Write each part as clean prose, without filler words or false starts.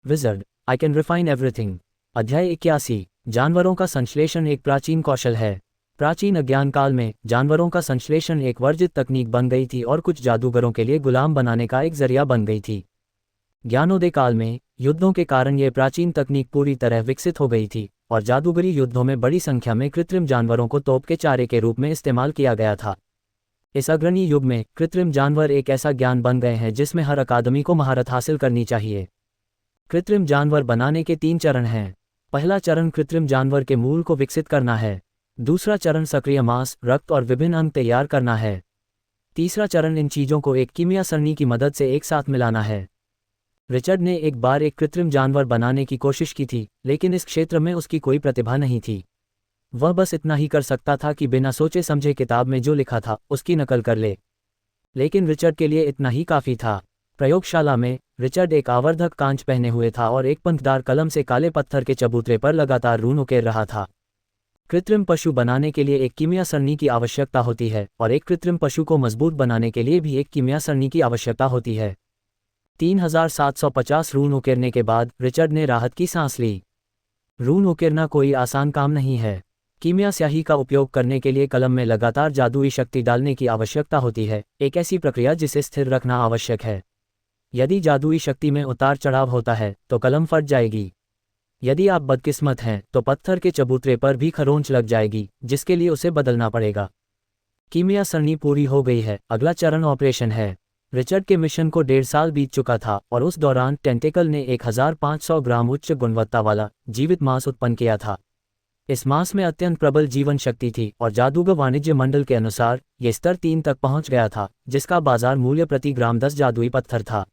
Wizard, I can refine everything. अध्याय 81। जानवरों का संश्लेषण एक प्राचीन कौशल है। प्राचीन अज्ञान काल में जानवरों का संश्लेषण एक वर्जित तकनीक बन गई थी और कुछ जादूगरों के लिए गुलाम बनाने का एक जरिया बन गई थी। ज्ञानोदय काल में युद्धों के कारण यह प्राचीन तकनीक पूरी तरह विकसित हो गई थी और जादूगरी युद्धों में बड़ी संख्या में कृत्रिम जानवरों को तोप के चारे के रूप में इस्तेमाल किया गया था। इस अग्रणी युग में कृत्रिम जानवर एक ऐसा ज्ञान बन गए हैं जिसमें हर अकादमी को महारत हासिल करनी चाहिए। कृत्रिम जानवर बनाने के 3 चरण हैं। पहला चरण कृत्रिम जानवर के मूल को विकसित करना है। दूसरा चरण सक्रिय मांस, रक्त और विभिन्न अंग तैयार करना है। तीसरा चरण इन चीजों को एक कीमिया सरणी की मदद से एक साथ मिलाना है। रिचर्ड ने एक बार एक कृत्रिम जानवर बनाने की कोशिश की थी, लेकिन इस क्षेत्र में उसकी कोई प्रतिभा नहीं थी। वह बस इतना ही कर सकता था कि बिना सोचे समझे किताब में जो लिखा था उसकी नकल कर ले। लेकिन रिचर्ड के लिए इतना ही काफी था। प्रयोगशाला में रिचर्ड एक आवर्धक कांच पहने हुए था और एक पंखदार कलम से काले पत्थर के चबूतरे पर लगातार रून उकेर रहा था। कृत्रिम पशु बनाने के लिए एक कीमिया सरणी की आवश्यकता होती है और एक कृत्रिम पशु को मजबूत बनाने के लिए भी एक कीमिया सरणी की आवश्यकता होती है। 3750 रून उकेरने के बाद रिचर्ड ने राहत की सांस ली। रून उकेरना कोई आसान काम नहीं है। कीमिया स्याही का उपयोग करने के लिए कलम में लगातार जादुई शक्ति डालने की आवश्यकता होती है, एक ऐसी प्रक्रिया जिसे स्थिर रखना आवश्यक है। यदि जादुई शक्ति में उतार चढ़ाव होता है तो कलम फट जाएगी। यदि आप बदकिस्मत हैं तो पत्थर के चबूतरे पर भी खरोंच लग जाएगी, जिसके लिए उसे बदलना पड़ेगा। कीमिया सरणी पूरी हो गई है, अगला चरण ऑपरेशन है। रिचर्ड के मिशन को 1.5 साल बीत चुका था और उस दौरान टेंटेकल ने 1500 ग्राम उच्च गुणवत्ता वाला जीवित मांस उत्पन्न किया था। इस मांस में अत्यंत प्रबल जीवन शक्ति थी और जादूगर वाणिज्य मंडल के अनुसार यह स्तर 3 तक पहुंच गया था, जिसका बाजार मूल्य प्रति ग्राम 10 जादुई पत्थर था।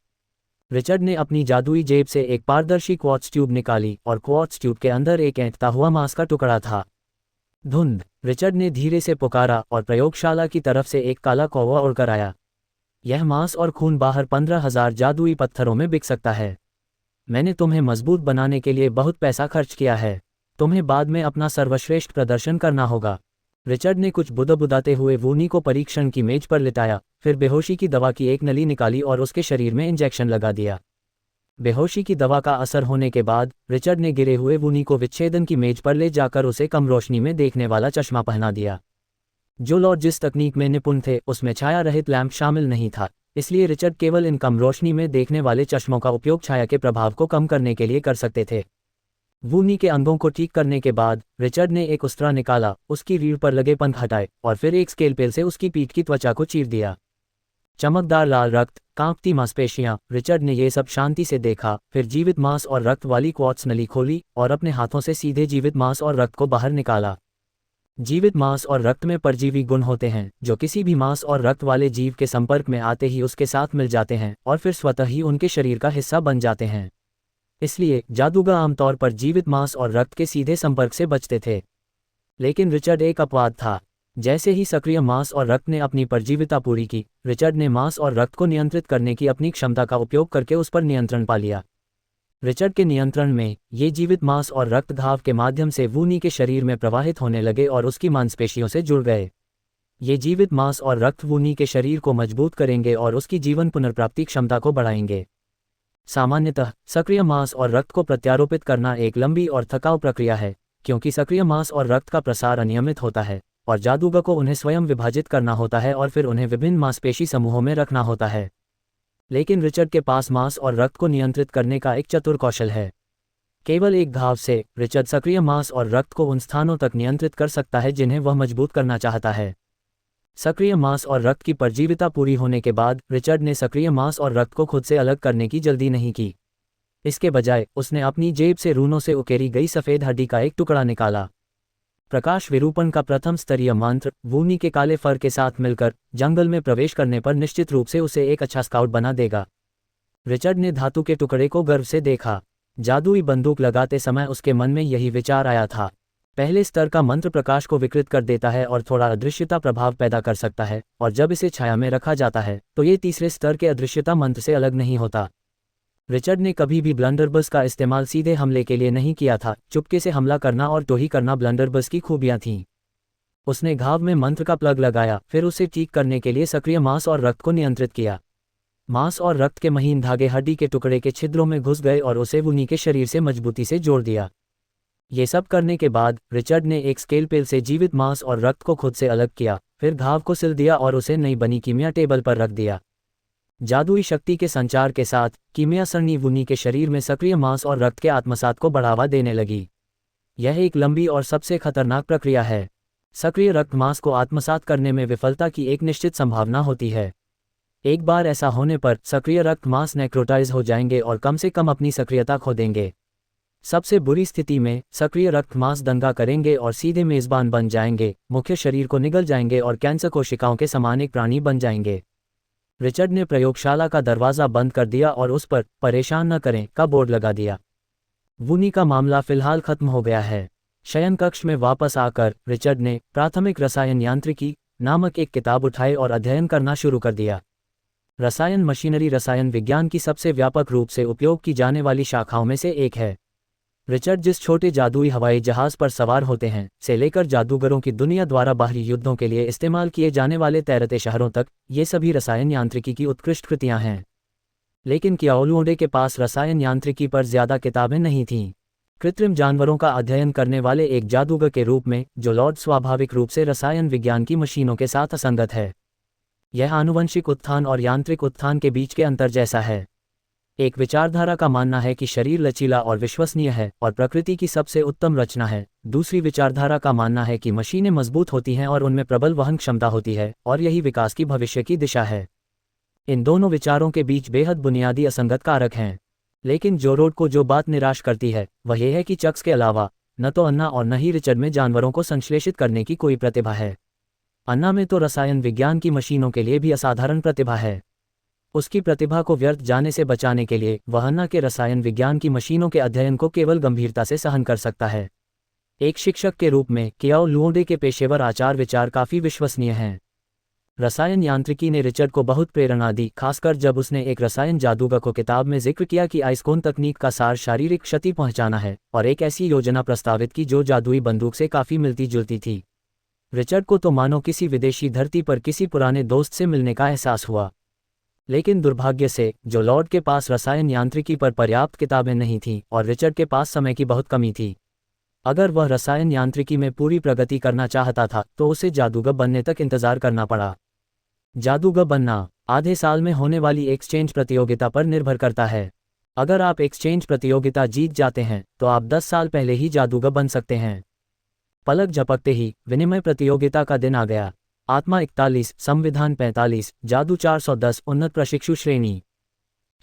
रिचर्ड ने अपनी जादुई जेब से एक पारदर्शी क्वार्ट्ज ट्यूब निकाली और क्वार्ट्ज ट्यूब के अंदर एक ऐंठता हुआ मांस का टुकड़ा था। धुंध। रिचर्ड ने धीरे से पुकारा और प्रयोगशाला की तरफ से एक काला कौवा उड़कर आया। यह मांस और खून बाहर 15,000 जादुई पत्थरों में बिक सकता है। मैंने तुम्हें मजबूत बनाने के लिए बहुत पैसा खर्च किया है। तुम्हें बाद में अपना सर्वश्रेष्ठ प्रदर्शन करना होगा। रिचर्ड ने कुछ बुदबुदाते हुए वूनी को परीक्षण की मेज पर लिटाया, फिर बेहोशी की दवा की एक नली निकाली और उसके शरीर में इंजेक्शन लगा दिया। बेहोशी की दवा का असर होने के बाद रिचर्ड ने गिरे हुए वूनी को विच्छेदन की मेज पर ले जाकर उसे कम रोशनी में देखने वाला चश्मा पहना दिया। जो लॉर्ड जिस तकनीक में निपुण थे उसमें छाया रहित लैंप शामिल नहीं था, इसलिए रिचर्ड केवल इन कम रोशनी में देखने वाले चश्मों का उपयोग छाया के प्रभाव को कम करने के लिए कर सकते थे। वूनी के अंगों को ठीक करने के बाद रिचर्ड ने एक उस्तरा निकाला, उसकी रीढ़ पर लगे पंख हटाए और फिर एक स्केलपेल से उसकी पीठ की त्वचा को चीर दिया। चमकदार लाल रक्त, कांपती मांसपेशियां, रिचर्ड ने ये सब शांति से देखा, फिर जीवित मांस और रक्त वाली क्वार्ट्ज नली खोली और अपने हाथों से सीधे जीवित मांस और रक्त को बाहर निकाला। जीवित मांस और रक्त में परजीवी गुण होते हैं जो किसी भी मांस और रक्त वाले जीव के संपर्क में आते ही उसके साथ मिल जाते हैं और फिर स्वतः ही उनके शरीर का हिस्सा बन जाते हैं। इसलिए जादूगर आमतौर पर जीवित मांस और रक्त के सीधे संपर्क से बचते थे। लेकिन रिचर्ड एक अपवाद था। जैसे ही सक्रिय मांस और रक्त ने अपनी परजीविता पूरी की, रिचर्ड ने मांस और रक्त को नियंत्रित करने की अपनी क्षमता का उपयोग करके उस पर नियंत्रण पा लिया। रिचर्ड के नियंत्रण में ये जीवित मांस और रक्त घाव के माध्यम से वूनी के शरीर में प्रवाहित होने लगे और उसकी मांसपेशियों से जुड़ गए। ये जीवित मांस और रक्त वूनी के शरीर को मजबूत करेंगे और उसकी जीवन पुनर्प्राप्ति क्षमता को बढ़ाएंगे। सामान्यतः सक्रिय मांस और रक्त को प्रत्यारोपित करना एक लंबी और थकाऊ प्रक्रिया है, क्योंकि सक्रिय मांस और रक्त का प्रसार अनियमित होता है और जादूगर को उन्हें स्वयं विभाजित करना होता है और फिर उन्हें विभिन्न मांसपेशी समूहों में रखना होता है। लेकिन रिचर्ड के पास मांस और रक्त को नियंत्रित करने का एक चतुर कौशल है। केवल एक घाव से रिचर्ड सक्रिय मांस और रक्त को उन स्थानों तक नियंत्रित कर सकता है जिन्हें वह मजबूत करना चाहता है। सक्रिय मांस और रक्त की परजीविता पूरी होने के बाद रिचर्ड ने सक्रिय मांस और रक्त को खुद से अलग करने की जल्दी नहीं की। इसके बजाय उसने अपनी जेब से रूनों से उकेरी गई सफ़ेद हड्डी का एक टुकड़ा निकाला। प्रकाश विरूपण का प्रथम स्तरीय मंत्र वूनी के काले फर के साथ मिलकर जंगल में प्रवेश करने पर निश्चित रूप से उसे एक अच्छा स्काउट बना देगा। रिचर्ड ने धातु के टुकड़े को गर्व से देखा। जादुई बंदूक लगाते समय उसके मन में यही विचार आया था। पहले स्तर का मंत्र प्रकाश को विकृत कर देता है और थोड़ा अदृश्यता प्रभाव पैदा कर सकता है, और जब इसे छाया में रखा जाता है तो ये तीसरे स्तर के अदृश्यता मंत्र से अलग नहीं होता। रिचर्ड ने कभी भी ब्लंडरबस का इस्तेमाल सीधे हमले के लिए नहीं किया था। चुपके से हमला करना और टोही करना ब्लंडरबस की खूबियां थीं। उसने घाव में मंत्र का प्लग लगाया, फिर उसे ठीक करने के लिए सक्रिय मांस और रक्त को नियंत्रित किया। मांस और रक्त के महीन धागे हड्डी के टुकड़े के छिद्रों में घुस गए और उसे वुनी के शरीर से मजबूती से जोड़ दिया। ये सब करने के बाद रिचर्ड ने एक स्केलपेल से जीवित मांस और रक्त को खुद से अलग किया, फिर घाव को सिल दिया और उसे नई बनी कीमिया टेबल पर रख दिया। जादुई शक्ति के संचार के साथ कीमिया सरणी वुनी के शरीर में सक्रिय मांस और रक्त के आत्मसात को बढ़ावा देने लगी। यह एक लंबी और सबसे खतरनाक प्रक्रिया है। सक्रिय रक्त मांस को आत्मसात करने में विफलता की एक निश्चित संभावना होती है। एक बार ऐसा होने पर सक्रिय रक्त मांस नेक्रोटाइज हो जाएंगे और कम से कम अपनी सक्रियता खो देंगे। सबसे बुरी स्थिति में सक्रिय रक्त मांस दंगा करेंगे और सीधे मेजबान बन जाएंगे, मुख्य शरीर को निगल जाएंगे और कैंसर कोशिकाओं के समान एक प्राणी बन जाएंगे। रिचर्ड ने प्रयोगशाला का दरवाज़ा बंद कर दिया और उस पर "परेशान न करें" का बोर्ड लगा दिया। वुनी का मामला फिलहाल खत्म हो गया है। शयन कक्ष में वापस आकर रिचर्ड ने प्राथमिक रसायन यांत्रिकी नामक एक किताब उठाई और अध्ययन करना शुरू कर दिया। रसायन मशीनरी रसायन विज्ञान की सबसे व्यापक रूप से उपयोग की जाने वाली शाखाओं में से एक है। रिचर्ड जिस छोटे जादुई हवाई जहाज पर सवार होते हैं से लेकर जादूगरों की दुनिया द्वारा बाहरी युद्धों के लिए इस्तेमाल किए जाने वाले तैरते शहरों तक, ये सभी रसायन यांत्रिकी की उत्कृष्ट कृतियां हैं। लेकिन कियाओलुओडे के पास रसायन यांत्रिकी पर ज्यादा किताबें नहीं थीं। कृत्रिम जानवरों का अध्ययन करने वाले एक जादूगर के रूप में जो लॉर्ड स्वाभाविक रूप से रसायन विज्ञान की मशीनों के साथ असंगत है। यह आनुवंशिक उत्थान और यांत्रिक उत्थान के बीच के अंतर जैसा है। एक विचारधारा का मानना है कि शरीर लचीला और विश्वसनीय है और प्रकृति की सबसे उत्तम रचना है। दूसरी विचारधारा का मानना है कि मशीनें मजबूत होती हैं और उनमें प्रबल वहन क्षमता होती है और यही विकास की भविष्य की दिशा है। इन दोनों विचारों के बीच बेहद बुनियादी असंगत कारक हैं। लेकिन जोरोड को जो बात निराश करती है वह यह है कि चक्स के अलावा न तो अन्ना और न ही रिचर्ड में जानवरों को संश्लेषित करने की कोई प्रतिभा है। अन्ना में तो रसायन विज्ञान की मशीनों के लिए भी असाधारण प्रतिभा है। उसकी प्रतिभा को व्यर्थ जाने से बचाने के लिए वह अन्ना के रसायन विज्ञान की मशीनों के अध्ययन को केवल गंभीरता से सहन कर सकता है। एक शिक्षक के रूप में कियाओलुओडे के पेशेवर आचार विचार काफ़ी विश्वसनीय हैं। रसायन यांत्रिकी ने रिचर्ड को बहुत प्रेरणा दी, खासकर जब उसने एक रसायन जादूगर को किताब में जिक्र किया कि आइसकोन तकनीक का सार शारीरिक क्षति पहुंचाना है और एक ऐसी योजना प्रस्तावित की जो जादुई बंदूक से काफ़ी मिलती जुलती थी। रिचर्ड को तो मानो किसी विदेशी धरती पर किसी पुराने दोस्त से मिलने का एहसास हुआ। लेकिन दुर्भाग्य से जो लॉर्ड के पास रसायन यांत्रिकी पर पर्याप्त किताबें नहीं थीं और रिचर्ड के पास समय की बहुत कमी थी। अगर वह रसायन यांत्रिकी में पूरी प्रगति करना चाहता था तो उसे जादूगर बनने तक इंतजार करना पड़ा। जादूगर बनना आधे साल में होने वाली एक्सचेंज प्रतियोगिता पर निर्भर करता है। अगर आप एक्सचेंज प्रतियोगिता जीत जाते हैं तो आप 10 साल पहले ही जादूगर बन सकते हैं। पलक झपकते ही विनिमय प्रतियोगिता का दिन आ गया। आत्मा 41, संविधान 45, जादू 410, उन्नत प्रशिक्षु श्रेणी।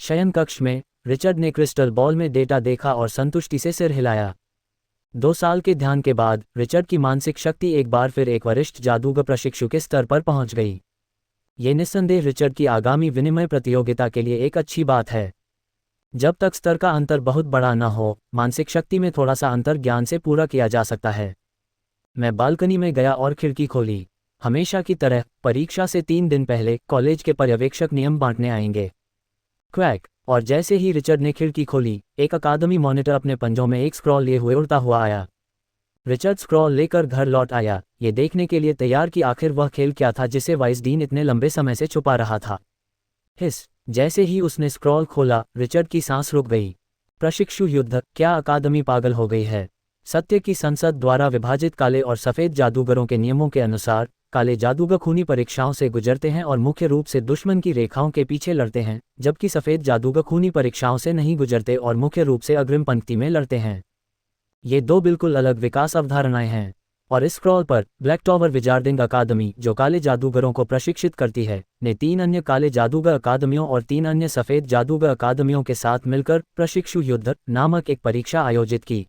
शयन कक्ष में रिचर्ड ने क्रिस्टल बॉल में डेटा देखा और संतुष्टि से सिर हिलाया। 2 साल के ध्यान के बाद रिचर्ड की मानसिक शक्ति एक बार फिर एक वरिष्ठ जादूगर प्रशिक्षु के स्तर पर पहुंच गई। ये निस्संदेह रिचर्ड की आगामी विनिमय प्रतियोगिता के लिए एक अच्छी बात है। जब तक स्तर का अंतर बहुत बड़ा न हो, मानसिक शक्ति में थोड़ा सा अंतर ज्ञान से पूरा किया जा सकता है। मैं बालकनी में गया और खिड़की खोली। हमेशा की तरह परीक्षा से 3 दिन पहले कॉलेज के पर्यवेक्षक नियम बांटने आएंगे। क्वैक। और जैसे ही रिचर्ड ने खिड़की खोली, एक अकादमी मॉनिटर अपने पंजों में एक स्क्रॉल लिए हुए उड़ता हुआ आया। रिचर्ड स्क्रॉल लेकर घर लौट आया, ये देखने के लिए तैयार कि आखिर वह खेल क्या था जिसे वाइस डीन इतने लंबे समय से छुपा रहा था। हिस। जैसे ही उसने स्क्रॉल खोला, रिचर्ड की सांस रुक गई। प्रशिक्षु युद्ध, क्या अकादमी पागल हो गई है? सत्य की संसद द्वारा विभाजित काले और सफ़ेद जादूगरों के नियमों के अनुसार काले जादूगर खूनी परीक्षाओं से गुजरते हैं और मुख्य रूप से दुश्मन की रेखाओं के पीछे लड़ते हैं, जबकि सफ़ेद जादूगर खूनी परीक्षाओं से नहीं गुजरते और मुख्य रूप से अग्रिम पंक्ति में लड़ते हैं। ये 2 बिल्कुल अलग विकास अवधारणाएं हैं। और इस स्क्रॉल पर ब्लैक टॉवर विजार्डिंग अकादमी, जो काले जादूगरों को प्रशिक्षित करती है, ने 3 अन्य काले जादूगर अकादमियों और 3 अन्य सफ़ेद जादूगर अकादमियों के साथ मिलकर प्रशिक्षु युद्ध नामक एक परीक्षा आयोजित की।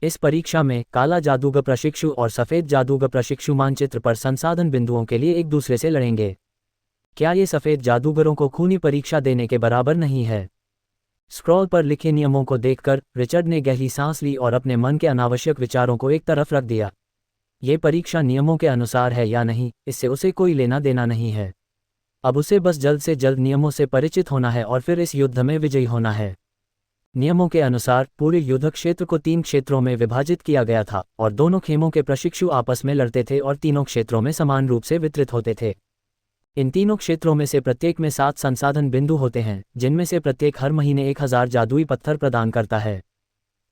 इस परीक्षा में काला जादूगर प्रशिक्षु और सफ़ेद जादूगर प्रशिक्षु मानचित्र पर संसाधन बिंदुओं के लिए एक दूसरे से लड़ेंगे। क्या ये सफ़ेद जादूगरों को खूनी परीक्षा देने के बराबर नहीं है? स्क्रॉल पर लिखे नियमों को देखकर रिचर्ड ने गहरी सांस ली और अपने मन के अनावश्यक विचारों को एक तरफ रख दिया। ये परीक्षा नियमों के अनुसार है या नहीं, इससे उसे कोई लेना देना नहीं है। अब उसे बस जल्द से जल्द नियमों से परिचित होना है और फिर इस युद्ध में विजयी होना है। नियमों के अनुसार पूरे युद्ध क्षेत्र को 3 क्षेत्रों में विभाजित किया गया था और दोनों खेमों के प्रशिक्षु आपस में लड़ते थे और तीनों क्षेत्रों में समान रूप से वितरित होते थे। इन तीनों क्षेत्रों में से प्रत्येक में 7 संसाधन बिंदु होते हैं, जिनमें से प्रत्येक हर महीने 1000 जादुई पत्थर प्रदान करता है।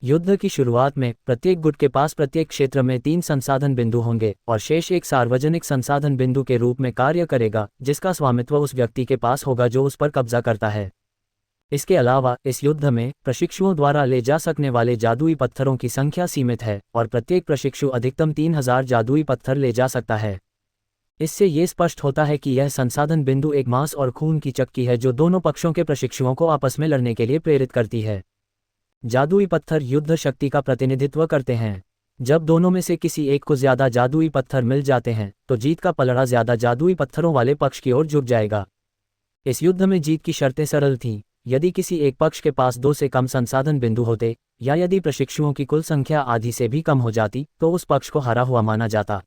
युद्ध की शुरुआत में प्रत्येक गुट के पास प्रत्येक क्षेत्र में 3 संसाधन बिंदु होंगे और शेष एक सार्वजनिक संसाधन बिंदु के रूप में कार्य करेगा, जिसका स्वामित्व उस व्यक्ति के पास होगा जो उस पर कब्जा करता है। इसके अलावा इस युद्ध में प्रशिक्षुओं द्वारा ले जा सकने वाले जादुई पत्थरों की संख्या सीमित है और प्रत्येक प्रशिक्षु अधिकतम 3000 जादुई पत्थर ले जा सकता है। इससे ये स्पष्ट होता है कि यह संसाधन बिंदु एक मांस और खून की चक्की है जो दोनों पक्षों के प्रशिक्षुओं को आपस में लड़ने के लिए प्रेरित करती है। जादुई पत्थर युद्ध शक्ति का प्रतिनिधित्व करते हैं। जब दोनों में से किसी एक को ज्यादा जादुई पत्थर मिल जाते हैं तो जीत का पलड़ा ज्यादा जादुई पत्थरों वाले पक्ष की ओर झुक जाएगा। इस युद्ध में जीत की शर्तें सरल थीं। यदि किसी एक पक्ष के पास 2 से कम संसाधन बिंदु होते या यदि प्रशिक्षुओं की कुल संख्या आधी से भी कम हो जाती तो उस पक्ष को हारा हुआ माना जाता।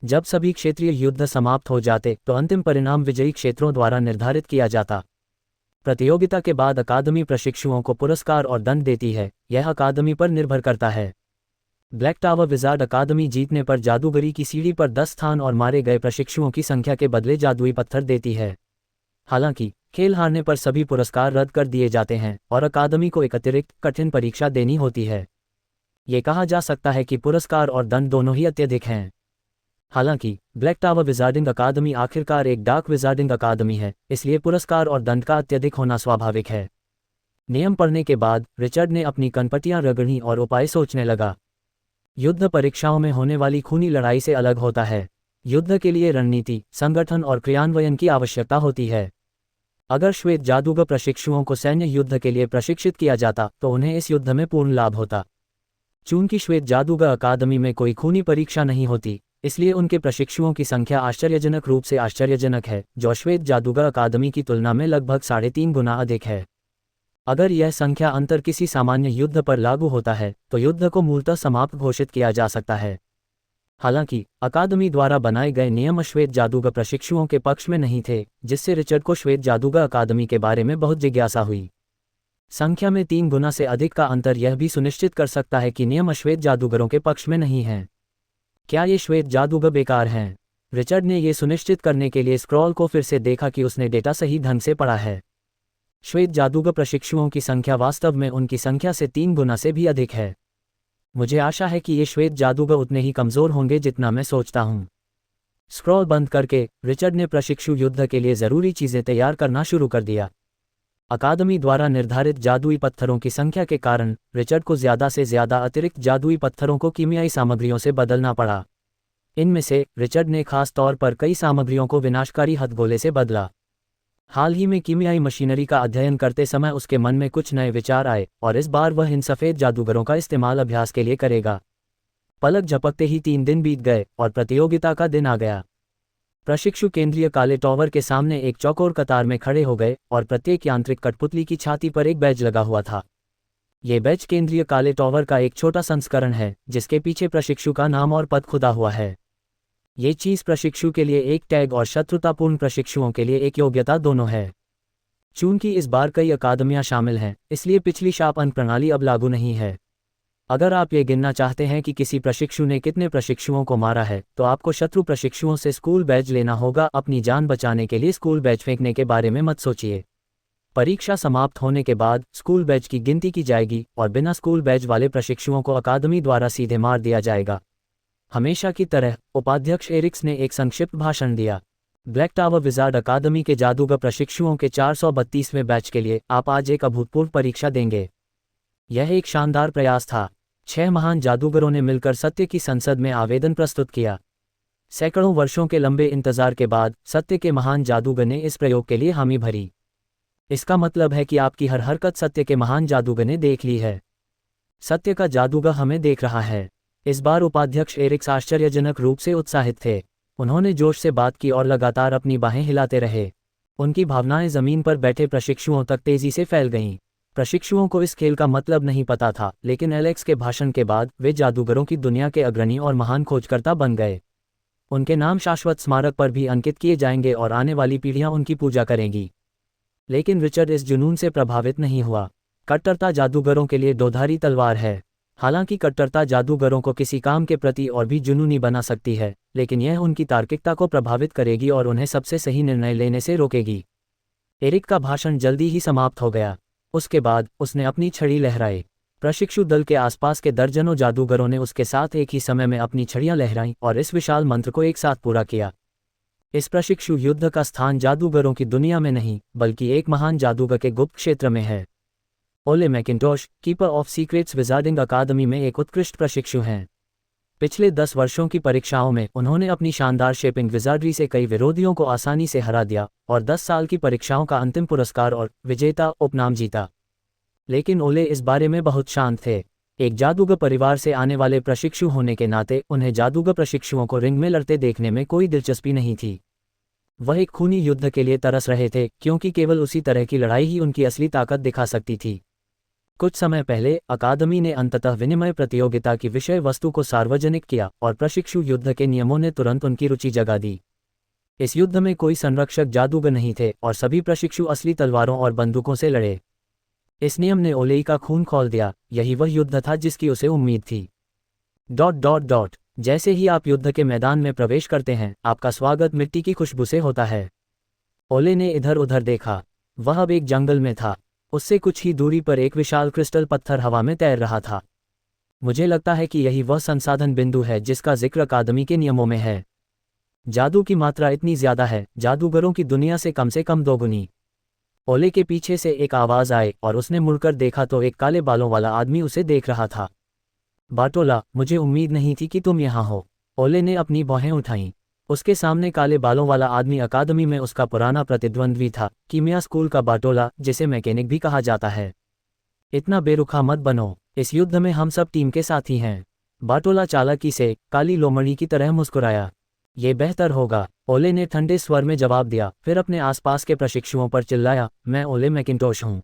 जब सभी क्षेत्रीय युद्ध समाप्त हो जाते तो अंतिम परिणाम विजयी क्षेत्रों द्वारा निर्धारित किया जाता। प्रतियोगिता के बाद अकादमी प्रशिक्षुओं को पुरस्कार और दंड देती है, यह अकादमी पर निर्भर करता है। ब्लैक टावर विजार्ड अकादमी जीतने पर जादूगरी की सीढ़ी पर 10 स्थान और मारे गए प्रशिक्षुओं की संख्या के बदले जादुई पत्थर देती है। हालांकि खेल हारने पर सभी पुरस्कार रद्द कर दिए जाते हैं और अकादमी को एक अतिरिक्त कठिन परीक्षा देनी होती है। ये कहा जा सकता है कि पुरस्कार और दंड दोनों ही अत्यधिक हैं। हालांकि ब्लैक टावर विजार्डिंग अकादमी आखिरकार एक डार्क विजार्डिंग अकादमी है, इसलिए पुरस्कार और दंड का अत्यधिक होना स्वाभाविक है। नियम पढ़ने के बाद रिचर्ड ने अपनी कनपटियां रगड़ी और उपाय सोचने लगा। युद्ध परीक्षाओं में होने वाली खूनी लड़ाई से अलग होता है। युद्ध के लिए रणनीति, संगठन और क्रियान्वयन की आवश्यकता होती है। अगर श्वेत जादूगर प्रशिक्षुओं को सैन्य युद्ध के लिए प्रशिक्षित किया जाता तो उन्हें इस युद्ध में पूर्ण लाभ होता। चूंकि श्वेत जादूगर अकादमी में कोई खूनी परीक्षा नहीं होती, इसलिए उनके प्रशिक्षुओं की संख्या आश्चर्यजनक रूप से आश्चर्यजनक है, जो श्वेत जादूगर अकादमी की तुलना में लगभग 3.5 गुना अधिक है। अगर यह संख्या अंतर किसी सामान्य युद्ध पर लागू होता है तो युद्ध को मूलतः समाप्त घोषित किया जा सकता है। हालांकि अकादमी द्वारा बनाए गए नियम श्वेत जादूगर प्रशिक्षुओं के पक्ष में नहीं थे, जिससे रिचर्ड को श्वेत जादूगर अकादमी के बारे में बहुत जिज्ञासा हुई। संख्या में 3 गुना से अधिक का अंतर यह भी सुनिश्चित कर सकता है कि नियम श्वेत जादूगरों के पक्ष में नहीं हैं। क्या ये श्वेत जादूगर बेकार हैं? रिचर्ड ने यह सुनिश्चित करने के लिए स्क्रॉल को फिर से देखा कि उसने डेटा सही ढंग से पढ़ा है। श्वेत जादूगर प्रशिक्षुओं की संख्या वास्तव में उनकी संख्या से 3 गुना से भी अधिक है। मुझे आशा है कि ये श्वेत जादूगर उतने ही कमजोर होंगे जितना मैं सोचता हूँ। स्क्रॉल बंद करके रिचर्ड ने प्रशिक्षु युद्ध के लिए जरूरी चीजें तैयार करना शुरू कर दिया। अकादमी द्वारा निर्धारित जादुई पत्थरों की संख्या के कारण रिचर्ड को ज्यादा से ज्यादा अतिरिक्त जादुई पत्थरों को कीमियाई सामग्रियों से बदलना पड़ा। इनमें से रिचर्ड ने खास तौर पर कई सामग्रियों को विनाशकारी हथगोले से बदला। हाल ही में कीमियाई मशीनरी का अध्ययन करते समय उसके मन में कुछ नए विचार आए और इस बार वह इन सफ़ेद जादूगरों का इस्तेमाल अभ्यास के लिए करेगा। पलक झपकते ही 3 दिन बीत गए और प्रतियोगिता का दिन आ गया। प्रशिक्षु केंद्रीय काले टॉवर के सामने एक चौकोर कतार में खड़े हो गए और प्रत्येक यांत्रिक कठपुतली की छाती पर एक बैज लगा हुआ था। ये बैज केंद्रीय काले टॉवर का एक छोटा संस्करण है, जिसके पीछे प्रशिक्षु का नाम और पद खुदा हुआ है। ये चीज प्रशिक्षु के लिए एक टैग और शत्रुतापूर्ण प्रशिक्षुओं के लिए एक योग्यता दोनों है। चूंकि इस बार कई अकादमियां शामिल हैं, इसलिए पिछली शापन प्रणाली अब लागू नहीं है। अगर आप ये गिनना चाहते हैं कि किसी प्रशिक्षु ने कितने प्रशिक्षुओं को मारा है, तो आपको शत्रु प्रशिक्षुओं से स्कूल बैज लेना होगा। अपनी जान बचाने के लिए स्कूल बैज फेंकने के बारे में मत सोचिए। परीक्षा समाप्त होने के बाद स्कूल बैज की गिनती की जाएगी और बिना स्कूल बैज वाले प्रशिक्षुओं को अकादमी द्वारा सीधे मार दिया जाएगा। हमेशा की तरह उपाध्यक्ष एरिक्स ने एक संक्षिप्त भाषण दिया। ब्लैक टावर विजार्ड अकादमी के जादूगर प्रशिक्षुओं के 432वें बैच के लिए आप आज एक अभूतपूर्व परीक्षा देंगे। यह एक शानदार प्रयास था। 6 महान जादूगरों ने मिलकर सत्य की संसद में आवेदन प्रस्तुत किया। सैकड़ों वर्षों के लंबे इंतजार के बाद सत्य के महान जादूगर ने इस प्रयोग के लिए हामी भरी। इसका मतलब है कि आपकी हर हरकत सत्य के महान जादूगर ने देख ली है। सत्य का जादूगर हमें देख रहा है। इस बार उपाध्यक्ष एरिक्स आश्चर्यजनक रूप से उत्साहित थे। उन्होंने जोश से बात की और लगातार अपनी बाहें हिलाते रहे। उनकी भावनाएं जमीन पर बैठे प्रशिक्षुओं तक तेजी से फैल गईं। प्रशिक्षुओं को इस खेल का मतलब नहीं पता था, लेकिन एलेक्स के भाषण के बाद वे जादूगरों की दुनिया के अग्रणी और महान खोजकर्ता बन गए। उनके नाम शाश्वत स्मारक पर भी अंकित किए जाएंगे और आने वाली पीढ़ियां उनकी पूजा करेंगी। लेकिन रिचर्ड इस जुनून से प्रभावित नहीं हुआ। कट्टरता जादूगरों के लिए दोधारी तलवार है। हालांकि कट्टरता जादूगरों को किसी काम के प्रति और भी जुनूनी बना सकती है, लेकिन यह उनकी तार्किकता को प्रभावित करेगी और उन्हें सबसे सही निर्णय लेने से रोकेगी। एरिक का भाषण जल्दी ही समाप्त हो गया। उसके बाद उसने अपनी छड़ी लहराई। प्रशिक्षु दल के आसपास के दर्जनों जादूगरों ने उसके साथ एक ही समय में अपनी छड़ियां लहराईं और इस विशाल मंत्र को एक साथ पूरा किया। इस प्रशिक्षु युद्ध का स्थान जादूगरों की दुनिया में नहीं, बल्कि एक महान जादूगर के गुप्त क्षेत्र में है। Ole McIntosh, keeper of secrets wizarding academy में एक उत्कृष्ट प्रशिक्षु हैं। पिछले 10 वर्षों की परीक्षाओं में उन्होंने अपनी शानदार शेपिंग विजार्डरी से कई विरोधियों को आसानी से हरा दिया और 10 साल की परीक्षाओं का अंतिम पुरस्कार और विजेता उपनाम जीता। लेकिन ओले इस बारे में बहुत शांत थे। एक जादूगर परिवार से आने वाले प्रशिक्षु होने के नाते उन्हें जादूगर प्रशिक्षुओं को रिंग में लड़ते देखने में कोई दिलचस्पी नहीं थी। वह एक खूनी युद्ध के लिए तरस रहे थे, क्योंकि केवल उसी तरह की लड़ाई ही उनकी असली ताकत दिखा सकती थी। कुछ समय पहले अकादमी ने अंततः विनिमय प्रतियोगिता की विषय वस्तु को सार्वजनिक किया और प्रशिक्षु युद्ध के नियमों ने तुरंत उनकी रुचि जगा दी। इस युद्ध में कोई संरक्षक जादूगर नहीं थे और सभी प्रशिक्षु असली तलवारों और बंदूकों से लड़े। इस नियम ने ओलेई का खून खौल दिया। यही वह युद्ध था जिसकी उसे उम्मीद थी। ... जैसे ही आप युद्ध के मैदान में प्रवेश करते हैं, आपका स्वागत मिट्टी की खुशबू से होता है। ओले ने इधर उधर देखा। वह अब एक जंगल में था। उससे कुछ ही दूरी पर एक विशाल क्रिस्टल पत्थर हवा में तैर रहा था। मुझे लगता है कि यही वह संसाधन बिंदु है जिसका जिक्र अकादमी के नियमों में है। जादू की मात्रा इतनी ज्यादा है, जादूगरों की दुनिया से कम दोगुनी। ओले के पीछे से एक आवाज आई और उसने मुड़कर देखा तो एक काले बालों वाला आदमी उसे देख रहा था। बाटोला, मुझे उम्मीद नहीं थी कि तुम यहाँ हो। ओले ने अपनी भौहें उठाईं। उसके सामने काले बालों वाला आदमी अकादमी में उसका पुराना प्रतिद्वंद्वी था, कीमिया स्कूल का बाटोला, जिसे मैकेनिक भी कहा जाता है। इतना बेरुखा मत बनो, इस युद्ध में हम सब टीम के साथी हैं। बाटोला चालाकी से काली लोमड़ी की तरह मुस्कुराया। ये बेहतर होगा, ओले ने ठंडे स्वर में जवाब दिया, फिर अपने आसपास के प्रशिक्षुओं पर चिल्लाया, मैं ओले मैकिंटोश हूँ।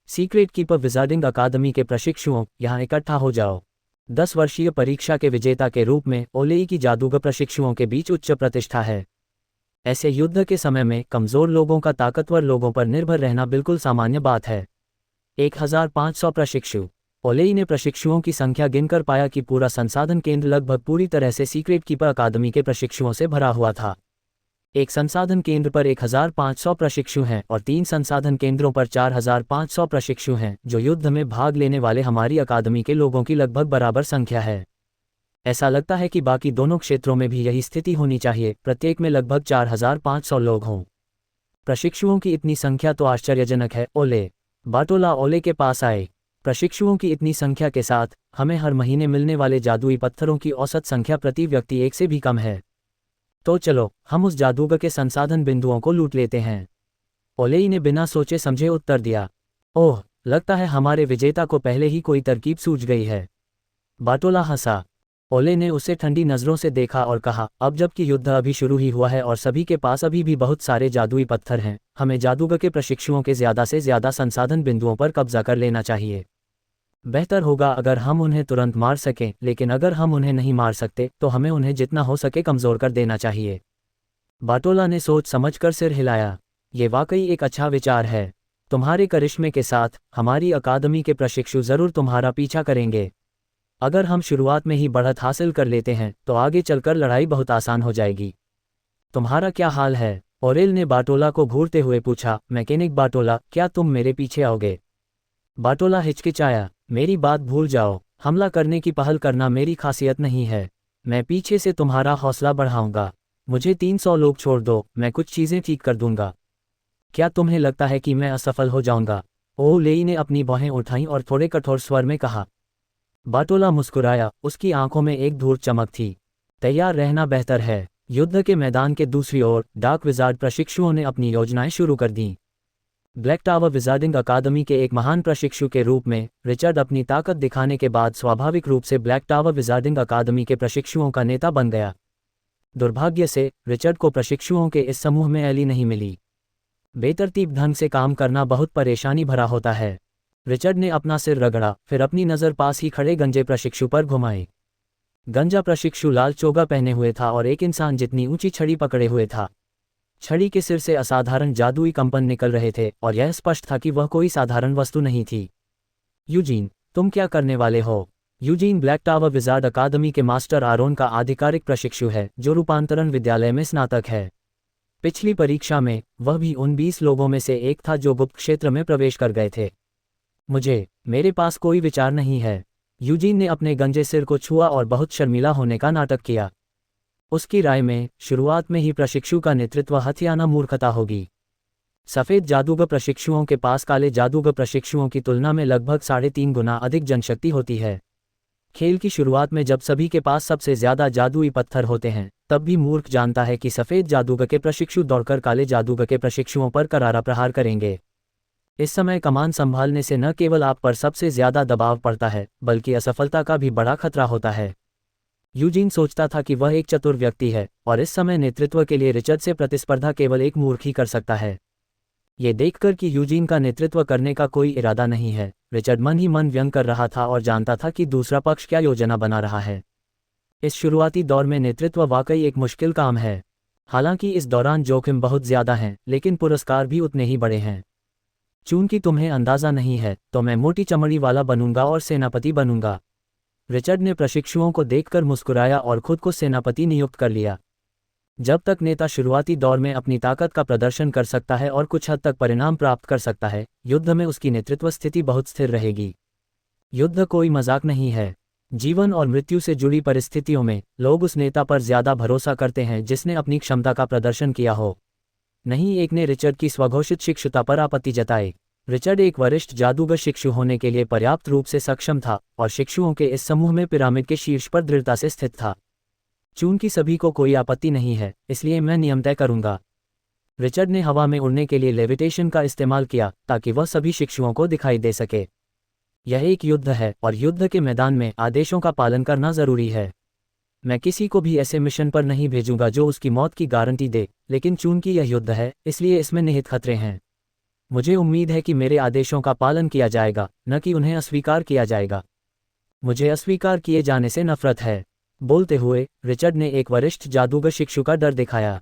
सीक्रेट कीपर विजार्डिंग अकादमी के प्रशिक्षुओं, यहाँ इकट्ठा हो जाओ। 10 वर्षीय परीक्षा के विजेता के रूप में ओलेई की जादूगर प्रशिक्षुओं के बीच उच्च प्रतिष्ठा है। ऐसे युद्ध के समय में कमजोर लोगों का ताकतवर लोगों पर निर्भर रहना बिल्कुल सामान्य बात है। 1500 प्रशिक्षु। ओलेई ने प्रशिक्षुओं की संख्या गिनकर पाया कि पूरा संसाधन केंद्र लगभग पूरी तरह से सीक्रेट कीपर अकादमी के प्रशिक्षुओं से भरा हुआ था। एक संसाधन केंद्र पर 1500 प्रशिक्षु हैं और 3 संसाधन केंद्रों पर 4500 प्रशिक्षु हैं, जो युद्ध में भाग लेने वाले हमारी अकादमी के लोगों की लगभग बराबर संख्या है। ऐसा लगता है कि बाकी दोनों क्षेत्रों में भी यही स्थिति होनी चाहिए, प्रत्येक में लगभग 4500 लोग हों। प्रशिक्षुओं की इतनी संख्या तो आश्चर्यजनक है, ओले। बाटोला ओले के पास आए। प्रशिक्षुओं की इतनी संख्या के साथ हमें हर महीने मिलने वाले जादुई पत्थरों की औसत संख्या प्रति व्यक्ति 1 से भी कम है। तो चलो, हम उस जादूगर के संसाधन बिंदुओं को लूट लेते हैं। ओलेई ने बिना सोचे समझे उत्तर दिया। ओह, लगता है हमारे विजेता को पहले ही कोई तरकीब सूझ गई है। बाटोला हंसा। ओले ने उसे ठंडी नज़रों से देखा और कहा, अब जबकि युद्ध अभी शुरू ही हुआ है और सभी के पास अभी भी बहुत सारे जादुई पत्थर हैं, हमें जादूगर के प्रशिक्षुओं के ज़्यादा से ज़्यादा संसाधन बिंदुओं पर कब्जा कर लेना चाहिए। बेहतर होगा अगर हम उन्हें तुरंत मार सकें, लेकिन अगर हम उन्हें नहीं मार सकते तो हमें उन्हें जितना हो सके कमज़ोर कर देना चाहिए। बाटोला ने सोच समझकर सिर हिलाया। ये वाकई एक अच्छा विचार है। तुम्हारे करिश्मे के साथ हमारी अकादमी के प्रशिक्षु ज़रूर तुम्हारा पीछा करेंगे। अगर हम शुरुआत में ही बढ़त हासिल कर लेते हैं तो आगे चलकर लड़ाई बहुत आसान हो जाएगी। तुम्हारा क्या हाल है? ओरेल ने बाटोला को घूरते हुए पूछा। मैकेनिक बाटोला, क्या तुम मेरे पीछे आओगे? बाटोला हिचकिचाया। मेरी बात भूल जाओ, हमला करने की पहल करना मेरी खासियत नहीं है। मैं पीछे से तुम्हारा हौसला बढ़ाऊंगा। मुझे 300 लोग छोड़ दो, मैं कुछ चीज़ें ठीक कर दूंगा। क्या तुम्हें लगता है कि मैं असफल हो जाऊंगा? ओलेई ने अपनी बाहें उठाईं और थोड़े कठोर स्वर में कहा। बाटोला मुस्कुराया, उसकी आंखों में एक धूर्त चमक थी। तैयार रहना बेहतर है। युद्ध के मैदान के दूसरी ओर डार्क विजार्ड प्रशिक्षुओं ने अपनी योजनाएं शुरू कर दीं। ब्लैक टावर विजार्डिंग अकादमी के एक महान प्रशिक्षु के रूप में रिचर्ड अपनी ताकत दिखाने के बाद स्वाभाविक रूप से ब्लैक टावर विजार्डिंग अकादमी के प्रशिक्षुओं का नेता बन गया। दुर्भाग्य से रिचर्ड को प्रशिक्षुओं के इस समूह में एली नहीं मिली। बेतरतीब ढंग से काम करना बहुत परेशानी भरा होता है। रिचर्ड ने अपना सिर रगड़ा, फिर अपनी नज़र पास ही खड़े गंजे प्रशिक्षु पर घुमाई। गंजा प्रशिक्षु लाल चोगा पहने हुए था और एक इंसान जितनी ऊंची छड़ी पकड़े हुए था। छड़ी के सिर से असाधारण जादुई कंपन निकल रहे थे और यह स्पष्ट था कि वह कोई साधारण वस्तु नहीं थी। यूजीन, तुम क्या करने वाले हो? यूजीन ब्लैक टावर विजार्ड अकादमी के मास्टर आरोन का आधिकारिक प्रशिक्षु है, जो रूपांतरण विद्यालय में स्नातक है। पिछली परीक्षा में वह भी उन 20 लोगों में से एक था जो गुप्त क्षेत्र में प्रवेश कर गए थे। मेरे पास कोई विचार नहीं है। यूजीन ने अपने गंजे सिर को छुआ और बहुत शर्मीला होने का नाटक किया। उसकी राय में शुरुआत में ही प्रशिक्षु का नेतृत्व हथियाना मूर्खता होगी। सफ़ेद जादूगर प्रशिक्षुओं के पास काले जादूगर प्रशिक्षुओं की तुलना में लगभग 3.5 गुना अधिक जनशक्ति होती है। खेल की शुरुआत में जब सभी के पास सबसे ज़्यादा जादुई पत्थर होते हैं, तब भी मूर्ख जानता है कि सफ़ेद जादूगर के प्रशिक्षु दौड़कर काले जादूगर के प्रशिक्षुओं पर करारा प्रहार करेंगे। इस समय कमान संभालने से न केवल आप पर सबसे ज़्यादा दबाव पड़ता है, बल्कि असफलता का भी बड़ा खतरा होता है। यूजीन सोचता था कि वह एक चतुर व्यक्ति है, और इस समय नेतृत्व के लिए रिचर्ड से प्रतिस्पर्धा केवल एक मूर्ख ही कर सकता है। ये देखकर कि यूजीन का नेतृत्व करने का कोई इरादा नहीं है, रिचर्ड मन ही मन व्यंग कर रहा था और जानता था कि दूसरा पक्ष क्या योजना बना रहा है। इस शुरुआती दौर में नेतृत्व वाकई एक मुश्किल काम है। हालांकि इस दौरान जोखिम बहुत ज़्यादा हैं, लेकिन पुरस्कार भी उतने ही बड़े हैं। चूंकि तुम्हें अंदाज़ा नहीं है, तो मैं मोटी चमड़ी वाला बनूंगा और सेनापति बनूंगा। रिचर्ड ने प्रशिक्षुओं को देखकर मुस्कुराया और खुद को सेनापति नियुक्त कर लिया। जब तक नेता शुरुआती दौर में अपनी ताकत का प्रदर्शन कर सकता है और कुछ हद तक परिणाम प्राप्त कर सकता है, युद्ध में उसकी नेतृत्व स्थिति बहुत स्थिर रहेगी। युद्ध कोई मजाक नहीं है। जीवन और मृत्यु से जुड़ी परिस्थितियों में लोग उस नेता पर ज्यादा भरोसा करते हैं जिसने अपनी क्षमता का प्रदर्शन किया हो। नहीं, एक ने रिचर्ड की स्वघोषित शिक्षुता पर आपत्ति जताई। रिचर्ड एक वरिष्ठ जादूगर शिक्षु होने के लिए पर्याप्त रूप से सक्षम था और शिक्षुओं के इस समूह में पिरामिड के शीर्ष पर दृढ़ता से स्थित था। चूंकि सभी को कोई आपत्ति नहीं है, इसलिए मैं नियम तय करूंगा। रिचर्ड ने हवा में उड़ने के लिए लेविटेशन का इस्तेमाल किया ताकि वह सभी शिक्षुओं को दिखाई दे सके। यह एक युद्ध है और युद्ध के मैदान में आदेशों का पालन करना जरूरी है। मैं किसी को भी ऐसे मिशन पर नहीं भेजूंगा जो उसकी मौत की गारंटी दे, लेकिन चूंकि यह युद्ध है, इसलिए इसमें निहित खतरे हैं। मुझे उम्मीद है कि मेरे आदेशों का पालन किया जाएगा, न कि उन्हें अस्वीकार किया जाएगा। मुझे अस्वीकार किए जाने से नफरत है। बोलते हुए रिचर्ड ने एक वरिष्ठ जादूगर शिक्षु का डर दिखाया।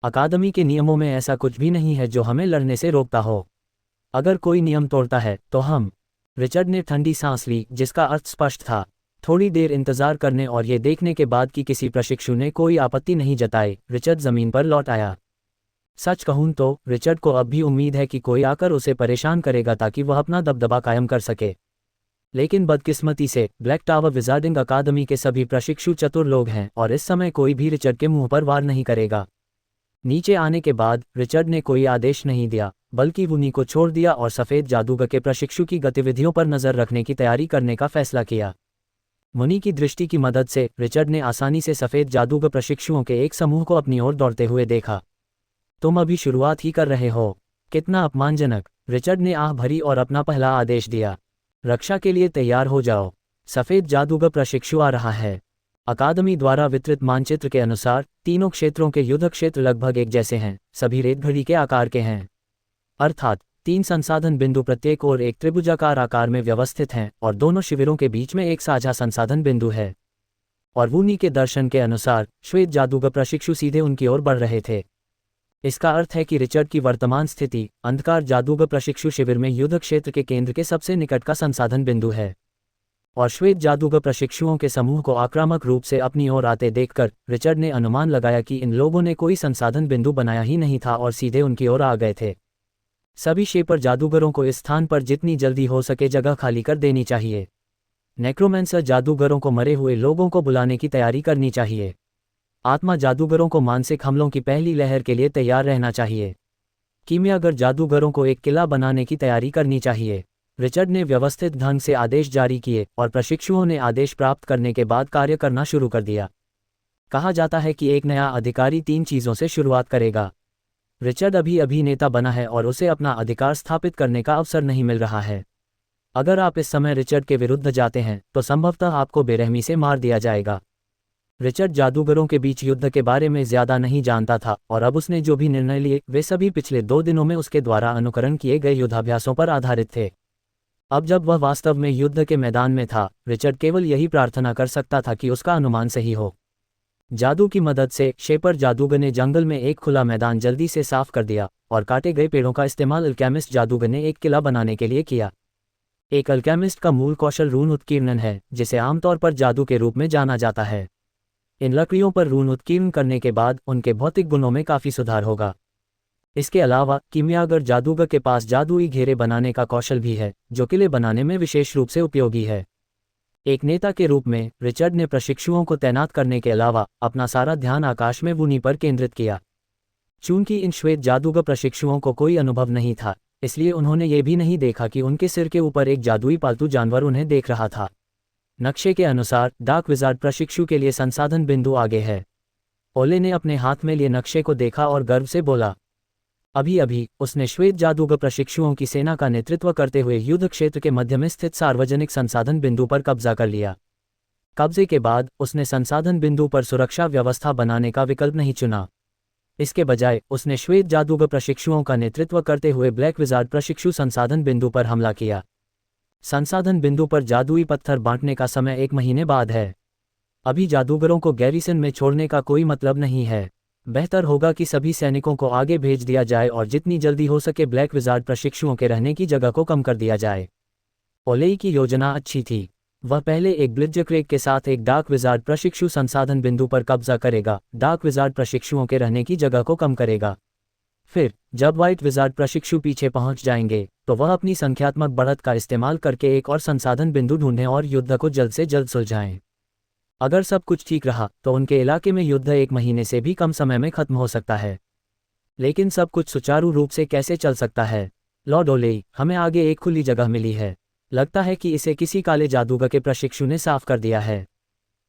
अकादमी के नियमों में ऐसा कुछ भी नहीं है जो हमें लड़ने से रोकता हो। अगर कोई नियम तोड़ता है तो हम। रिचर्ड ने ठंडी सांस ली, जिसका अर्थ स्पष्ट था। थोड़ी देर इंतजार करने और ये देखने के बाद कि किसी प्रशिक्षु ने कोई आपत्ति नहीं जताई, रिचर्ड जमीन पर लौट आया। सच कहूं तो रिचर्ड को अब भी उम्मीद है कि कोई आकर उसे परेशान करेगा ताकि वह अपना दबदबा कायम कर सके। लेकिन बदकिस्मती से ब्लैक टावर विजार्डिंग अकादमी के सभी प्रशिक्षु चतुर लोग हैं और इस समय कोई भी रिचर्ड के मुंह पर वार नहीं करेगा। नीचे आने के बाद रिचर्ड ने कोई आदेश नहीं दिया, बल्कि वुनी को छोड़ दिया और सफ़ेद जादूगर के प्रशिक्षु की गतिविधियों पर नज़र रखने की तैयारी करने का फैसला किया। मुनी की दृष्टि की मदद से रिचर्ड ने आसानी से सफ़ेद जादूगर प्रशिक्षुओं के एक समूह को अपनी ओर दौड़ते हुए देखा। तुम अभी शुरुआत ही कर रहे हो, कितना अपमानजनक। रिचर्ड ने आह भरी और अपना पहला आदेश दिया। रक्षा के लिए तैयार हो जाओ, सफ़ेद जादूगर प्रशिक्षु आ रहा है। अकादमी द्वारा वितरित मानचित्र के अनुसार तीनों क्षेत्रों के युद्ध क्षेत्र लगभग एक जैसे हैं, सभी रेत घड़ी के आकार के हैं। अर्थात 3 संसाधन बिंदु प्रत्येक और एक त्रिभुजाकार आकार में व्यवस्थित हैं और दोनों शिविरों के बीच में एक साझा संसाधन बिंदु है। और वुनी के दर्शन के अनुसार श्वेत जादूगर प्रशिक्षु सीधे उनकी ओर बढ़ रहे थे। इसका अर्थ है कि रिचर्ड की वर्तमान स्थिति अंधकार जादूगर प्रशिक्षु शिविर में युद्ध क्षेत्र के केंद्र के सबसे निकट का संसाधन बिंदु है। और श्वेत जादूगर प्रशिक्षुओं के समूह को आक्रामक रूप से अपनी ओर आते देखकर रिचर्ड ने अनुमान लगाया कि इन लोगों ने कोई संसाधन बिंदु बनाया ही नहीं था और सीधे उनकी ओर आ गए थे। सभी शेपर जादूगरों को इस स्थान पर जितनी जल्दी हो सके जगह खाली कर देनी चाहिए। नेक्रोमेंसर जादूगरों को मरे हुए लोगों को बुलाने की तैयारी करनी चाहिए। आत्मा जादूगरों को मानसिक हमलों की पहली लहर के लिए तैयार रहना चाहिए। कीमियागर जादूगरों को एक किला बनाने की तैयारी करनी चाहिए। रिचर्ड ने व्यवस्थित ढंग से आदेश जारी किए और प्रशिक्षुओं ने आदेश प्राप्त करने के बाद कार्य करना शुरू कर दिया। कहा जाता है कि एक नया अधिकारी 3 चीज़ों से शुरुआत करेगा। रिचर्ड अभी अभी नेता बना है और उसे अपना अधिकार स्थापित करने का अवसर नहीं मिल रहा है। अगर आप इस समय रिचर्ड के विरुद्ध जाते हैं तो संभवतः आपको बेरहमी से मार दिया जाएगा। रिचर्ड जादूगरों के बीच युद्ध के बारे में ज्यादा नहीं जानता था और अब उसने जो भी निर्णय लिए वे सभी पिछले 2 दिनों में उसके द्वारा अनुकरण किए गए युद्धाभ्यासों पर आधारित थे। अब जब वह वास्तव में युद्ध के मैदान में था, रिचर्ड केवल यही प्रार्थना कर सकता था कि उसका अनुमान सही हो। जादू की मदद से शेपर जादूगर ने जंगल में एक खुला मैदान जल्दी से साफ कर दिया और काटे गए पेड़ों का इस्तेमाल अल्केमिस्ट जादूगर ने एक किला बनाने के लिए किया। एक अल्केमिस्ट का मूल कौशल रून उत्कीर्णन है, जिसे आमतौर पर जादू के रूप में जाना जाता है। इन लकड़ियों पर रून उत्कीर्ण करने के बाद उनके भौतिक गुणों में काफ़ी सुधार होगा। इसके अलावा कीमियागर जादूगर के पास जादुई घेरे बनाने का कौशल भी है, जो किले बनाने में विशेष रूप से उपयोगी है। एक नेता के रूप में रिचर्ड ने प्रशिक्षुओं को तैनात करने के अलावा अपना सारा ध्यान आकाश में वूनी पर केंद्रित किया। चूंकि इन श्वेत जादूगर प्रशिक्षुओं को कोई अनुभव नहीं था, इसलिए उन्होंने ये भी नहीं देखा कि उनके सिर के ऊपर एक जादुई पालतू जानवर उन्हें देख रहा था। नक्शे के अनुसार डार्क विजार्ड प्रशिक्षु के लिए संसाधन बिंदु आगे है। ओले ने अपने हाथ में लिए नक्शे को देखा और गर्व से बोला। अभी अभी उसने श्वेत जादूगर प्रशिक्षुओं की सेना का नेतृत्व करते हुए युद्ध क्षेत्र के मध्य में स्थित सार्वजनिक संसाधन बिंदु पर कब्जा कर लिया। कब्जे के बाद उसने संसाधन बिंदु पर सुरक्षा व्यवस्था बनाने का विकल्प नहीं चुना। इसके बजाय उसने श्वेत जादूगर प्रशिक्षुओं का नेतृत्व करते हुए ब्लैक विजार्ड प्रशिक्षु संसाधन बिंदु पर हमला किया। संसाधन बिंदु पर जादुई पत्थर बांटने का समय 1 महीने बाद है। अभी जादूगरों को गैरिसन में छोड़ने का कोई मतलब नहीं है। बेहतर होगा कि सभी सैनिकों को आगे भेज दिया जाए और जितनी जल्दी हो सके ब्लैक विजार्ड प्रशिक्षुओं के रहने की जगह को कम कर दिया जाए। ओलेई की योजना अच्छी थी। वह पहले एक ब्लिट्जक्रेग के साथ एक डार्क विजार्ड प्रशिक्षु संसाधन बिंदु पर कब्जा करेगा, डार्क विजार्ड प्रशिक्षुओं के रहने की जगह को कम करेगा। फिर जब व्हाइट विजार्ड प्रशिक्षु पीछे पहुंच जाएंगे तो वह अपनी संख्यात्मक बढ़त का इस्तेमाल करके एक और संसाधन बिंदु ढूंढें और युद्ध को जल्द से जल्द सुलझाएं। अगर सब कुछ ठीक रहा तो उनके इलाके में युद्ध 1 महीने से भी कम समय में खत्म हो सकता है। लेकिन सब कुछ सुचारू रूप से कैसे चल सकता है? लॉर्ड ओलेई, हमें आगे एक खुली जगह मिली है। लगता है कि इसे किसी काले जादूगर के प्रशिक्षु ने साफ कर दिया है,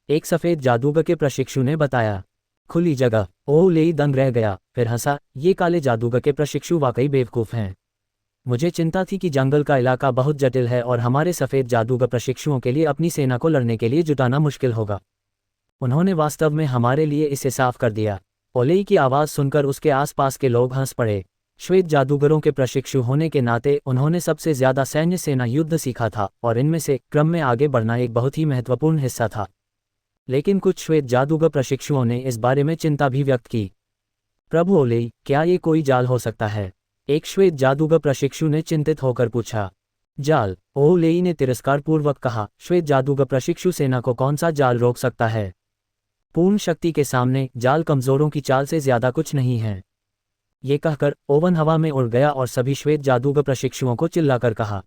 एक सफ़ेद जादूगर के प्रशिक्षु ने बताया। खुली जगह? ओलेई दंग रह गया, फिर हंसा। ये काले जादूगर के प्रशिक्षु वाकई बेवकूफ़ हैं। मुझे चिंता थी कि जंगल का इलाका बहुत जटिल है और हमारे सफ़ेद जादूगर प्रशिक्षुओं के लिए अपनी सेना को लड़ने के लिए जुटाना मुश्किल होगा। उन्होंने वास्तव में हमारे लिए इसे साफ कर दिया। ओलेई की आवाज़ सुनकर उसके आसपास के लोग हंस पड़े। श्वेत जादूगरों के प्रशिक्षु होने के नाते उन्होंने सबसे ज़्यादा सैन्य सेना युद्ध सीखा था और इनमें से क्रम में आगे बढ़ना एक बहुत ही महत्वपूर्ण हिस्सा था। लेकिन कुछ श्वेत जादूगर प्रशिक्षुओं ने इस बारे में चिंता भी व्यक्त की। प्रभु ओलेई, क्या ये कोई जाल हो सकता है? एक श्वेत जादूगर प्रशिक्षु ने चिंतित होकर पूछा। जाल? ओलेई ने तिरस्कारपूर्वक कहा। श्वेत जादूगर प्रशिक्षु सेना को कौन सा जाल रोक सकता है? पूर्ण शक्ति के सामने जाल कमजोरों की चाल से ज्यादा कुछ नहीं है। ये कहकर ओवन हवा में उड़ गया और सभी श्वेत जादूगर प्रशिक्षुओं को चिल्लाकर कहा,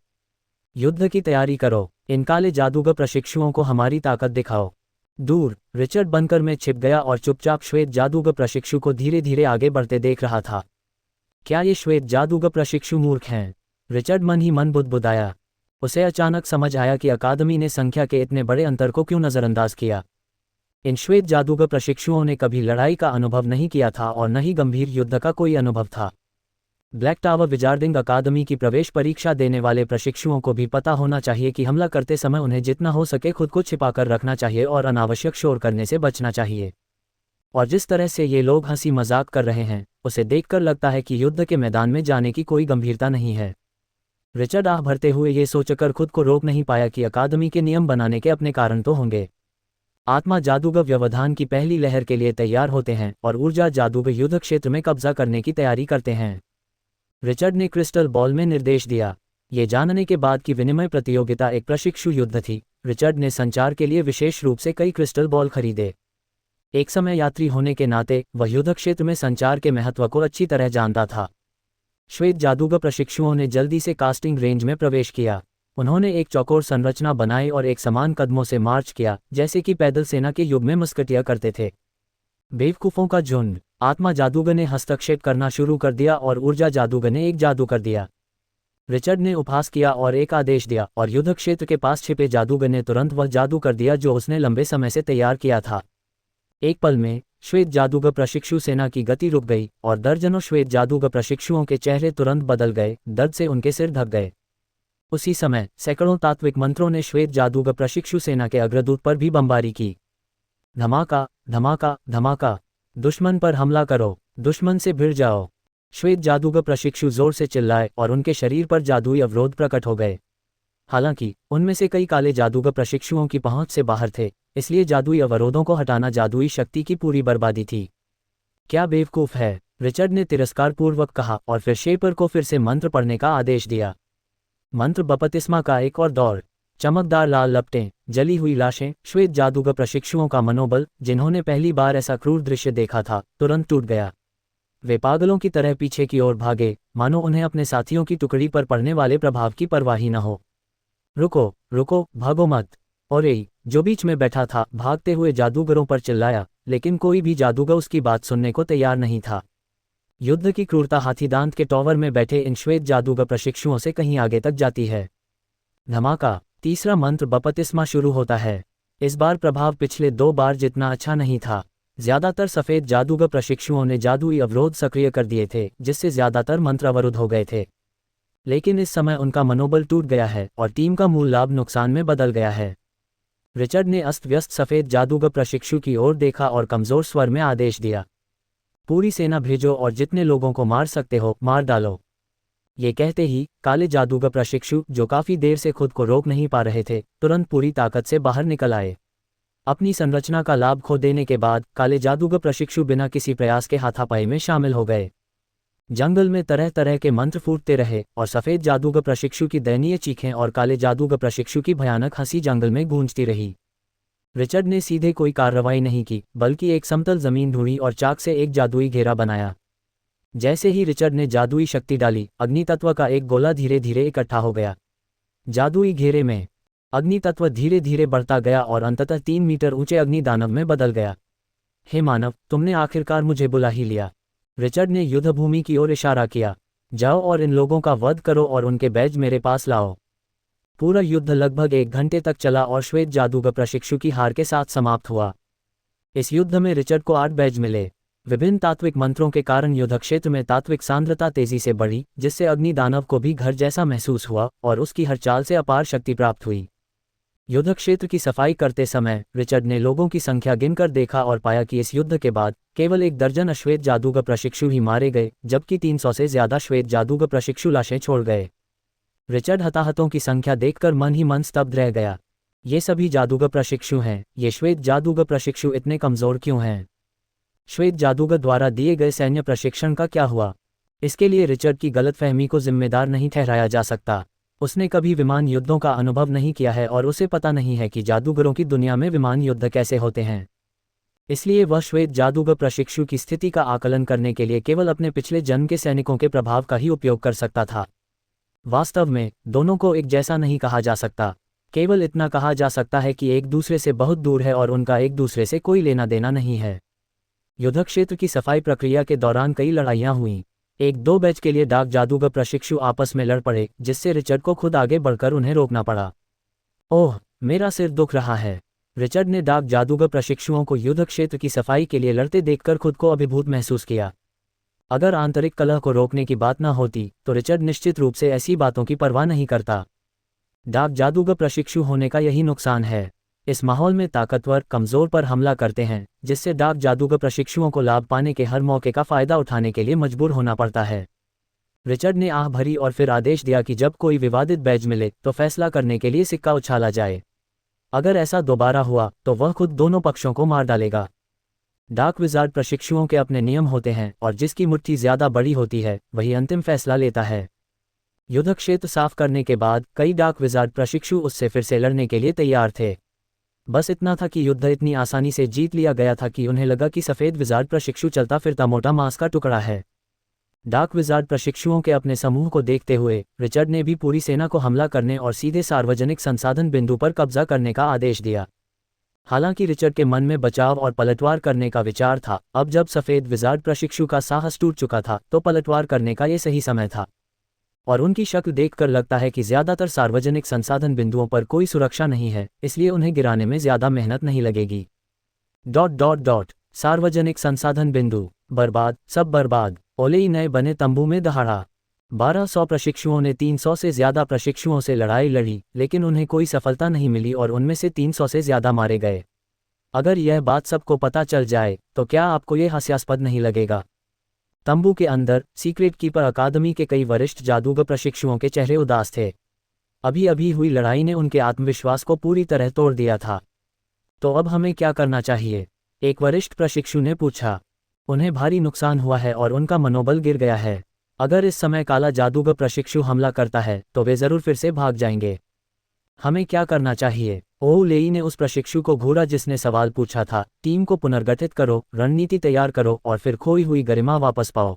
युद्ध की तैयारी करो। इन काले जादूगर प्रशिक्षुओं को हमारी ताकत दिखाओ। दूर रिचर्ड बनकर में छिप गया और चुपचाप श्वेत जादूगर प्रशिक्षु को धीरे धीरे आगे बढ़ते देख रहा था। क्या ये श्वेत जादूगर प्रशिक्षु मूर्ख हैं? रिचर्ड मन ही मन बुदबुदाया। उसे अचानक समझ आया कि अकादमी ने संख्या के इतने बड़े अंतर को क्यों नज़रअंदाज किया। इन श्वेत जादूगर प्रशिक्षुओं ने कभी लड़ाई का अनुभव नहीं किया था और न ही गंभीर युद्ध का कोई अनुभव था। ब्लैक टावर विजार्डिंग अकादमी की प्रवेश परीक्षा देने वाले प्रशिक्षुओं को भी पता होना चाहिए कि हमला करते समय उन्हें जितना हो सके खुद को छिपाकर रखना चाहिए और अनावश्यक शोर करने से बचना चाहिए। और जिस तरह से ये लोग हंसी मजाक कर रहे हैं, उसे देखकर लगता है कि युद्ध के मैदान में जाने की कोई गंभीरता नहीं है। रिचर्ड आह भरते हुए ये सोचकर खुद को रोक नहीं पाया कि अकादमी के नियम बनाने के अपने कारण तो होंगे। आत्मा जादूगर व्यवधान की पहली लहर के लिए तैयार होते हैं और ऊर्जा जादूगर युद्ध क्षेत्र में कब्जा करने की तैयारी करते हैं। रिचर्ड ने क्रिस्टल बॉल में निर्देश दिया। ये जानने के बाद कि विनिमय प्रतियोगिता एक प्रशिक्षु युद्ध थी, रिचर्ड ने संचार के लिए विशेष रूप से कई क्रिस्टल बॉल खरीदे। एक समय यात्री होने के नाते वह युद्ध क्षेत्र में संचार के महत्व को अच्छी तरह जानता था। श्वेत जादूगर प्रशिक्षुओं ने जल्दी से कास्टिंग रेंज में प्रवेश किया। उन्होंने एक चौकोर संरचना बनाई और एक समान कदमों से मार्च किया, जैसे कि पैदल सेना के युग में मस्कटिया करते थे। बेवकूफ़ों का झुंड। आत्मा जादूगर ने हस्तक्षेप करना शुरू कर दिया और ऊर्जा जादूगर ने एक जादू कर दिया। रिचर्ड ने उपहास किया और एक आदेश दिया और युद्ध क्षेत्र के पास छिपे जादूगर ने तुरंत वह जादू कर दिया जो उसने लंबे समय से तैयार किया था। एक पल में श्वेत जादूगर प्रशिक्षु सेना की गति रुक गई और दर्जनों श्वेत जादूगर प्रशिक्षुओं के चेहरे तुरंत बदल गए, दर्द से उनके सिर ढक गए। उसी समय सैकड़ों तात्विक मंत्रों ने श्वेत जादूगर प्रशिक्षु सेना के अग्रदूत पर भी बमबारी की। धमाका धमाका धमाका। दुश्मन पर हमला करो, दुश्मन से भिड़ जाओ। श्वेत जादूगर प्रशिक्षु जोर से चिल्लाए और उनके शरीर पर जादुई अवरोध प्रकट हो गए। हालांकि उनमें से कई काले जादूगर प्रशिक्षुओं की पहुंच से बाहर थे, इसलिए जादुई अवरोधों को हटाना जादुई शक्ति की पूरी बर्बादी थी। क्या बेवकूफ़ है, रिचर्ड ने तिरस्कारपूर्वक कहा और फिर शेपर को फिर से मंत्र पढ़ने का आदेश दिया। मंत्र बपतिस्मा का एक और दौर। चमकदार लाल लपटें, जली हुई लाशें, श्वेत जादूगर प्रशिक्षुओं का मनोबल, जिन्होंने पहली बार ऐसा क्रूर दृश्य देखा था, तुरंत टूट गया। वे पागलों की तरह पीछे की ओर भागे, मानो उन्हें अपने साथियों की टुकड़ी पर पड़ने वाले प्रभाव की परवाह ही न हो। रुको रुको, भागो मत! ओरेई, जो बीच में बैठा था, भागते हुए जादूगरों पर चिल्लाया, लेकिन कोई भी जादूगर उसकी बात सुनने को तैयार नहीं था। युद्ध की क्रूरता हाथीदांत के टॉवर में बैठे इन श्वेत जादूगर प्रशिक्षुओं से कहीं आगे तक जाती है। धमाका! तीसरा मंत्र बपतिस्मा शुरू होता है। इस बार प्रभाव पिछले 2 बार जितना अच्छा नहीं था। ज्यादातर सफेद जादूगर प्रशिक्षुओं ने जादुई अवरोध सक्रिय कर दिए थे, जिससे ज्यादातर मंत्र अवरुद्ध हो गए थे। लेकिन इस समय उनका मनोबल टूट गया है और टीम का मूल लाभ नुकसान में बदल गया है। रिचर्ड ने अस्त व्यस्त सफेद जादूगर प्रशिक्षु की ओर देखा और कमजोर स्वर में आदेश दिया, पूरी सेना भेजो और जितने लोगों को मार सकते हो मार डालो। ये कहते ही काले जादूगर प्रशिक्षु, जो काफी देर से खुद को रोक नहीं पा रहे थे, तुरंत पूरी ताकत से बाहर निकल आए। अपनी संरचना का लाभ खो देने के बाद काले जादूगर प्रशिक्षु बिना किसी प्रयास के हाथापाई में शामिल हो गए। जंगल में तरह तरह के मंत्र फूटते रहे और सफेद जादूगर प्रशिक्षु की दयनीय चीखें और काले जादूगर प्रशिक्षु की भयानक हंसी जंगल में गूंजती रही। रिचर्ड ने सीधे कोई कार्रवाई नहीं की, बल्कि एक समतल जमीन ढूंढी और चाक से एक जादुई घेरा बनाया। जैसे ही रिचर्ड ने जादुई शक्ति डाली, अग्नि तत्व का एक गोला धीरे धीरे इकट्ठा हो गया। जादुई घेरे में अग्नि तत्व धीरे धीरे बढ़ता गया और अंततः 3 मीटर ऊंचे अग्नि दानव में बदल गया। हे मानव, तुमने आखिरकार मुझे बुला ही लिया। रिचर्ड ने युद्धभूमि की ओर इशारा किया। जाओ और इन लोगों का वध करो और उनके बैज मेरे पास लाओ। पूरा युद्ध लगभग 1 घंटे तक चला और श्वेत जादूगर प्रशिक्षु की हार के साथ समाप्त हुआ। इस युद्ध में रिचर्ड को 8 बैज मिले। विभिन्न तात्विक मंत्रों के कारण युद्धक्षेत्र में तात्विक सांद्रता तेजी से बढ़ी, जिससे अग्नि दानव को भी घर जैसा महसूस हुआ और उसकी हर चाल से अपार शक्ति प्राप्त हुई। युद्धक्षेत्र की सफाई करते समय रिचर्ड ने लोगों की संख्या गिनकर देखा और पाया कि इस युद्ध के बाद केवल 1 दर्जन अश्वेत जादूगर प्रशिक्षु ही मारे गए, जबकि 300 से ज्यादा श्वेत जादूगर प्रशिक्षु लाशें छोड़ गए। रिचर्ड हताहतों की संख्या देखकर मन ही मन स्तब्ध रह गया। ये सभी जादूगर प्रशिक्षु हैं, ये श्वेत जादूगर प्रशिक्षु इतने कमजोर क्यों हैं? श्वेत जादूगर द्वारा दिए गए सैन्य प्रशिक्षण का क्या हुआ? इसके लिए रिचर्ड की गलतफहमी को जिम्मेदार नहीं ठहराया जा सकता। उसने कभी विमान युद्धों का अनुभव नहीं किया है और उसे पता नहीं है कि जादूगरों की दुनिया में विमान युद्ध कैसे होते हैं। इसलिए वह श्वेत जादूगर प्रशिक्षु की स्थिति का आकलन करने के लिए केवल अपने पिछले जन्म के सैनिकों के प्रभाव का ही उपयोग कर सकता था। वास्तव में दोनों को एक जैसा नहीं कहा जा सकता। केवल इतना कहा जा सकता है कि एक दूसरे से बहुत दूर है और उनका एक दूसरे से कोई लेना देना नहीं है। युद्धक्षेत्र की सफाई प्रक्रिया के दौरान कई लड़ाइयां हुईं। 1-2 बैच के लिए डाक जादूगर प्रशिक्षु आपस में लड़ पड़े, जिससे रिचर्ड को खुद आगे बढ़कर उन्हें रोकना पड़ा। ओह, मेरा सिर दुख रहा है। रिचर्ड ने डाक जादूगर प्रशिक्षुओं को युद्ध क्षेत्र की सफाई के लिए लड़ते देखकर खुद को अभिभूत महसूस किया। अगर आंतरिक कलह को रोकने की बात न होती तो रिचर्ड निश्चित रूप से ऐसी बातों की परवाह नहीं करता। डाक जादूगर प्रशिक्षु होने का यही नुकसान है। इस माहौल में ताकतवर कमजोर पर हमला करते हैं, जिससे डाक जादूगर प्रशिक्षुओं को लाभ पाने के हर मौके का फायदा उठाने के लिए मजबूर होना पड़ता है। रिचर्ड ने आह भरी और फिर आदेश दिया कि जब कोई विवादित बैज मिले तो फैसला करने के लिए सिक्का उछाला जाए। अगर ऐसा दोबारा हुआ तो वह खुद दोनों पक्षों को मार डालेगा। डाक विजार्ड प्रशिक्षुओं के अपने नियम होते हैं और जिसकी मुट्ठी ज्यादा बड़ी होती है वही अंतिम फैसला लेता है। युद्ध क्षेत्र साफ करने के बाद कई डाक विजार्ड प्रशिक्षु उससे फिर से लड़ने के लिए तैयार थे। बस इतना था कि युद्ध इतनी आसानी से जीत लिया गया था कि उन्हें लगा कि सफेद विजार्ड प्रशिक्षु चलता फिरता मोटा मांस का टुकड़ा है। डाक विजार्ड प्रशिक्षुओं के अपने समूह को देखते हुए रिचर्ड ने भी पूरी सेना को हमला करने और सीधे सार्वजनिक संसाधन बिंदु पर कब्जा करने का आदेश दिया। हालांकि रिचर्ड के मन में बचाव और पलटवार करने का विचार था। अब जब सफेद विजार्ड प्रशिक्षु का साहस टूट चुका था तो पलटवार करने का ये सही समय था। और उनकी शक्ल देखकर लगता है कि ज्यादातर सार्वजनिक संसाधन बिंदुओं पर कोई सुरक्षा नहीं है, इसलिए उन्हें गिराने में ज्यादा मेहनत नहीं लगेगी। ... सार्वजनिक संसाधन बिंदु बर्बाद, सब बर्बाद। ओलेई नए बने तंबू में दहाड़ा। 1200 प्रशिक्षुओं ने 300 से ज्यादा प्रशिक्षुओं से लड़ाई लड़ी, लेकिन उन्हें कोई सफलता नहीं मिली और उनमें से 300 से ज्यादा मारे गए। अगर यह बात सबको पता चल जाए तो क्या आपको यह हास्यास्पद नहीं लगेगा? तंबू के अंदर सीक्रेट कीपर अकादमी के कई वरिष्ठ जादूगर प्रशिक्षुओं के चेहरे उदास थे। अभी अभी हुई लड़ाई ने उनके आत्मविश्वास को पूरी तरह तोड़ दिया था। तो अब हमें क्या करना चाहिए? एक वरिष्ठ प्रशिक्षु ने पूछा। उन्हें भारी नुकसान हुआ है और उनका मनोबल गिर गया है। अगर इस समय काला जादूगर प्रशिक्षु हमला करता है तो वे जरूर फिर से भाग जाएंगे। हमें क्या करना चाहिए? ओह लेई ने उस प्रशिक्षु को घूरा जिसने सवाल पूछा था। टीम को पुनर्गठित करो, रणनीति तैयार करो और फिर खोई हुई गरिमा वापस पाओ।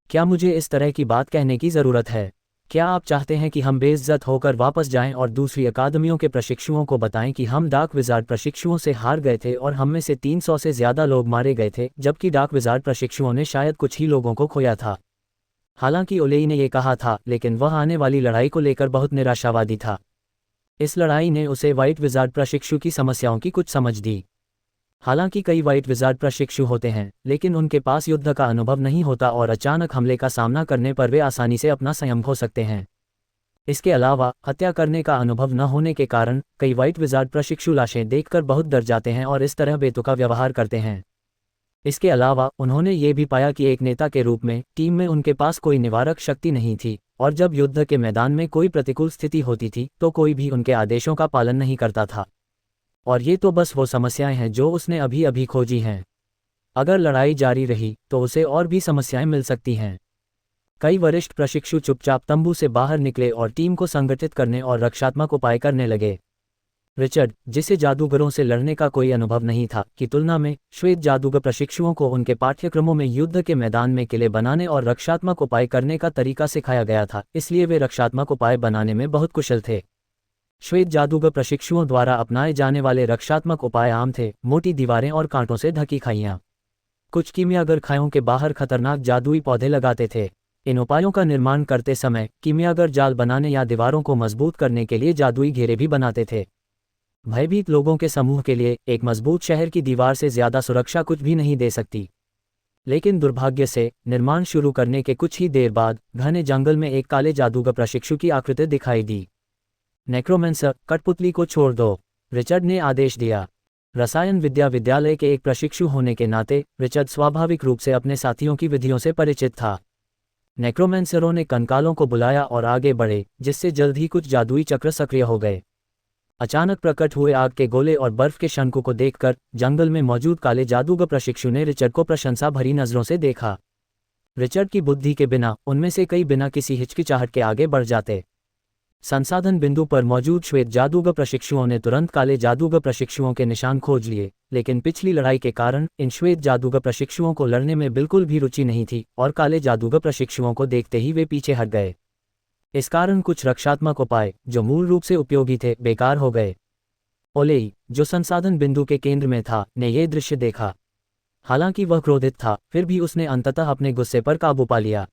क्या मुझे इस तरह की बात कहने की ज़रूरत है? क्या आप चाहते हैं कि हम बेइज्जत होकर वापस जाएं और दूसरी अकादमियों के प्रशिक्षुओं को बताएं कि हम डार्क विज़ार्ड प्रशिक्षुओं से हार गए थे और हम में से 300 से ज़्यादा लोग मारे गए थे, जबकि डार्क विज़ार्ड प्रशिक्षुओं ने शायद कुछ ही लोगों को खोया था? हालांकि ओलेई ने यह कहा था, लेकिन वह आने वाली लड़ाई को लेकर बहुत निराशावादी था। इस लड़ाई ने उसे व्हाइट विज़ार्ड प्रशिक्षु की समस्याओं की कुछ समझ दी। हालांकि कई व्हाइट विज़ार्ड प्रशिक्षु होते हैं, लेकिन उनके पास युद्ध का अनुभव नहीं होता और अचानक हमले का सामना करने पर वे आसानी से अपना संयम खो सकते हैं। इसके अलावा हत्या करने का अनुभव न होने के कारण कई व्हाइट विज़ार्ड प्रशिक्षु लाशें देखकर बहुत डर जाते हैं और इस तरह बेतुका व्यवहार करते हैं। इसके अलावा उन्होंने ये भी पाया कि एक नेता के रूप में टीम में उनके पास कोई निवारक शक्ति नहीं थी, और जब युद्ध के मैदान में कोई प्रतिकूल स्थिति होती थी तो कोई भी उनके आदेशों का पालन नहीं करता था। और ये तो बस वो समस्याएं हैं जो उसने अभी अभी खोजी हैं। अगर लड़ाई जारी रही तो उसे और भी समस्याएं मिल सकती हैं। कई वरिष्ठ प्रशिक्षु चुपचाप तंबू से बाहर निकले और टीम को संगठित करने और रक्षात्मक उपाय करने लगे। रिचर्ड, जिसे जादूगरों से लड़ने का कोई अनुभव नहीं था, की तुलना में श्वेत जादूगर प्रशिक्षुओं को उनके पाठ्यक्रमों में युद्ध के मैदान में किले बनाने और रक्षात्मक उपाय करने का तरीका सिखाया गया था, इसलिए वे रक्षात्मक उपाय बनाने में बहुत कुशल थे। श्वेत जादूगर प्रशिक्षुओं द्वारा अपनाए जाने वाले रक्षात्मक उपाय आम थे: मोटी दीवारें और कांटों से ढकी खाइयां। कुछ कीमियागर खायों के बाहर खतरनाक जादुई पौधे लगाते थे। इन उपायों का निर्माण करते समय कीमियागर जाल बनाने या दीवारों को मजबूत करने के लिए जादुई घेरे भी बनाते थे। भयभीत लोगों के समूह के लिए एक मजबूत शहर की दीवार से ज्यादा सुरक्षा कुछ भी नहीं दे सकती। लेकिन दुर्भाग्य से निर्माण शुरू करने के कुछ ही देर बाद घने जंगल में एक काले जादूगर प्रशिक्षु की आकृति दिखाई दी। नेक्रोमेंसर, कठपुतली को छोड़ दो, रिचर्ड ने आदेश दिया। रसायन विद्या विद्यालय के एक प्रशिक्षु होने के नाते रिचर्ड स्वाभाविक रूप से अपने साथियों की विधियों से परिचित था। नेक्रोमेंसरों ने कंकालों को बुलाया और आगे बढ़े, जिससे जल्द ही कुछ जादुई चक्र सक्रिय हो गए। अचानक प्रकट हुए आग के गोले और बर्फ के शंकु को देखकर जंगल में मौजूद काले जादूगर प्रशिक्षु ने रिचर्ड को प्रशंसा भरी नजरों से देखा। रिचर्ड की बुद्धि के बिना उनमें से कई बिना किसी हिचकिचाहट के आगे बढ़ जाते। संसाधन बिंदु पर मौजूद श्वेत जादूगर प्रशिक्षुओं ने तुरंत काले जादूगर प्रशिक्षुओं के निशान खोज लिए, लेकिन पिछली लड़ाई के कारण इन श्वेत जादूगर प्रशिक्षुओं को लड़ने में बिल्कुल भी रुचि नहीं थी और काले जादूगर प्रशिक्षुओं को देखते ही वे पीछे हट गए। इस कारण कुछ रक्षात्मक उपाय जो मूल रूप से उपयोगी थे बेकार हो गए। ओलेई, जो संसाधन बिंदु के केंद्र में था, ने यह दृश्य देखा। हालांकि वह क्रोधित था, फिर भी उसने अंततः अपने गुस्से पर काबू पा लिया।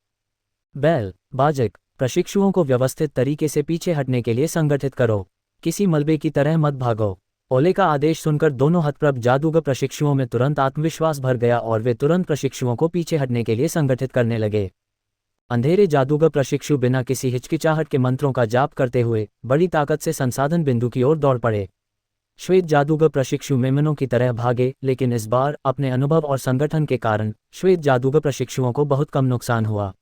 बैल बाजक, प्रशिक्षुओं को व्यवस्थित तरीके से पीछे हटने के लिए संगठित करो, किसी मलबे की तरह मत भागो। ओले का आदेश सुनकर दोनों हतप्रभ जादूगर प्रशिक्षुओं में तुरंत आत्मविश्वास भर गया और वे तुरंत प्रशिक्षुओं को पीछे हटने के लिए संगठित करने लगे। अंधेरे जादूगर प्रशिक्षु बिना किसी हिचकिचाहट के मंत्रों का जाप करते हुए बड़ी ताकत से संसाधन बिंदु की ओर दौड़ पड़े। श्वेत जादूगर प्रशिक्षु मेमनों की तरह भागे, लेकिन इस बार अपने अनुभव और संगठन के कारण श्वेत जादूगर प्रशिक्षुओं को बहुत कम नुकसान हुआ।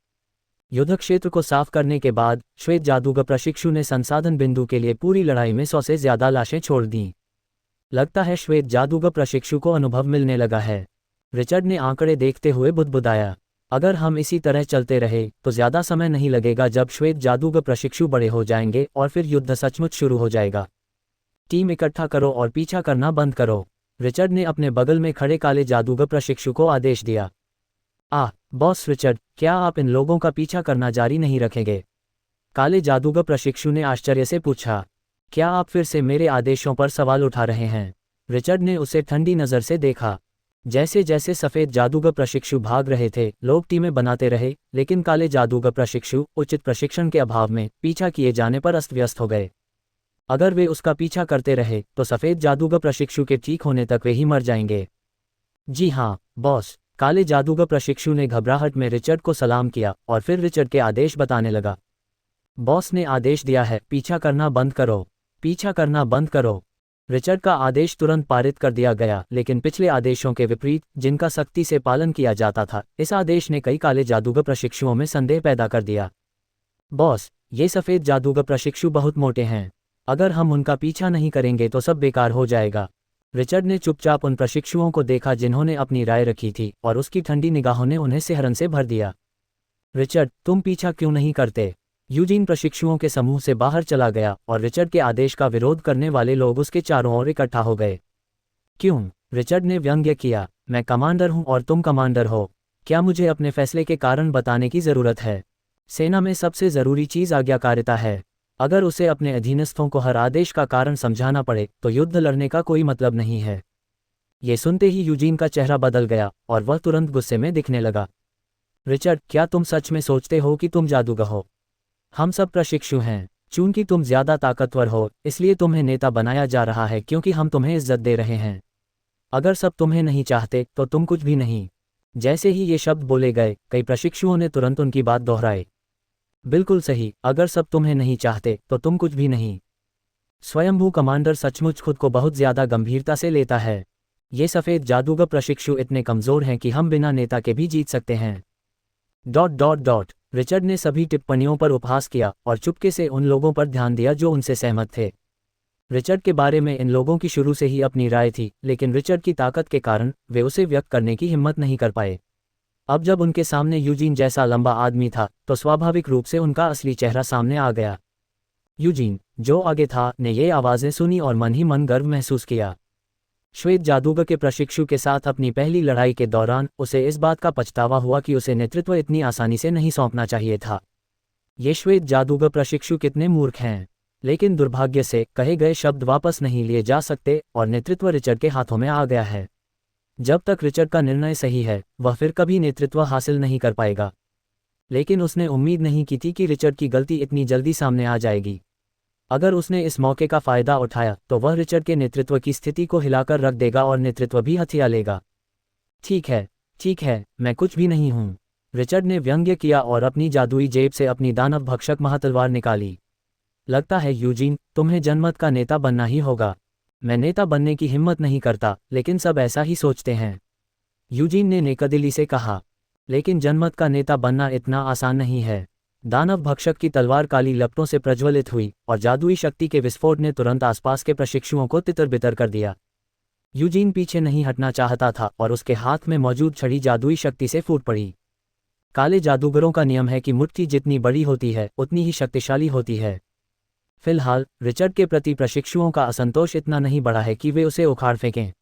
युद्ध क्षेत्र को साफ करने के बाद श्वेत जादूगर प्रशिक्षु ने संसाधन बिंदु के लिए पूरी लड़ाई में 100 से ज्यादा लाशें छोड़ दीं। लगता है श्वेत जादूगर प्रशिक्षु को अनुभव मिलने लगा है, रिचर्ड ने आंकड़े देखते हुए बुदबुदाया। अगर हम इसी तरह चलते रहे तो ज्यादा समय नहीं लगेगा जब श्वेत जादूगर प्रशिक्षु बड़े हो जाएंगे और फिर युद्ध सचमुच शुरू हो जाएगा। टीम इकट्ठा करो और पीछा करना बंद करो, रिचर्ड ने अपने बगल में खड़े काले जादूगर प्रशिक्षु को आदेश दिया। बॉस रिचर्ड, क्या आप इन लोगों का पीछा करना जारी नहीं रखेंगे? काले जादूगर प्रशिक्षु ने आश्चर्य से पूछा। क्या आप फिर से मेरे आदेशों पर सवाल उठा रहे हैं? रिचर्ड ने उसे ठंडी नज़र से देखा। जैसे जैसे सफ़ेद जादूगर प्रशिक्षु भाग रहे थे, लोग टीमें बनाते रहे, लेकिन काले जादूगर प्रशिक्षु उचित प्रशिक्षण के अभाव में पीछा किए जाने पर अस्त व्यस्त हो गए। अगर वे उसका पीछा करते रहे तो सफ़ेद जादूगर प्रशिक्षु के ठीक होने तक वे ही मर जाएंगे। जी हाँ बॉस, काले जादूगर प्रशिक्षु ने घबराहट में रिचर्ड को सलाम किया और फिर रिचर्ड के आदेश बताने लगा। बॉस ने आदेश दिया है, पीछा करना बंद करो, पीछा करना बंद करो। रिचर्ड का आदेश तुरंत पारित कर दिया गया, लेकिन पिछले आदेशों के विपरीत जिनका सख्ती से पालन किया जाता था, इस आदेश ने कई काले जादूगर प्रशिक्षुओं में संदेह पैदा कर दिया। बॉस, ये सफ़ेद जादूगर प्रशिक्षु बहुत मोटे हैं, अगर हम उनका पीछा नहीं करेंगे तो सब बेकार हो जाएगा। रिचर्ड ने चुपचाप उन प्रशिक्षुओं को देखा जिन्होंने अपनी राय रखी थी, और उसकी ठंडी निगाहों ने उन्हें सिहरन से भर दिया। रिचर्ड, तुम पीछा क्यों नहीं करते? यूजीन प्रशिक्षुओं के समूह से बाहर चला गया और रिचर्ड के आदेश का विरोध करने वाले लोग उसके चारों ओर इकट्ठा हो गए। क्यों? रिचर्ड ने व्यंग्य किया। मैं कमांडर हूं और तुम कमांडर हो। क्या मुझे अपने फैसले के कारण बताने की जरूरत है? सेना में सबसे जरूरी चीज आज्ञाकारिता है। अगर उसे अपने अधीनस्थों को हर आदेश का कारण समझाना पड़े तो युद्ध लड़ने का कोई मतलब नहीं है। ये सुनते ही यूजीन का चेहरा बदल गया और वह तुरंत गुस्से में दिखने लगा। रिचर्ड, क्या तुम सच में सोचते हो कि तुम जादूगर हो? हम सब प्रशिक्षु हैं। चूंकि तुम ज्यादा ताकतवर हो इसलिए तुम्हें नेता बनाया जा रहा है, क्योंकि हम तुम्हें इज्जत दे रहे हैं। अगर सब तुम्हें नहीं चाहते तो तुम कुछ भी नहीं। जैसे ही ये शब्द बोले गए कई प्रशिक्षुओं ने तुरंत उनकी बात दोहराई। बिल्कुल सही, अगर सब तुम्हें नहीं चाहते तो तुम कुछ भी नहीं। स्वयंभू कमांडर सचमुच खुद को बहुत ज्यादा गंभीरता से लेता है। ये सफेद जादूगर प्रशिक्षु इतने कमजोर हैं कि हम बिना नेता के भी जीत सकते हैं। ... रिचर्ड ने सभी टिप्पणियों पर उपहास किया और चुपके से उन लोगों पर ध्यान दिया जो उनसे सहमत थे। रिचर्ड के बारे में इन लोगों की शुरू से ही अपनी राय थी, लेकिन रिचर्ड की ताकत के कारण वे उसे व्यक्त करने की हिम्मत नहीं कर पाए। अब जब उनके सामने यूजीन जैसा लंबा आदमी था तो स्वाभाविक रूप से उनका असली चेहरा सामने आ गया। यूजीन, जो आगे था, ने ये आवाज़ें सुनी और मन ही मन गर्व महसूस किया। श्वेत जादूगर के प्रशिक्षु के साथ अपनी पहली लड़ाई के दौरान उसे इस बात का पछतावा हुआ कि उसे नेतृत्व इतनी आसानी से नहीं सौंपना चाहिए था। ये श्वेत जादूगर प्रशिक्षु कितने मूर्ख हैं। लेकिन दुर्भाग्य से कहे गए शब्द वापस नहीं लिए जा सकते और नेतृत्व रिचर्ड के हाथों में आ गया है। जब तक रिचर्ड का निर्णय सही है वह फिर कभी नेतृत्व हासिल नहीं कर पाएगा। लेकिन उसने उम्मीद नहीं की थी कि रिचर्ड की गलती इतनी जल्दी सामने आ जाएगी। अगर उसने इस मौके का फायदा उठाया तो वह रिचर्ड के नेतृत्व की स्थिति को हिलाकर रख देगा और नेतृत्व भी हथिया लेगा। ठीक है, मैं कुछ भी नहीं हूं, रिचर्ड ने व्यंग्य किया और अपनी जादुई जेब से अपनी दानव भक्षक महातलवार निकाली। लगता है यूजीन, तुम्हें जनमत का नेता बनना ही होगा। मैं नेता बनने की हिम्मत नहीं करता, लेकिन सब ऐसा ही सोचते हैं, यूजीन ने नेकदिली से कहा। लेकिन जनमत का नेता बनना इतना आसान नहीं है। दानव भक्षक की तलवार काली लपटों से प्रज्वलित हुई और जादुई शक्ति के विस्फोट ने तुरंत आसपास के प्रशिक्षुओं को तितर-बितर कर दिया। यूजीन पीछे नहीं हटना चाहता था और उसके हाथ में मौजूद छड़ी जादुई शक्ति से फूट पड़ी। काले जादूगरों का नियम है कि मुट्ठी जितनी बड़ी होती है उतनी ही शक्तिशाली होती है। फिलहाल रिचर्ड के प्रति प्रशिक्षुओं का असंतोष इतना नहीं बढ़ा है कि वे उसे उखाड़ फेंकें।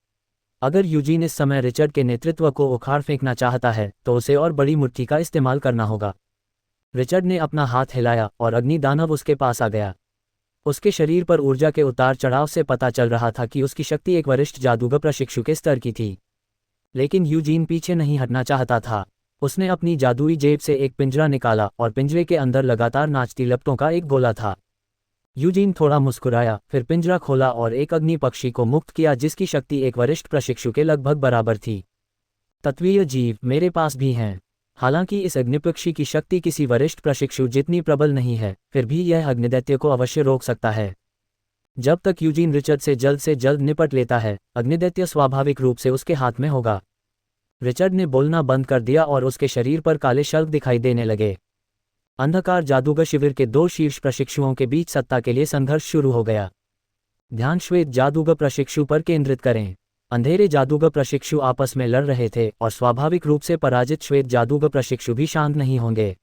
अगर यूजीन इस समय रिचर्ड के नेतृत्व को उखाड़ फेंकना चाहता है तो उसे और बड़ी मुट्ठी का इस्तेमाल करना होगा। रिचर्ड ने अपना हाथ हिलाया और अग्नि दानव उसके पास आ गया। उसके शरीर पर ऊर्जा के उतार चढ़ाव से पता चल रहा था कि उसकी शक्ति एक वरिष्ठ जादूगर प्रशिक्षु के स्तर की थी। लेकिन यूजीन पीछे नहीं हटना चाहता था। उसने अपनी जादुई जेब से एक पिंजरा निकाला और पिंजरे के अंदर लगातार नाचती लपटों का एक गोला था। यूजीन थोड़ा मुस्कुराया, फिर पिंजरा खोला और एक अग्नि पक्षी को मुक्त किया जिसकी शक्ति एक वरिष्ठ प्रशिक्षु के लगभग बराबर थी। तत्वीय जीव मेरे पास भी हैं। हालांकि इस अग्निपक्षी की शक्ति किसी वरिष्ठ प्रशिक्षु जितनी प्रबल नहीं है, फिर भी यह अग्निदैत्य को अवश्य रोक सकता है। जब तक यूजीन रिचर्ड से जल्द निपट लेता है, अग्निदैत्य स्वाभाविक रूप से उसके हाथ में होगा। रिचर्ड ने बोलना बंद कर दिया और उसके शरीर पर काले शल्क दिखाई देने लगे। अंधकार जादूगर शिविर के दो शीर्ष प्रशिक्षुओं के बीच सत्ता के लिए संघर्ष शुरू हो गया। ध्यान श्वेत जादूगर प्रशिक्षु पर केंद्रित करें। अंधेरे जादूगर प्रशिक्षु आपस में लड़ रहे थे और स्वाभाविक रूप से पराजित श्वेत जादूगर प्रशिक्षु भी शांत नहीं होंगे।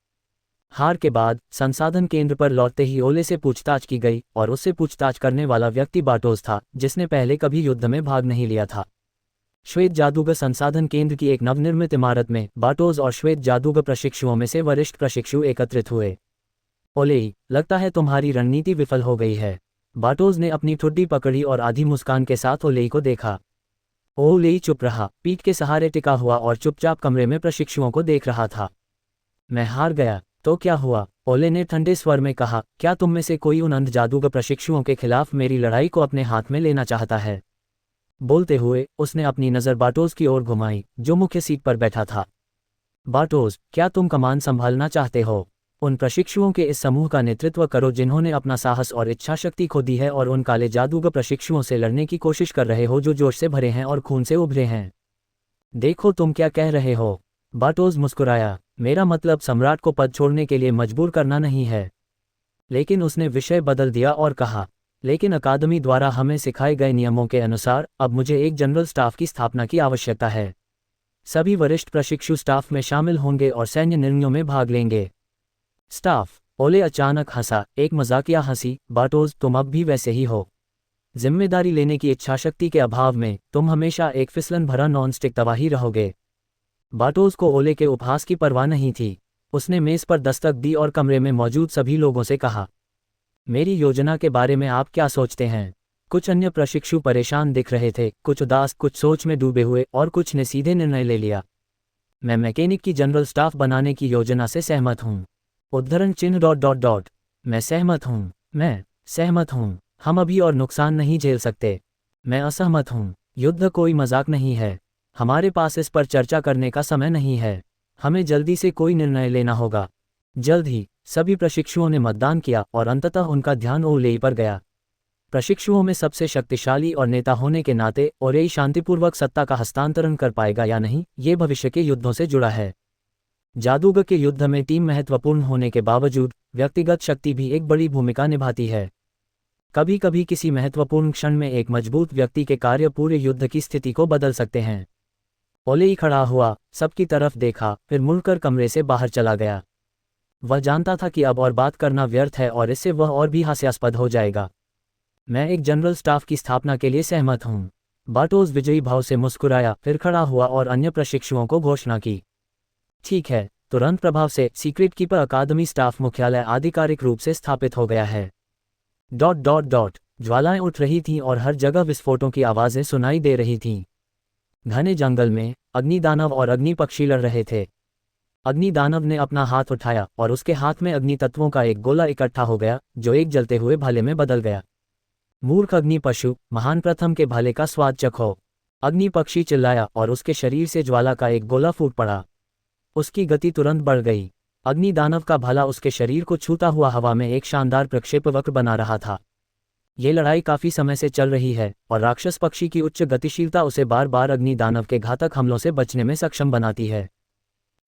हार के बाद संसाधन केंद्र पर लौटते ही ओले से पूछताछ की गई और उससे पूछताछ करने वाला व्यक्ति बाटोस था, जिसने पहले कभी युद्ध में भाग नहीं लिया था। श्वेत जादूगर संसाधन केंद्र की एक नवनिर्मित इमारत में बाटोस और श्वेत जादूगर प्रशिक्षुओं में से वरिष्ठ प्रशिक्षु एकत्रित हुए। ओलेई, लगता है तुम्हारी रणनीति विफल हो गई है। बाटोस ने अपनी ठुड्डी पकड़ी और आधी मुस्कान के साथ ओलेई को देखा। ओलेई चुप रहा, पीठ के सहारे टिका हुआ और चुपचाप कमरे में प्रशिक्षुओं को देख रहा था। मैं हार गया, तो क्या हुआ? ओले ने ठंडे स्वर में कहा, क्या तुम में से कोई उन अंध जादूगर प्रशिक्षुओं के खिलाफ मेरी लड़ाई को अपने हाथ में लेना चाहता है? बोलते हुए उसने अपनी नज़र बाटोस की ओर घुमाई, जो मुख्य सीट पर बैठा था। बाटोस, क्या तुम कमान संभालना चाहते हो? उन प्रशिक्षुओं के इस समूह का नेतृत्व करो जिन्होंने अपना साहस और इच्छाशक्ति खो दी है और उन काले जादूगर प्रशिक्षुओं से लड़ने की कोशिश कर रहे हो जो जोश से भरे हैं और खून से उभरे हैं। देखो तुम क्या कह रहे हो। बाटोस मुस्कुराया, मेरा मतलब सम्राट को पद छोड़ने के लिए मजबूर करना नहीं है। लेकिन उसने विषय बदल दिया और कहा, लेकिन अकादमी द्वारा हमें सिखाए गए नियमों के अनुसार अब मुझे एक जनरल स्टाफ की स्थापना की आवश्यकता है। सभी वरिष्ठ प्रशिक्षु स्टाफ में शामिल होंगे और सैन्य निर्णयों में भाग लेंगे। स्टाफ। ओले अचानक हंसा, एक मजाकिया हंसी। बाटोज, तुम अब भी वैसे ही हो। जिम्मेदारी लेने की इच्छाशक्ति के अभाव में तुम हमेशा एक फिसलन भरा नॉनस्टिक तवा ही रहोगे। बाटोज को ओले के उपहास की परवाह नहीं थी। उसने मेज पर दस्तक दी और कमरे में मौजूद सभी लोगों से कहा, मेरी योजना के बारे में आप क्या सोचते हैं? कुछ अन्य प्रशिक्षु परेशान दिख रहे थे, कुछ उदास, कुछ सोच में डूबे हुए और कुछ ने सीधे निर्णय ले लिया। मैं मैकेनिक की जनरल स्टाफ बनाने की योजना से सहमत हूँ। उद्धरण चिन्ह ... मैं सहमत हूँ। मैं सहमत हूँ। हम अभी और नुकसान नहीं झेल सकते। मैं असहमत हूँ। युद्ध कोई मजाक नहीं है। हमारे पास इस पर चर्चा करने का समय नहीं है। हमें जल्दी से कोई निर्णय लेना होगा। जल्द ही सभी प्रशिक्षुओं ने मतदान किया और अंततः उनका ध्यान ओलेई पर गया। प्रशिक्षुओं में सबसे शक्तिशाली और नेता होने के नाते ओलेई शांतिपूर्वक सत्ता का हस्तांतरण कर पाएगा या नहीं, ये भविष्य के युद्धों से जुड़ा है। जादूगर के युद्ध में टीम महत्वपूर्ण होने के बावजूद व्यक्तिगत शक्ति भी एक बड़ी भूमिका निभाती है। कभी कभी किसी महत्वपूर्ण क्षण में एक मजबूत व्यक्ति के कार्य पूरे युद्ध की स्थिति को बदल सकते हैं। ओलेई खड़ा हुआ, सबकी तरफ देखा, फिर मुड़कर कमरे से बाहर चला गया। वह जानता था कि अब और बात करना व्यर्थ है और इससे वह और भी हास्यास्पद हो जाएगा। मैं एक जनरल स्टाफ की स्थापना के लिए सहमत हूँ। बाटोज विजयी भाव से मुस्कुराया, फिर खड़ा हुआ और अन्य प्रशिक्षुओं को घोषणा की, ठीक है, तुरंत प्रभाव से सीक्रेट कीपर अकादमी स्टाफ मुख्यालय आधिकारिक रूप से स्थापित हो गया है। ... ज्वालाएं उठ रही थीं और हर जगह विस्फोटों की आवाज़ें सुनाई दे रही थीं। घने जंगल में अग्निदानव और अग्निपक्षी लड़ रहे थे। अग्निदानव ने अपना हाथ उठाया और उसके हाथ में अग्नि तत्वों का एक गोला इकट्ठा हो गया, जो एक जलते हुए भाले में बदल गया। मूर्ख अग्नि पशु, महान प्रथम के भाले का स्वाद चखो। अग्नि पक्षी चिल्लाया और उसके शरीर से ज्वाला का एक गोला फूट पड़ा। उसकी गति तुरंत बढ़ गई। अग्निदानव का भाला उसके शरीर को छूता हुआ हवा में एक शानदार प्रक्षेपवक्र बना रहा था। ये लड़ाई काफी समय से चल रही है और राक्षस पक्षी की उच्च गतिशीलता उसे बार बार अग्निदानव के घातक हमलों से बचने में सक्षम बनाती है।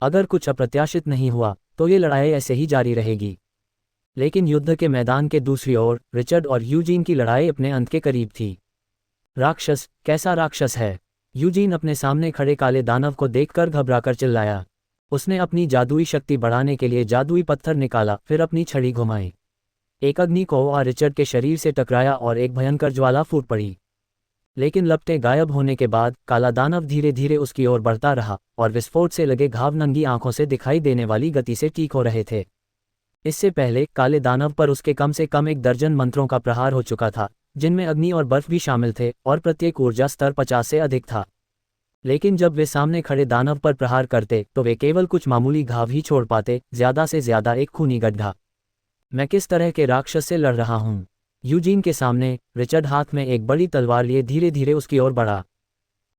अगर कुछ अप्रत्याशित नहीं हुआ तो ये लड़ाई ऐसे ही जारी रहेगी। लेकिन युद्ध के मैदान के दूसरी ओर रिचर्ड और यूजीन की लड़ाई अपने अंत के करीब थी। राक्षस, कैसा राक्षस है? यूजीन अपने सामने खड़े काले दानव को देखकर घबराकर चिल्लाया। उसने अपनी जादुई शक्ति बढ़ाने के लिए जादुई पत्थर निकाला, फिर अपनी छड़ी घुमाई। एक अग्नि कोआ रिचर्ड के शरीर से टकराया और एक भयंकर ज्वाला फूट पड़ी। लेकिन लपटें गायब होने के बाद काला दानव धीरे धीरे उसकी ओर बढ़ता रहा और विस्फोट से लगे घाव नंगी आंखों से दिखाई देने वाली गति से ठीक हो रहे थे। इससे पहले काले दानव पर उसके कम से कम 1 दर्जन मंत्रों का प्रहार हो चुका था, जिनमें अग्नि और बर्फ भी शामिल थे, और प्रत्येक ऊर्जा स्तर 50 से अधिक था। लेकिन जब वे सामने खड़े दानव पर प्रहार करते तो वे केवल कुछ मामूली घाव ही छोड़ पाते, ज्यादा से ज्यादा एक खूनी गड्ढा। मैं किस तरह के राक्षस से लड़ रहा हूँ? यूजीन के सामने रिचर्ड हाथ में एक बड़ी तलवार लिए धीरे धीरे उसकी ओर बढ़ा।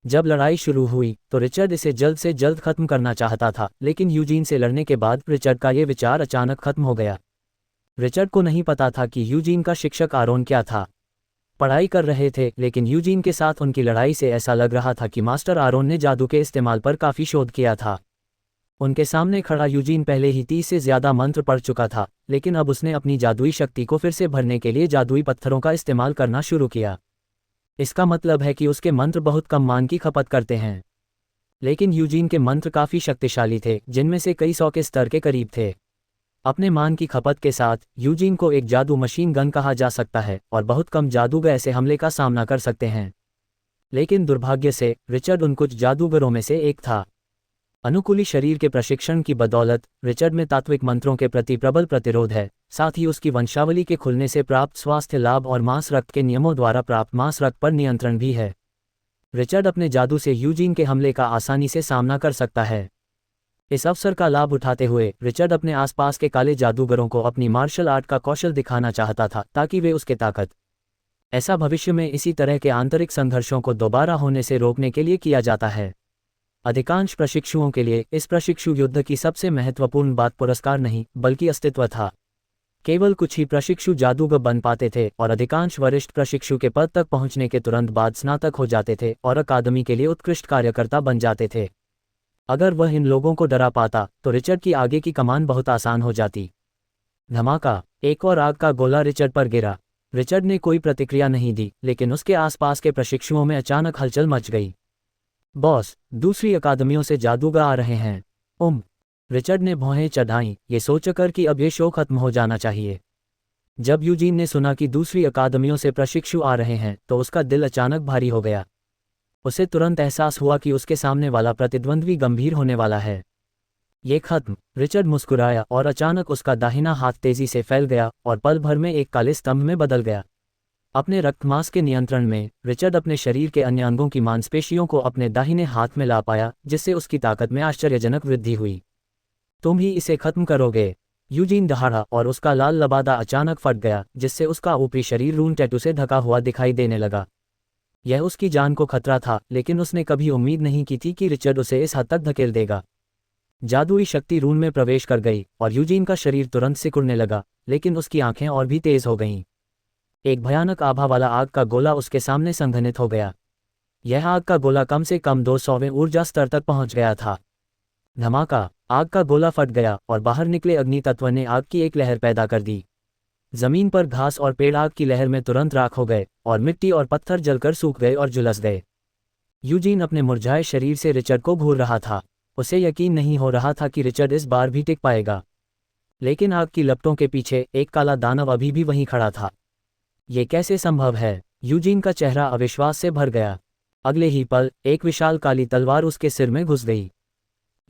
जब लड़ाई शुरू हुई तो रिचर्ड इसे जल्द से जल्द खत्म करना चाहता था, लेकिन यूजीन से लड़ने के बाद रिचर्ड का ये विचार अचानक खत्म हो गया। रिचर्ड को नहीं पता था कि यूजीन का शिक्षक आरोन क्या था। पढ़ाई कर रहे थे, लेकिन यूजीन के साथ उनकी लड़ाई से ऐसा लग रहा था कि मास्टर आरोन ने जादू के इस्तेमाल पर काफ़ी शोध किया था। उनके सामने खड़ा यूजीन पहले ही 30 से ज़्यादा मंत्र पढ़ चुका था, लेकिन अब उसने अपनी जादुई शक्ति को फिर से भरने के लिए जादुई पत्थरों का इस्तेमाल करना शुरू किया। इसका मतलब है कि उसके मंत्र बहुत कम मान की खपत करते हैं। लेकिन यूजीन के मंत्र काफ़ी शक्तिशाली थे, जिनमें से कई 100 के स्तर के करीब थे। अपने मान की खपत के साथ यूजीन को एक जादू मशीन गन कहा जा सकता है और बहुत कम जादूगर ऐसे हमले का सामना कर सकते हैं। लेकिन दुर्भाग्य से रिचर्ड उन कुछ जादूगरों में से एक था। अनुकूली शरीर के प्रशिक्षण की बदौलत रिचर्ड में तात्विक मंत्रों के प्रति प्रबल प्रतिरोध है, साथ ही उसकी वंशावली के खुलने से प्राप्त स्वास्थ्य लाभ और मांस रक्त के नियमों द्वारा प्राप्त मांस रक्त पर नियंत्रण भी है। रिचर्ड अपने जादू से यूजीन के हमले का आसानी से सामना कर सकता है। इस अवसर का लाभ उठाते हुए रिचर्ड अपने आसपास के काले जादूगरों को अपनी मार्शल आर्ट का कौशल दिखाना चाहता था, ताकि वे उसके ताकत। ऐसा भविष्य में इसी तरह के आंतरिक संघर्षों को दोबारा होने से रोकने के लिए किया जाता है। अधिकांश प्रशिक्षुओं के लिए इस प्रशिक्षु युद्ध की सबसे महत्वपूर्ण बात पुरस्कार नहीं, बल्कि अस्तित्व था। केवल कुछ ही प्रशिक्षु जादूगर बन पाते थे और अधिकांश वरिष्ठ प्रशिक्षु के पद तक पहुंचने के तुरंत बाद स्नातक हो जाते थे और अकादमी के लिए उत्कृष्ट कार्यकर्ता बन जाते थे। अगर वह इन लोगों को डरा पाता तो रिचर्ड की आगे की कमान बहुत आसान हो जाती। धमाका, एक और आग का गोला रिचर्ड पर गिरा। रिचर्ड ने कोई प्रतिक्रिया नहीं दी, लेकिन उसके आसपास के प्रशिक्षुओं में अचानक हलचल मच गई। बॉस, दूसरी अकादमियों से जादूगर आ रहे हैं। रिचर्ड ने भौहें चढ़ाईं, ये सोचकर कि अब ये शो खत्म हो जाना चाहिए। जब यूजीन ने सुना कि दूसरी अकादमियों से प्रशिक्षु आ रहे हैं तो उसका दिल अचानक भारी हो गया। उसे तुरंत एहसास हुआ कि उसके सामने वाला प्रतिद्वंद्वी गंभीर होने वाला है। ये खत्म। रिचर्ड मुस्कुराया और अचानक उसका दाहिना हाथ तेजी से फैल गया और पल भर में एक काले स्तंभ में बदल गया। अपने रक्तमांस के नियंत्रण में रिचर्ड अपने शरीर के अन्य अंगों की मांसपेशियों को अपने दाहिने हाथ में ला पाया, जिससे उसकी ताकत में आश्चर्यजनक वृद्धि हुई। तुम ही इसे खत्म करोगे? यूजीन दहाड़ा और उसका लाल लबादा अचानक फट गया, जिससे उसका ऊपरी शरीर रून टैटू से ढका हुआ दिखाई देने लगा। यह उसकी जान को खतरा था, लेकिन उसने कभी उम्मीद नहीं की थी कि रिचर्ड उसे इस हद तक धकेल देगा। जादुई शक्ति रून में प्रवेश कर गई और यूजीन का शरीर तुरंत सिकुड़ने लगा, लेकिन उसकी आंखें और भी तेज हो गईं। एक भयानक आभा वाला आग का गोला उसके सामने संघनित हो गया। यह आग का गोला कम से कम 200वें ऊर्जा स्तर तक पहुंच गया था। धमाका! आग का गोला फट गया और बाहर निकले अग्नि तत्व ने आग की एक लहर पैदा कर दी। जमीन पर घास और पेड़ आग की लहर में तुरंत राख हो गए और मिट्टी और पत्थर जलकर सूख गए और झुलस गए। यूजीन अपने मुरझाए शरीर से रिचर्ड को घूर रहा था। उसे यकीन नहीं हो रहा था कि रिचर्ड इस बार भी टिक पाएगा। लेकिन आग की लपटों के पीछे एक काला दानव अभी भी वहीं खड़ा था। ये कैसे संभव है? यूजीन का चेहरा अविश्वास से भर गया। अगले ही पल एक विशाल काली तलवार उसके सिर में घुस गई।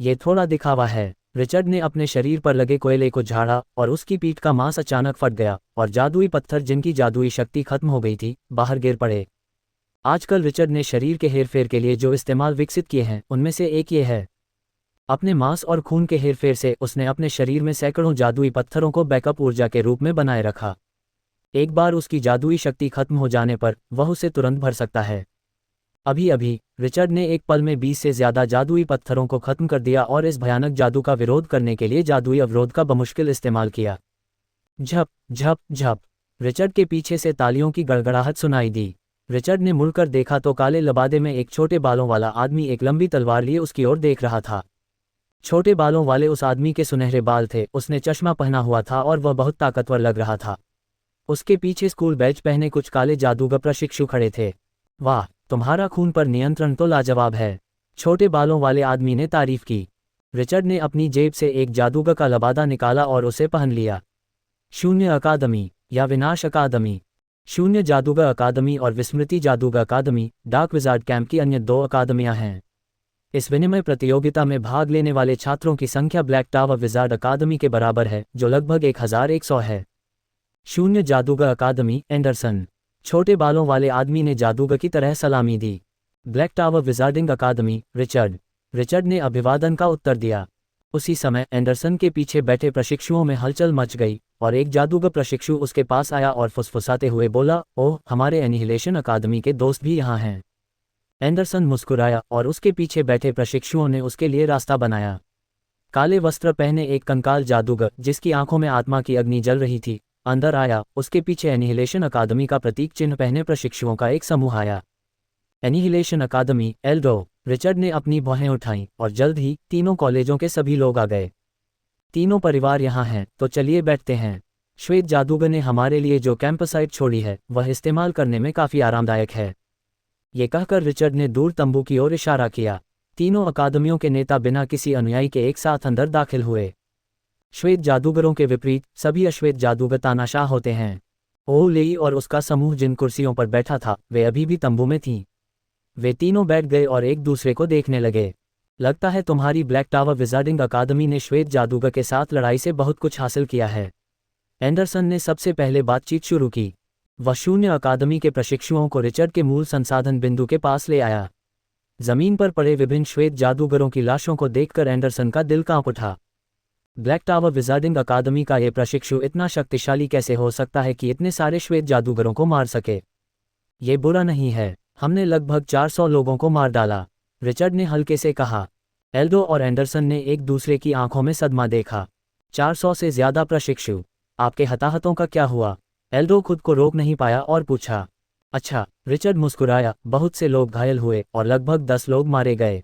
ये थोड़ा दिखावा है। रिचर्ड ने अपने शरीर पर लगे कोयले को झाड़ा और उसकी पीठ का मांस अचानक फट गया और जादुई पत्थर, जिनकी जादुई शक्ति खत्म हो गई थी, बाहर गिर पड़े। आजकल रिचर्ड ने शरीर के हेरफेर के लिए जो इस्तेमाल विकसित किए हैं, उनमें से एक ये है। अपने मांस और खून के हेरफेर से उसने अपने शरीर में सैकड़ों जादुई पत्थरों को बैकअप ऊर्जा के रूप में बनाए रखा। एक बार उसकी जादुई शक्ति खत्म हो जाने पर वह उसे तुरंत भर सकता है। अभी अभी रिचर्ड ने एक पल में 20 से ज्यादा जादुई पत्थरों को खत्म कर दिया और इस भयानक जादू का विरोध करने के लिए जादुई अवरोध का बमुश्किल इस्तेमाल किया। झप झप झप! रिचर्ड के पीछे से तालियों की गड़गड़ाहट सुनाई दी। रिचर्ड ने मुड़कर देखा तो काले लबादे में एक छोटे बालों वाला आदमी एक लंबी तलवार लिए उसकी ओर देख रहा था। छोटे बालों वाले उस आदमी के सुनहरे बाल थे, उसने चश्मा पहना हुआ था और वह बहुत ताकतवर लग रहा था। उसके पीछे स्कूल बैच पहने कुछ काले जादूगर प्रशिक्षु खड़े थे। वाह, तुम्हारा खून पर नियंत्रण तो लाजवाब है, छोटे बालों वाले आदमी ने तारीफ की। रिचर्ड ने अपनी जेब से एक जादूगर का लबादा निकाला और उसे पहन लिया। शून्य अकादमी या विनाश अकादमी। शून्य जादूगर अकादमी और विस्मृति जादूगर अकादमी डार्क विजार्ड कैंप की अन्य 2 अकादमियां हैं। इस विनिमय प्रतियोगिता में भाग लेने वाले छात्रों की संख्या ब्लैक टावर विजार्ड अकादमी के बराबर है, जो लगभग 1100 है। शून्य जादूगर अकादमी एंडरसन। छोटे बालों वाले आदमी ने जादूगर की तरह सलामी दी। ब्लैक टावर विजार्डिंग अकादमी रिचर्ड। रिचर्ड ने अभिवादन का उत्तर दिया। उसी समय एंडरसन के पीछे बैठे प्रशिक्षुओं में हलचल मच गई और एक जादूगर प्रशिक्षु उसके पास आया और फुसफुसाते हुए बोला, ओह, हमारे एनिहिलेशन अकादमी के दोस्त भी यहाँ हैं। एंडरसन मुस्कुराया और उसके पीछे बैठे प्रशिक्षुओं ने उसके लिए रास्ता बनाया। काले वस्त्र पहने एक कंकाल जादूगर, जिसकी आंखों में आत्मा की अग्नि जल रही थी, अंदर आया। उसके पीछे एनिहिलेशन अकादमी का प्रतीक चिन्ह पहने प्रशिक्षुओं का एक समूह आया। एनिहिलेशन अकादमी एल्डो। रिचर्ड ने अपनी भौहें उठाईं और जल्द ही तीनों कॉलेजों के सभी लोग आ गए। तीनों परिवार यहाँ हैं, तो चलिए बैठते हैं। श्वेत जादूगर ने हमारे लिए जो कैंपसाइट छोड़ी है वह इस्तेमाल करने में काफ़ी आरामदायक है। ये कहकर रिचर्ड ने दूर तंबू की ओर इशारा किया। तीनों अकादमियों के नेता बिना किसी अनुयायी के एक साथ अंदर दाखिल हुए। श्वेत जादूगरों के विपरीत सभी अश्वेत जादूगर तानाशाह होते हैं। ओह लेई और उसका समूह जिन कुर्सियों पर बैठा था वे अभी भी तंबू में थीं। वे तीनों बैठ गए और एक दूसरे को देखने लगे। लगता है तुम्हारी ब्लैक टावर विजार्डिंग अकादमी ने श्वेत जादूगर के साथ लड़ाई से बहुत कुछ हासिल किया है। एंडरसन ने सबसे पहले बातचीत शुरू की। वह शून्य अकादमी के प्रशिक्षुओं को रिचर्ड के मूल संसाधन बिंदु के पास ले आया। जमीन पर पड़े विभिन्न श्वेत जादूगरों की लाशों को देखकर एंडरसन का दिल कांप उठा। ब्लैक टावर विजार्डिंग अकादमी का ये प्रशिक्षु इतना शक्तिशाली कैसे हो सकता है कि इतने सारे श्वेत जादूगरों को मार सके? ये बुरा नहीं है, हमने लगभग 400 लोगों को मार डाला, रिचर्ड ने हल्के से कहा। एल्डो और एंडरसन ने एक दूसरे की आंखों में सदमा देखा। 400 से ज्यादा प्रशिक्षु? आपके हताहतों का क्या हुआ? एल्डो खुद को रोक नहीं पाया और पूछा। अच्छा, रिचर्ड मुस्कुराया, बहुत से लोग घायल हुए और लगभग 10 लोग मारे गए।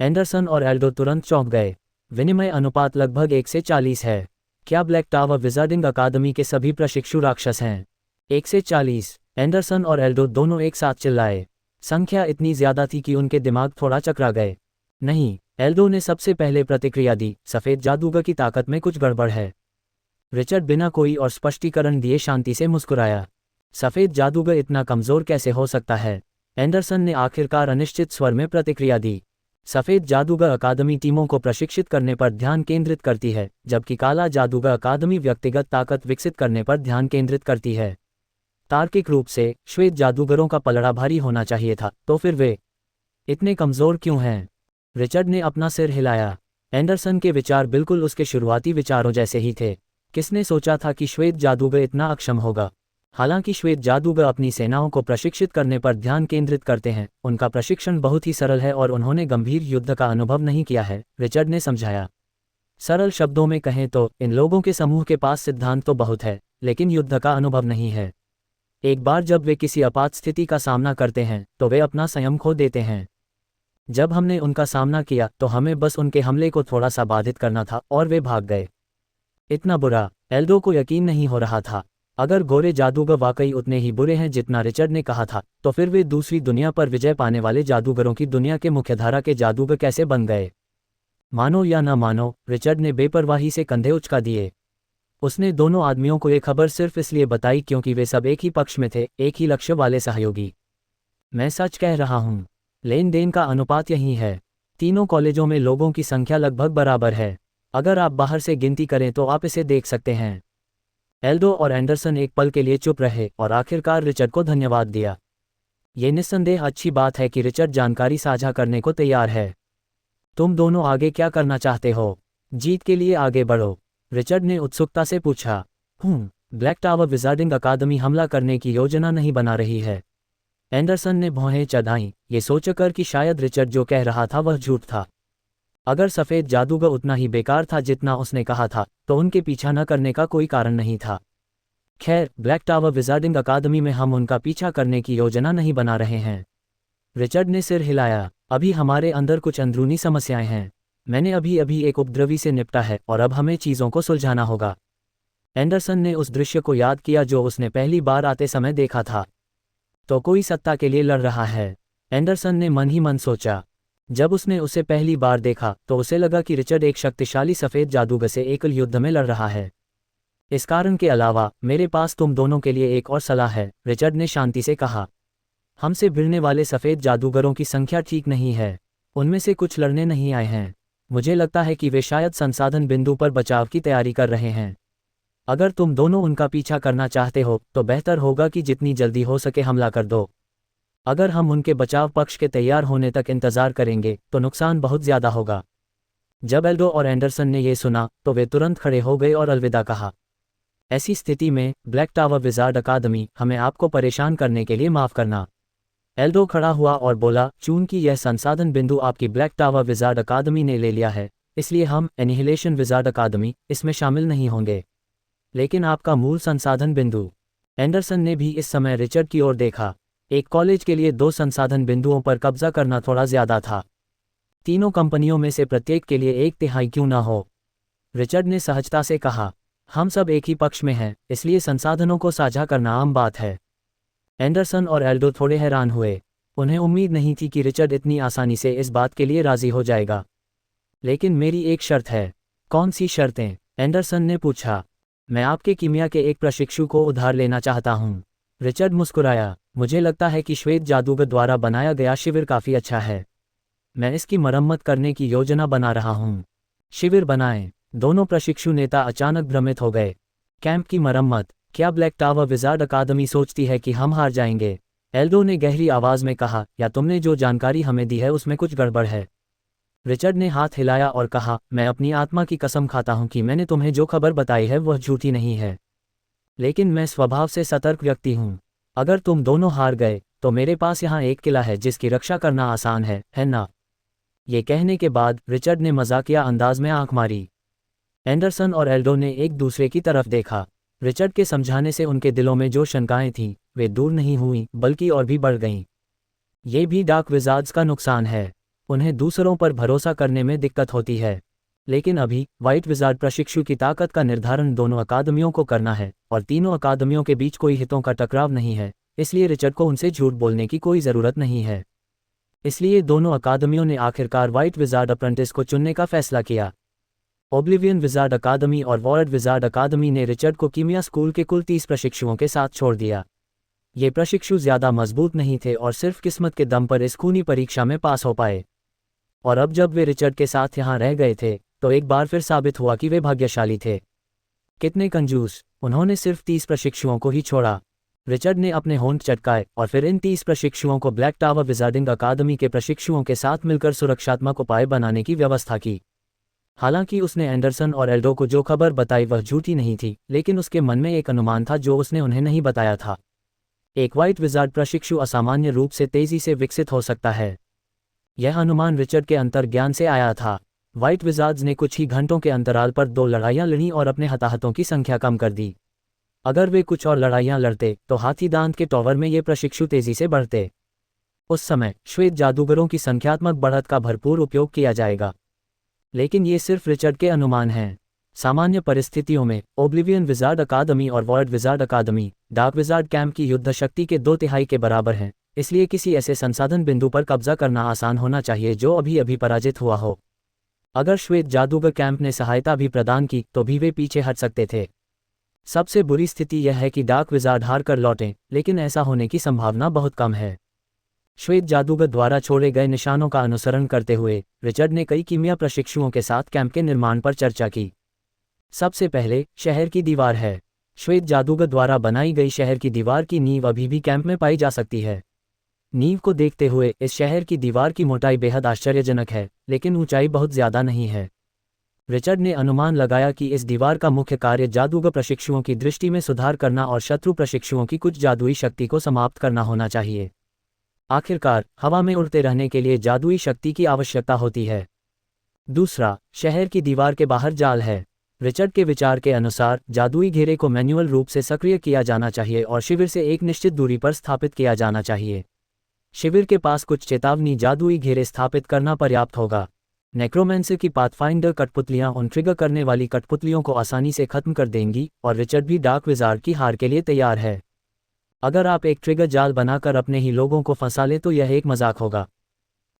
एंडरसन और एल्डो तुरंत चौंक गए। विनिमय अनुपात लगभग 1 से 40 है। क्या ब्लैक टावर विजार्डिंग अकादमी के सभी प्रशिक्षु राक्षस हैं? 1 से 40, एंडरसन और एल्डो दोनों एक साथ चिल्लाए। संख्या इतनी ज्यादा थी कि उनके दिमाग थोड़ा चकरा गए। नहीं, एल्डो ने सबसे पहले प्रतिक्रिया दी, सफ़ेद जादूगर की ताकत में कुछ गड़बड़ है। रिचर्ड बिना कोई और स्पष्टीकरण दिए शांति से मुस्कुराया। सफ़ेद जादूगर इतना कमज़ोर कैसे हो सकता है? एंडरसन ने आखिरकार अनिश्चित स्वर में प्रतिक्रिया दी। सफ़ेद जादूगर अकादमी टीमों को प्रशिक्षित करने पर ध्यान केंद्रित करती है, जबकि काला जादूगर अकादमी व्यक्तिगत ताकत विकसित करने पर ध्यान केंद्रित करती है। तार्किक रूप से श्वेत जादूगरों का पलड़ा भारी होना चाहिए था, तो फिर वे इतने कमज़ोर क्यों हैं? रिचर्ड ने अपना सिर हिलाया। एंडरसन के विचार बिल्कुल उसके शुरुआती विचारों जैसे ही थे। किसने सोचा था कि श्वेत जादूगर इतना अक्षम होगा? हालांकि श्वेत जादूगर अपनी सेनाओं को प्रशिक्षित करने पर ध्यान केंद्रित करते हैं, उनका प्रशिक्षण बहुत ही सरल है और उन्होंने गंभीर युद्ध का अनुभव नहीं किया है, रिचर्ड ने समझाया। सरल शब्दों में कहें तो इन लोगों के समूह के पास सिद्धांत तो बहुत है, लेकिन युद्ध का अनुभव नहीं है। एक बार जब वे किसी आपात स्थिति का सामना करते हैं तो वे अपना संयम खो देते हैं। जब हमने उनका सामना किया तो हमें बस उनके हमले को थोड़ा सा बाधित करना था और वे भाग गए। इतना बुरा? एल्डो को यकीन नहीं हो रहा था। अगर गोरे जादूगर वाकई उतने ही बुरे हैं जितना रिचर्ड ने कहा था, तो फिर वे दूसरी दुनिया पर विजय पाने वाले जादूगरों की दुनिया के मुख्यधारा के जादूगर कैसे बन गए? मानो या न मानो, रिचर्ड ने बेपरवाही से कंधे उचका दिए। उसने दोनों आदमियों को ये खबर सिर्फ इसलिए बताई क्योंकि वे सब एक ही पक्ष में थे, एक ही लक्ष्य वाले सहयोगी। मैं सच कह रहा हूँ। लेन देन का अनुपात यही है। तीनों कॉलेजों में लोगों की संख्या लगभग बराबर है। अगर आप बाहर से गिनती करें तो आप इसे देख सकते हैं। एल्डो और एंडरसन एक पल के लिए चुप रहे और आखिरकार रिचर्ड को धन्यवाद दिया। ये निस्संदेह अच्छी बात है कि रिचर्ड जानकारी साझा करने को तैयार है। तुम दोनों आगे क्या करना चाहते हो? जीत के लिए आगे बढ़ो, रिचर्ड ने उत्सुकता से पूछा। ब्लैक टावर विजार्डिंग अकादमी हमला करने की योजना नहीं बना रही है। एंडरसन ने भौहें चढ़ाईं, ये सोचकर कि शायद रिचर्ड जो कह रहा था वह झूठ था। अगर सफ़ेद जादूगर उतना ही बेकार था जितना उसने कहा था, तो उनके पीछा न करने का कोई कारण नहीं था। खैर, ब्लैक टावर विजार्डिंग अकादमी में हम उनका पीछा करने की योजना नहीं बना रहे हैं। रिचर्ड ने सिर हिलाया। अभी हमारे अंदर कुछ अंदरूनी समस्याएं हैं। मैंने अभी अभी एक उपद्रवी से निपटा है और अब हमें चीज़ों को सुलझाना होगा। एंडरसन ने उस दृश्य को याद किया जो उसने पहली बार आते समय देखा था। तो कोई सत्ता के लिए लड़ रहा है, एंडरसन ने मन ही मन सोचा। जब उसने उसे पहली बार देखा तो उसे लगा कि रिचर्ड एक शक्तिशाली सफ़ेद जादूगर से एकल युद्ध में लड़ रहा है। इस कारण के अलावा मेरे पास तुम दोनों के लिए एक और सलाह है, रिचर्ड ने शांति से कहा। हमसे भिड़ने वाले सफ़ेद जादूगरों की संख्या ठीक नहीं है। उनमें से कुछ लड़ने नहीं आए हैं। मुझे लगता है कि वे शायद संसाधन बिंदु पर बचाव की तैयारी कर रहे हैं। अगर तुम दोनों उनका पीछा करना चाहते हो तो बेहतर होगा कि जितनी जल्दी हो सके हमला कर दो। अगर हम उनके बचाव पक्ष के तैयार होने तक इंतजार करेंगे तो नुकसान बहुत ज़्यादा होगा। जब एल्डो और एंडरसन ने यह सुना तो वे तुरंत खड़े हो गए और अलविदा कहा। ऐसी स्थिति में ब्लैक टावर विजार्ड अकादमी, हमें आपको परेशान करने के लिए माफ़ करना। एल्डो खड़ा हुआ और बोला, चूंकि यह संसाधन बिंदु आपकी ब्लैक टावर विजार्ड अकादमी ने ले लिया है, इसलिए हम एनिहिलेशन विजार्ड अकादमी इसमें शामिल नहीं होंगे। लेकिन आपका मूल संसाधन बिंदु। एंडरसन ने भी इस समय रिचर्ड की ओर देखा। एक कॉलेज के लिए 2 संसाधन बिंदुओं पर कब्जा करना थोड़ा ज्यादा था। तीनों कंपनियों में से प्रत्येक के लिए 1/3 क्यों ना हो, रिचर्ड ने सहजता से कहा। हम सब एक ही पक्ष में हैं, इसलिए संसाधनों को साझा करना आम बात है। एंडरसन और एल्डो थोड़े हैरान हुए। उन्हें उम्मीद नहीं थी कि रिचर्ड इतनी आसानी से इस बात के लिए राजी हो जाएगा। लेकिन मेरी एक शर्त है। कौन सी शर्तें? एंडरसन ने पूछा। मैं आपके कीमिया के एक प्रशिक्षु को उधार लेना चाहता हूँ, रिचर्ड मुस्कुराया। मुझे लगता है कि श्वेत जादूगर द्वारा बनाया गया शिविर काफ़ी अच्छा है। मैं इसकी मरम्मत करने की योजना बना रहा हूँ। शिविर बनाएं? दोनों प्रशिक्षु नेता अचानक भ्रमित हो गए। कैंप की मरम्मत? क्या ब्लैक टावर विजार्ड अकादमी सोचती है कि हम हार जाएंगे? एल्डो ने गहरी आवाज़ में कहा, या तुमने जो जानकारी हमें दी है उसमें कुछ गड़बड़ है? रिचर्ड ने हाथ हिलाया और कहा, मैं अपनी आत्मा की कसम खाता हूं कि मैंने तुम्हें जो खबर बताई है वह झूठी नहीं है। लेकिन मैं स्वभाव से सतर्क व्यक्ति हूं। अगर तुम दोनों हार गए तो मेरे पास यहाँ एक किला है जिसकी रक्षा करना आसान है ना? ये कहने के बाद रिचर्ड ने मजाकिया अंदाज में आंख मारी। एंडरसन और एल्डो ने एक दूसरे की तरफ देखा। रिचर्ड के समझाने से उनके दिलों में जो शंकाएं थीं वे दूर नहीं हुईं बल्कि और भी बढ़ गईं। ये भी डार्क विजार्ड्स का नुकसान है। उन्हें दूसरों पर भरोसा करने में दिक्कत होती है। लेकिन अभी व्हाइट विजार्ड प्रशिक्षु की ताकत का निर्धारण दोनों अकादमियों को करना है और तीनों अकादमियों के बीच कोई हितों का टकराव नहीं है, इसलिए रिचर्ड को उनसे झूठ बोलने की कोई ज़रूरत नहीं है। इसलिए दोनों अकादमियों ने आखिरकार व्हाइट विज़ार्ड अप्रेंटिस को चुनने का फैसला किया। ओब्लिवियन विज़ार्ड अकादमी और वॉर्ड विज़ार्ड अकादमी ने रिचर्ड को कीमिया स्कूल के कुल 30 प्रशिक्षुओं के साथ छोड़ दिया। ये प्रशिक्षु ज़्यादा मजबूत नहीं थे और सिर्फ किस्मत के दम पर इस खूनी परीक्षा में पास हो पाए। और अब जब वे रिचर्ड के साथ यहाँ रह गए थे तो एक बार फिर साबित हुआ कि वे भाग्यशाली थे। कितने कंजूस, उन्होंने सिर्फ 30 प्रशिक्षुओं को ही छोड़ा। रिचर्ड ने अपने होंठ चटकाए और फिर इन 30 प्रशिक्षुओं को ब्लैक टावर विज़ार्डिंग अकादमी के प्रशिक्षुओं के साथ मिलकर सुरक्षात्मक उपाय बनाने की व्यवस्था की। हालांकि उसने एंडरसन और एल्डो को जो खबर बताई वह झूठी नहीं थी, लेकिन उसके मन में एक अनुमान था जो उसने उन्हें नहीं बताया था। एक व्हाइट विज़ार्ड प्रशिक्षु असामान्य रूप से तेजी से विकसित हो सकता है। यह अनुमान रिचर्ड के अंतर्ज्ञान से आया था। व्हाइट विज़ार्ड्स ने कुछ ही घंटों के अंतराल पर 2 लड़ाइयाँ लड़ीं और अपने हताहतों की संख्या कम कर दी। अगर वे कुछ और लड़ाइयाँ लड़ते तो हाथी दांत के टॉवर में ये प्रशिक्षु तेजी से बढ़ते। उस समय श्वेत जादूगरों की संख्यात्मक बढ़त का भरपूर उपयोग किया जाएगा। लेकिन ये सिर्फ रिचर्ड के अनुमान हैं। सामान्य परिस्थितियों में ओब्लिवियन विज़ार्ड अकादमी और वॉर्ड विज़ार्ड अकादमी डार्क विज़ार्ड कैंप की युद्ध शक्ति के 2/3 के बराबर हैं, इसलिए किसी ऐसे संसाधन बिंदु पर कब्जा करना आसान होना चाहिए जो अभी अभी पराजित हुआ हो। अगर श्वेत जादूगर कैंप ने सहायता भी प्रदान की तो भी वे पीछे हट सकते थे। सबसे बुरी स्थिति यह है कि डार्क विज़ार्ड हार कर लौटें, लेकिन ऐसा होने की संभावना बहुत कम है। श्वेत जादूगर द्वारा छोड़े गए निशानों का अनुसरण करते हुए रिचर्ड ने कई कीमिया प्रशिक्षुओं के साथ कैंप के निर्माण पर चर्चा की। सबसे पहले शहर की दीवार है। श्वेत जादूगर द्वारा बनाई गई शहर की दीवार की नींव अभी भी कैंप में पाई जा सकती है। नींव को देखते हुए इस शहर की दीवार की मोटाई बेहद आश्चर्यजनक है, लेकिन ऊंचाई बहुत ज़्यादा नहीं है। रिचर्ड ने अनुमान लगाया कि इस दीवार का मुख्य कार्य जादूगर प्रशिक्षुओं की दृष्टि में सुधार करना और शत्रु प्रशिक्षुओं की कुछ जादुई शक्ति को समाप्त करना होना चाहिए। आखिरकार हवा में उड़ते रहने के लिए जादुई शक्ति की आवश्यकता होती है। दूसरा, शहर की दीवार के बाहर जाल है। रिचर्ड के विचार के अनुसार जादुई घेरे को मैन्युअल रूप से सक्रिय किया जाना चाहिए और शिविर से एक निश्चित दूरी पर स्थापित किया जाना चाहिए। शिविर के पास कुछ चेतावनी जादुई घेरे स्थापित करना पर्याप्त होगा। नेक्रोमेंसर की पाथफाइंडर कठपुतलियां उन ट्रिगर करने वाली कठपुतलियों को आसानी से खत्म कर देंगी और रिचर्ड भी डार्क विज़ार्ड की हार के लिए तैयार है। अगर आप एक ट्रिगर जाल बनाकर अपने ही लोगों को फंसा लें तो यह एक मजाक होगा।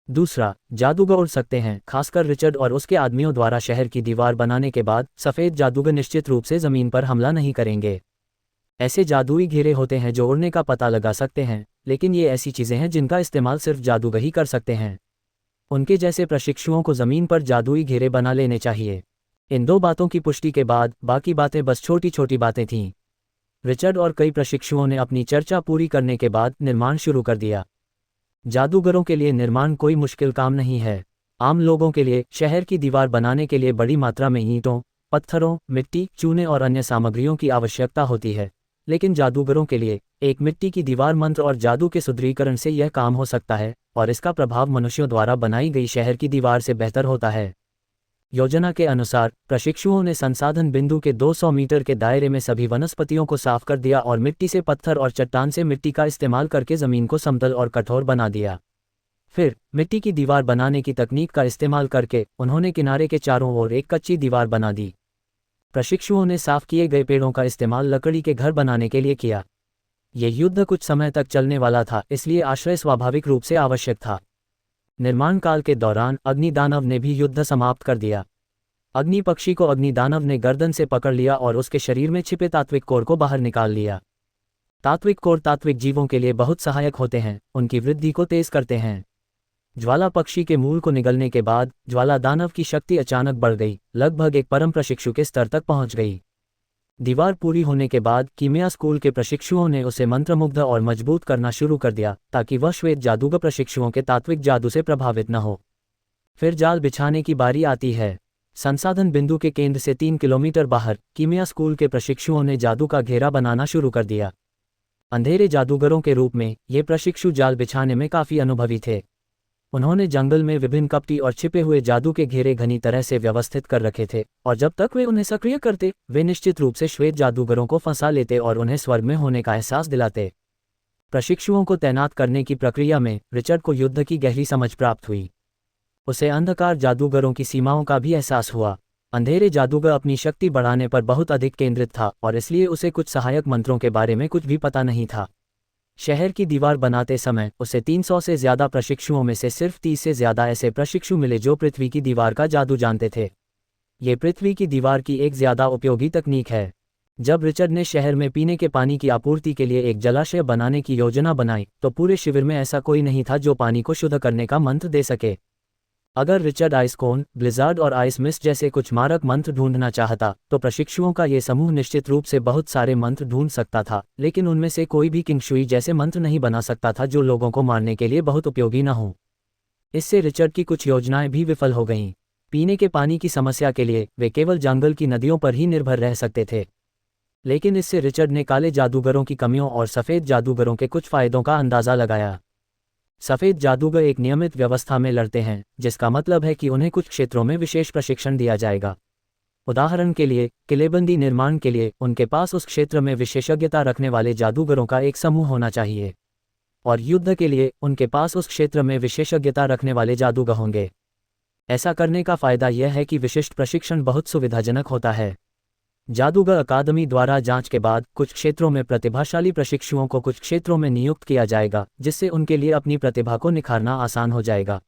दूसरा, जादूगर उड़ सकते हैं। खासकर रिचर्ड और उसके आदमियों द्वारा शहर की दीवार बनाने के बाद सफ़ेद जादूगर निश्चित रूप से ज़मीन पर हमला नहीं करेंगे। ऐसे जादुई घेरे होते हैं जो उड़ने का पता लगा सकते हैं, लेकिन ये ऐसी चीज़ें हैं जिनका इस्तेमाल सिर्फ जादूगर ही कर सकते हैं। उनके जैसे प्रशिक्षुओं को ज़मीन पर जादुई घेरे बना लेने चाहिए। इन 2 बातों की पुष्टि के बाद बाकी बातें बस छोटी छोटी बातें थीं। रिचर्ड और कई प्रशिक्षुओं ने अपनी चर्चा पूरी करने के बाद निर्माण शुरू कर दिया। जादूगरों के लिए निर्माण कोई मुश्किल काम नहीं है। आम लोगों के लिए शहर की दीवार बनाने के लिए बड़ी मात्रा में ईंटों, पत्थरों, मिट्टी, चूने और अन्य सामग्रियों की आवश्यकता होती है, लेकिन जादूगरों के लिए एक मिट्टी की दीवार मंत्र और जादू के सुदृढ़ीकरण से यह काम हो सकता है, और इसका प्रभाव मनुष्यों द्वारा बनाई गई शहर की दीवार से बेहतर होता है। योजना के अनुसार प्रशिक्षुओं ने संसाधन बिंदु के 200 मीटर के दायरे में सभी वनस्पतियों को साफ कर दिया और मिट्टी से पत्थर और चट्टान से मिट्टी का इस्तेमाल करके ज़मीन को समतल और कठोर बना दिया। फिर मिट्टी की दीवार बनाने की तकनीक का इस्तेमाल करके उन्होंने किनारे के चारों ओर एक कच्ची दीवार बना दी। प्रशिक्षुओं ने साफ किए गए पेड़ों का इस्तेमाल लकड़ी के घर बनाने के लिए किया। यह युद्ध कुछ समय तक चलने वाला था, इसलिए आश्रय स्वाभाविक रूप से आवश्यक था। निर्माण काल के दौरान अग्निदानव ने भी युद्ध समाप्त कर दिया। अग्नि पक्षी को अग्निदानव ने गर्दन से पकड़ लिया और उसके शरीर में छिपे तात्विक कोर को बाहर निकाल लिया। तात्विक कोर तात्विक जीवों के लिए बहुत सहायक होते हैं, उनकी वृद्धि को तेज करते हैं। ज्वाला पक्षी के मूल को निगलने के बाद ज्वाला दानव की शक्ति अचानक बढ़ गई, लगभग एक परम प्रशिक्षु के स्तर तक पहुंच गई। दीवार पूरी होने के बाद कीमिया स्कूल के प्रशिक्षुओं ने उसे मंत्रमुग्ध और मजबूत करना शुरू कर दिया ताकि वह श्वेत जादूगर प्रशिक्षुओं के तात्विक जादू से प्रभावित न हो। फिर जाल बिछाने की बारी आती है। संसाधन बिंदु के केंद्र से 3 किलोमीटर बाहर कीमिया स्कूल के प्रशिक्षुओं ने जादू का घेरा बनाना शुरू कर दिया। अंधेरे जादूगरों के रूप में ये प्रशिक्षु जाल बिछाने में काफ़ी अनुभवी थे। उन्होंने जंगल में विभिन्न कपटी और छिपे हुए जादू के घेरे घनी तरह से व्यवस्थित कर रखे थे, और जब तक वे उन्हें सक्रिय करते वे निश्चित रूप से श्वेत जादूगरों को फंसा लेते और उन्हें स्वर्ग में होने का एहसास दिलाते। प्रशिक्षुओं को तैनात करने की प्रक्रिया में रिचर्ड को युद्ध की गहरी समझ प्राप्त हुई। उसे अंधकार जादूगरों की सीमाओं का भी एहसास हुआ। अंधेरे जादूगर अपनी शक्ति बढ़ाने पर बहुत अधिक केंद्रित था और इसलिए उसे कुछ सहायक मंत्रों के बारे में कुछ भी पता नहीं था। शहर की दीवार बनाते समय उसे 300 से ज़्यादा प्रशिक्षुओं में से सिर्फ 30 से ज़्यादा ऐसे प्रशिक्षु मिले जो पृथ्वी की दीवार का जादू जानते थे। ये पृथ्वी की दीवार की एक ज़्यादा उपयोगी तकनीक है। जब रिचर्ड ने शहर में पीने के पानी की आपूर्ति के लिए एक जलाशय बनाने की योजना बनाई तो पूरे शिविर में ऐसा कोई नहीं था जो पानी को शुद्ध करने का मंत्र दे सके। अगर रिचर्ड आइस कोन, ब्लिजार्ड और आइस मिस्ट जैसे कुछ मारक मंत्र ढूंढना चाहता तो प्रशिक्षुओं का ये समूह निश्चित रूप से बहुत सारे मंत्र ढूंढ सकता था, लेकिन उनमें से कोई भी किंगशुई जैसे मंत्र नहीं बना सकता था जो लोगों को मारने के लिए बहुत उपयोगी न हो। इससे रिचर्ड की कुछ योजनाएं भी विफल हो गईं। पीने के पानी की समस्या के लिए वे केवल जंगल की नदियों पर ही निर्भर रह सकते थे। लेकिन इससे रिचर्ड ने काले जादूगरों की कमियों और सफ़ेद जादूगरों के कुछ फ़ायदों का अंदाज़ा लगाया। सफ़ेद जादूगर एक नियमित व्यवस्था में लड़ते हैं, जिसका मतलब है कि उन्हें कुछ क्षेत्रों में विशेष प्रशिक्षण दिया जाएगा। उदाहरण के लिए, किलेबंदी निर्माण के लिए उनके पास उस क्षेत्र में विशेषज्ञता रखने वाले जादूगरों का एक समूह होना चाहिए, और युद्ध के लिए उनके पास उस क्षेत्र में विशेषज्ञता रखने वाले जादूगर होंगे। ऐसा करने का फ़ायदा यह है कि विशिष्ट प्रशिक्षण बहुत सुविधाजनक होता है। जादूगर अकादमी द्वारा जांच के बाद कुछ क्षेत्रों में प्रतिभाशाली प्रशिक्षुओं को कुछ क्षेत्रों में नियुक्त किया जाएगा, जिससे उनके लिए अपनी प्रतिभा को निखारना आसान हो जाएगा।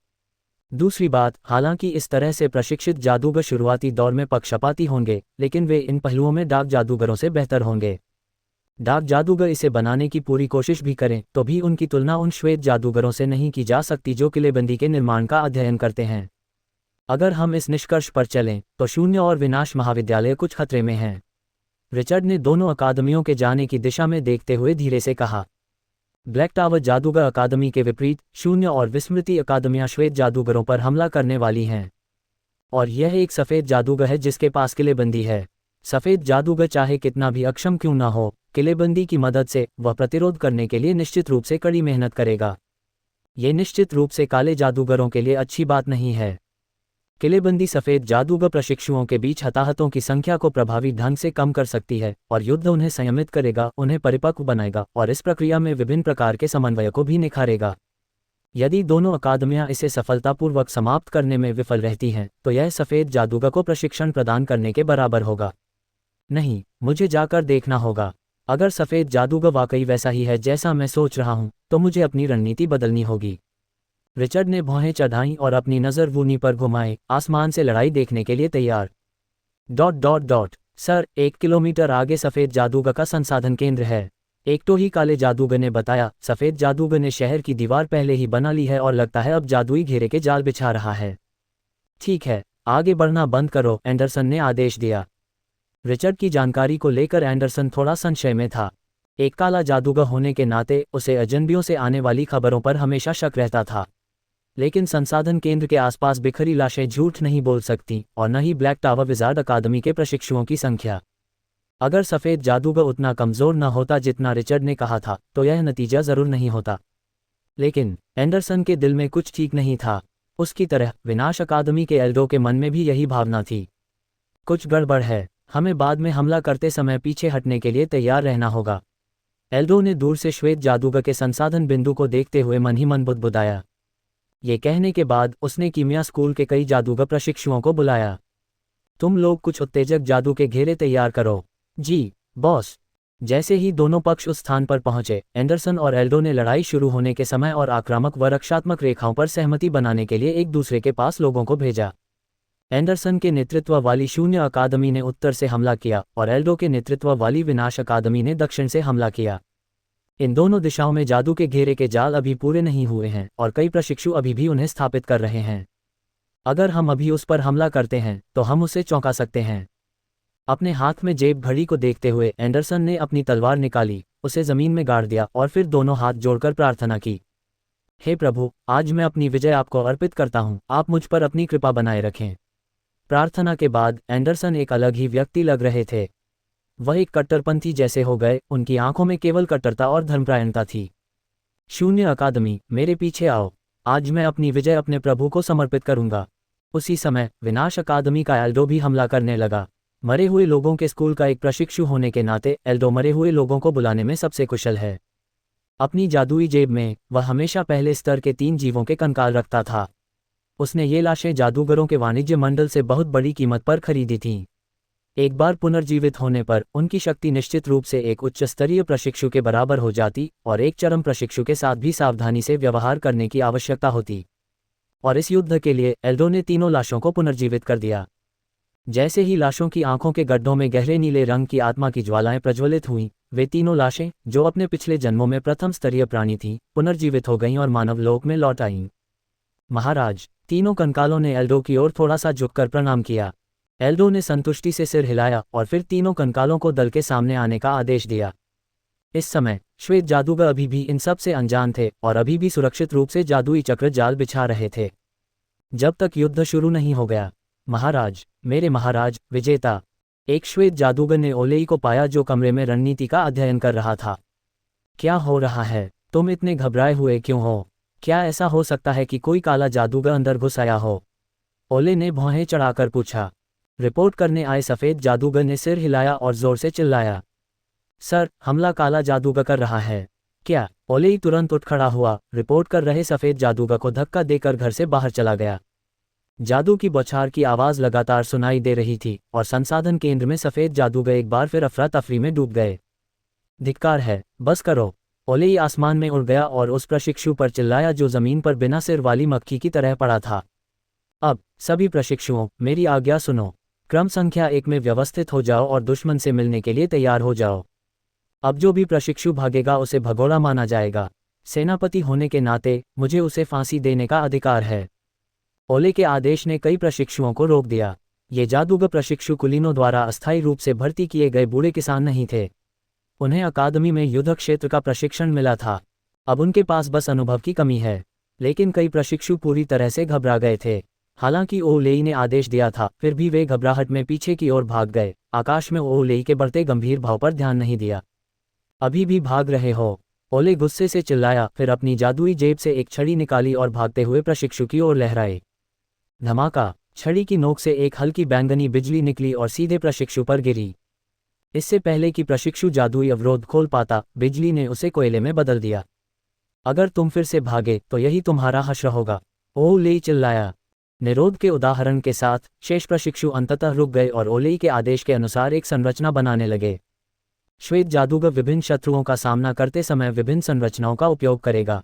दूसरी बात, हालांकि इस तरह से प्रशिक्षित जादूगर शुरुआती दौर में पक्षपाती होंगे, लेकिन वे इन पहलुओं में डार्क जादूगरों से बेहतर होंगे। डार्क जादूगर इसे बनाने की पूरी कोशिश भी करें तो भी उनकी तुलना उन श्वेत जादूगरों से नहीं की जा सकती जो किलेबंदी के निर्माण का अध्ययन करते हैं। अगर हम इस निष्कर्ष पर चलें तो शून्य और विनाश महाविद्यालय कुछ खतरे में हैं। रिचर्ड ने दोनों अकादमियों के जाने की दिशा में देखते हुए धीरे से कहा। ब्लैक टावर जादूगर अकादमी के विपरीत शून्य और विस्मृति अकादमियां श्वेत जादूगरों पर हमला करने वाली हैं, और यह एक सफ़ेद जादूगर है जिसके पास किलेबंदी है। सफ़ेद जादूगर चाहे कितना भी अक्षम क्यों ना हो, किलेबंदी की मदद से वह प्रतिरोध करने के लिए निश्चित रूप से कड़ी मेहनत करेगा। ये निश्चित रूप से काले जादूगरों के लिए अच्छी बात नहीं है। किलेबंदी सफ़ेद जादूगर प्रशिक्षुओं के बीच हताहतों की संख्या को प्रभावी ढंग से कम कर सकती है, और युद्ध उन्हें संयमित करेगा, उन्हें परिपक्व बनाएगा और इस प्रक्रिया में विभिन्न प्रकार के समन्वय को भी निखारेगा। यदि दोनों अकादमियां इसे सफलतापूर्वक समाप्त करने में विफल रहती हैं तो यह सफ़ेद जादूगर को प्रशिक्षण प्रदान करने के बराबर होगा। नहीं, मुझे जाकर देखना होगा। अगर सफ़ेद जादूगर वाकई वैसा ही है जैसा मैं सोच रहा हूं, तो मुझे अपनी रणनीति बदलनी होगी। रिचर्ड ने भौहें चढ़ाईं और अपनी नज़र वूनी पर घुमाए, आसमान से लड़ाई देखने के लिए तैयार। सर, 1 किलोमीटर आगे सफ़ेद जादूगर का संसाधन केंद्र है, एक तो ही काले जादूगर ने बताया। सफ़ेद जादूगर ने शहर की दीवार पहले ही बना ली है और लगता है अब जादुई घेरे के जाल बिछा रहा है। ठीक है, आगे बढ़ना बंद करो, एंडरसन ने आदेश दिया। रिचर्ड की जानकारी को लेकर एंडरसन थोड़ा संशय में था। एक काला जादूगर होने के नाते उसे अजनबियों से आने वाली खबरों पर हमेशा शक रहता था, लेकिन संसाधन केंद्र के आसपास बिखरी लाशें झूठ नहीं बोल सकती, और न ही ब्लैक टावर विजार्ड अकादमी के प्रशिक्षुओं की संख्या। अगर सफ़ेद जादूगर उतना कमज़ोर न होता जितना रिचर्ड ने कहा था तो यह नतीजा ज़रूर नहीं होता। लेकिन एंडरसन के दिल में कुछ ठीक नहीं था। उसकी तरह विनाश अकादमी के एल्डो के मन में भी यही भावना थी। कुछ गड़बड़ है, हमें बाद में हमला करते समय पीछे हटने के लिए तैयार रहना होगा। एल्डो ने दूर से श्वेत जादूगर के संसाधन बिंदु को देखते हुए मन ही मन बुदबुदाया। ये कहने के बाद उसने कीमिया स्कूल के कई जादूगर प्रशिक्षुओं को बुलाया। तुम लोग कुछ उत्तेजक जादू के घेरे तैयार करो। जी, बॉस। जैसे ही दोनों पक्ष उस स्थान पर पहुंचे, एंडरसन और एल्डो ने लड़ाई शुरू होने के समय और आक्रामक व रक्षात्मक रेखाओं पर सहमति बनाने के लिए एक दूसरे के पास लोगों को भेजा। एंडरसन के नेतृत्व वाली शून्य अकादमी ने उत्तर से हमला किया और एल्डो के नेतृत्व वाली विनाश अकादमी ने दक्षिण से हमला किया। इन दोनों दिशाओं में जादू के घेरे के जाल अभी पूरे नहीं हुए हैं और कई प्रशिक्षु अभी भी उन्हें स्थापित कर रहे हैं। अगर हम अभी उस पर हमला करते हैं तो हम उसे चौंका सकते हैं। अपने हाथ में जेब घड़ी को देखते हुए एंडरसन ने अपनी तलवार निकाली, उसे जमीन में गाड़ दिया और फिर दोनों हाथ जोड़कर प्रार्थना की। हे प्रभु, आज मैं अपनी विजय आपको अर्पित करता हूँ, आप मुझ पर अपनी कृपा बनाए रखें। प्रार्थना के बाद एंडरसन एक अलग ही व्यक्ति लग रहे थे। वह एक कट्टरपंथी जैसे हो गए, उनकी आंखों में केवल कट्टरता और धर्मपरायणता थी। शून्य अकादमी, मेरे पीछे आओ, आज मैं अपनी विजय अपने प्रभु को समर्पित करूंगा। उसी समय विनाश अकादमी का एल्डो भी हमला करने लगा। मरे हुए लोगों के स्कूल का एक प्रशिक्षु होने के नाते एल्डो मरे हुए लोगों को बुलाने में सबसे कुशल है। अपनी जादुई जेब में वह हमेशा पहले स्तर के 3 जीवों के कंकाल रखता था। उसने ये लाशें जादूगरों के वाणिज्य मंडल से बहुत बड़ी कीमत पर खरीदी थीं। एक बार पुनर्जीवित होने पर उनकी शक्ति निश्चित रूप से एक उच्च स्तरीय प्रशिक्षु के बराबर हो जाती और एक चरम प्रशिक्षु के साथ भी सावधानी से व्यवहार करने की आवश्यकता होती। और इस युद्ध के लिए एल्डो ने तीनों लाशों को पुनर्जीवित कर दिया। जैसे ही लाशों की आंखों के गड्ढों में गहरे नीले रंग की आत्मा की ज्वालाएं प्रज्वलित हुईं, वे तीनों लाशें, जो अपने पिछले जन्मों में प्रथम स्तरीय प्राणी थीं, पुनर्जीवित हो गईं और मानव लोक में लौट आईं। महाराज, तीनों कंकालों ने एल्डो की ओर थोड़ा सा झुककर प्रणाम किया। एल्डो ने संतुष्टि से सिर हिलाया और फिर तीनों कंकालों को दल के सामने आने का आदेश दिया। इस समय श्वेत जादूगर अभी भी इन सब से अनजान थे और अभी भी सुरक्षित रूप से जादुई चक्र जाल बिछा रहे थे, जब तक युद्ध शुरू नहीं हो गया। महाराज, मेरे महाराज, विजेता, एक श्वेत जादूगर ने ओलेई को पाया जो कमरे में रणनीति का अध्ययन कर रहा था। क्या हो रहा है? तुम इतने घबराए हुए क्यों हो? क्या ऐसा हो सकता है कि कोई काला जादूगर अंदर घुस आया हो? ओले ने भौहें चढ़ाकर पूछा। रिपोर्ट करने आए सफ़ेद जादूगर ने सिर हिलाया और जोर से चिल्लाया, सर, हमला काला जादूगर कर रहा है। क्या? ओलेई तुरंत उठ खड़ा हुआ, रिपोर्ट कर रहे सफ़ेद जादूगर को धक्का देकर घर से बाहर चला गया। जादू की बौछार की आवाज़ लगातार सुनाई दे रही थी और संसाधन केंद्र में सफ़ेद जादूगर एक बार फिर अफरा तफरी में डूब गए। धिक्कार है, बस करो। ओलेई आसमान में उड़ गया और उस प्रशिक्षु पर चिल्लाया जो ज़मीन पर बिना सिर वाली मक्खी की तरह पड़ा था। अब सभी प्रशिक्षुओं, मेरी आज्ञा सुनो। क्रम संख्या 1 में व्यवस्थित हो जाओ और दुश्मन से मिलने के लिए तैयार हो जाओ। अब जो भी प्रशिक्षु भागेगा उसे भगोड़ा माना जाएगा। सेनापति होने के नाते मुझे उसे फांसी देने का अधिकार है। ओले के आदेश ने कई प्रशिक्षुओं को रोक दिया। ये जादूगर प्रशिक्षु कुलीनों द्वारा अस्थायी रूप से भर्ती किए गए बूढ़े किसान नहीं थे। उन्हें अकादमी में युद्ध क्षेत्र का प्रशिक्षण मिला था। अब उनके पास बस अनुभव की कमी है। लेकिन कई प्रशिक्षु पूरी तरह से घबरा गए थे। हालांकि ओलेई ने आदेश दिया था, फिर भी वे घबराहट में पीछे की ओर भाग गए। आकाश में ओलेई के बढ़ते गंभीर भाव पर ध्यान नहीं दिया। अभी भी भाग रहे हो? ओले गुस्से से चिल्लाया, फिर अपनी जादुई जेब से एक छड़ी निकाली और भागते हुए प्रशिक्षु की ओर लहराए। धमाका! छड़ी की नोक से एक हल्की बैंगनी बिजली निकली और सीधे प्रशिक्षु पर गिरी। इससे पहले कि प्रशिक्षु जादुई अवरोध खोल पाता, बिजली ने उसे कोयले में बदल दिया। अगर तुम फिर से भागे तो यही तुम्हारा हश्र होगा, ओलेई चिल्लाया। निरोध के उदाहरण के साथ शेष प्रशिक्षु अंततः रुक गए और ओलेई के आदेश के अनुसार एक संरचना बनाने लगे। श्वेत जादूगर विभिन्न शत्रुओं का सामना करते समय विभिन्न संरचनाओं का उपयोग करेगा।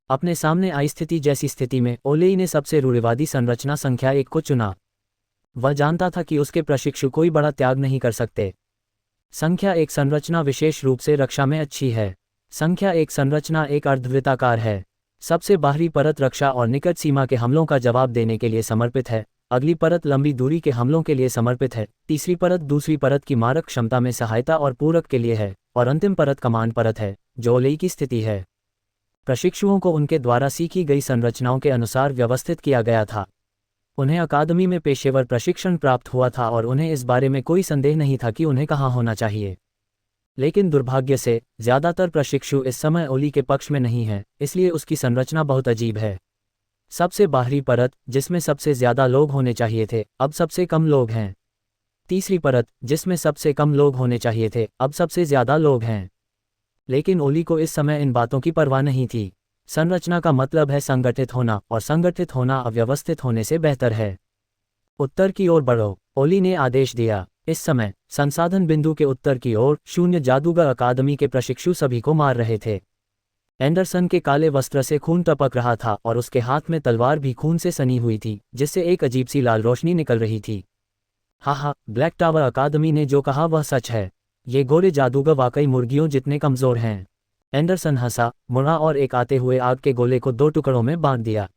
अपने सामने आई स्थिति जैसी स्थिति में ओलेई ने सबसे रूढ़िवादी संरचना संख्या 1 को चुना। वह जानता था कि उसके प्रशिक्षु कोई बड़ा त्याग नहीं कर सकते। संख्या 1 संरचना विशेष रूप से रक्षा में अच्छी है। संख्या 1 संरचना एक अर्धवृत्ताकार है। सबसे बाहरी परत रक्षा और निकट सीमा के हमलों का जवाब देने के लिए समर्पित है। अगली परत लंबी दूरी के हमलों के लिए समर्पित है। तीसरी परत दूसरी परत की मारक क्षमता में सहायता और पूरक के लिए है। और अंतिम परत कमांड परत है, जो ओलेई की स्थिति है। प्रशिक्षुओं को उनके द्वारा सीखी गई संरचनाओं के अनुसार व्यवस्थित किया गया था। उन्हें अकादमी में पेशेवर प्रशिक्षण प्राप्त हुआ था और उन्हें इस बारे में कोई संदेह नहीं था कि उन्हें कहाँ होना चाहिए। लेकिन दुर्भाग्य से ज़्यादातर प्रशिक्षु इस समय ओली के पक्ष में नहीं हैं, इसलिए उसकी संरचना बहुत अजीब है। सबसे बाहरी परत, जिसमें सबसे ज़्यादा लोग होने चाहिए थे, अब सबसे कम लोग हैं। तीसरी परत, जिसमें सबसे कम लोग होने चाहिए थे, अब सबसे ज़्यादा लोग हैं। लेकिन ओली को इस समय इन बातों की परवाह नहीं थी। संरचना का मतलब है संगठित होना, और संगठित होना अव्यवस्थित होने से बेहतर है। उत्तर की ओर बढ़ो, ओली ने आदेश दिया। इस समय संसाधन बिंदु के उत्तर की ओर शून्य जादूगर अकादमी के प्रशिक्षु सभी को मार रहे थे। एंडरसन के काले वस्त्र से खून टपक रहा था और उसके हाथ में तलवार भी खून से सनी हुई थी, जिससे एक अजीब सी लाल रोशनी निकल रही थी। हा, ब्लैक टावर अकादमी ने जो कहा वह सच है। ये गोरे जादूगर वाकई मुर्गियों जितने कमज़ोर हैं। एंडरसन हंसा, मुड़ा और एक आते हुए आग के गोले को 2 टुकड़ों में बांट दिया।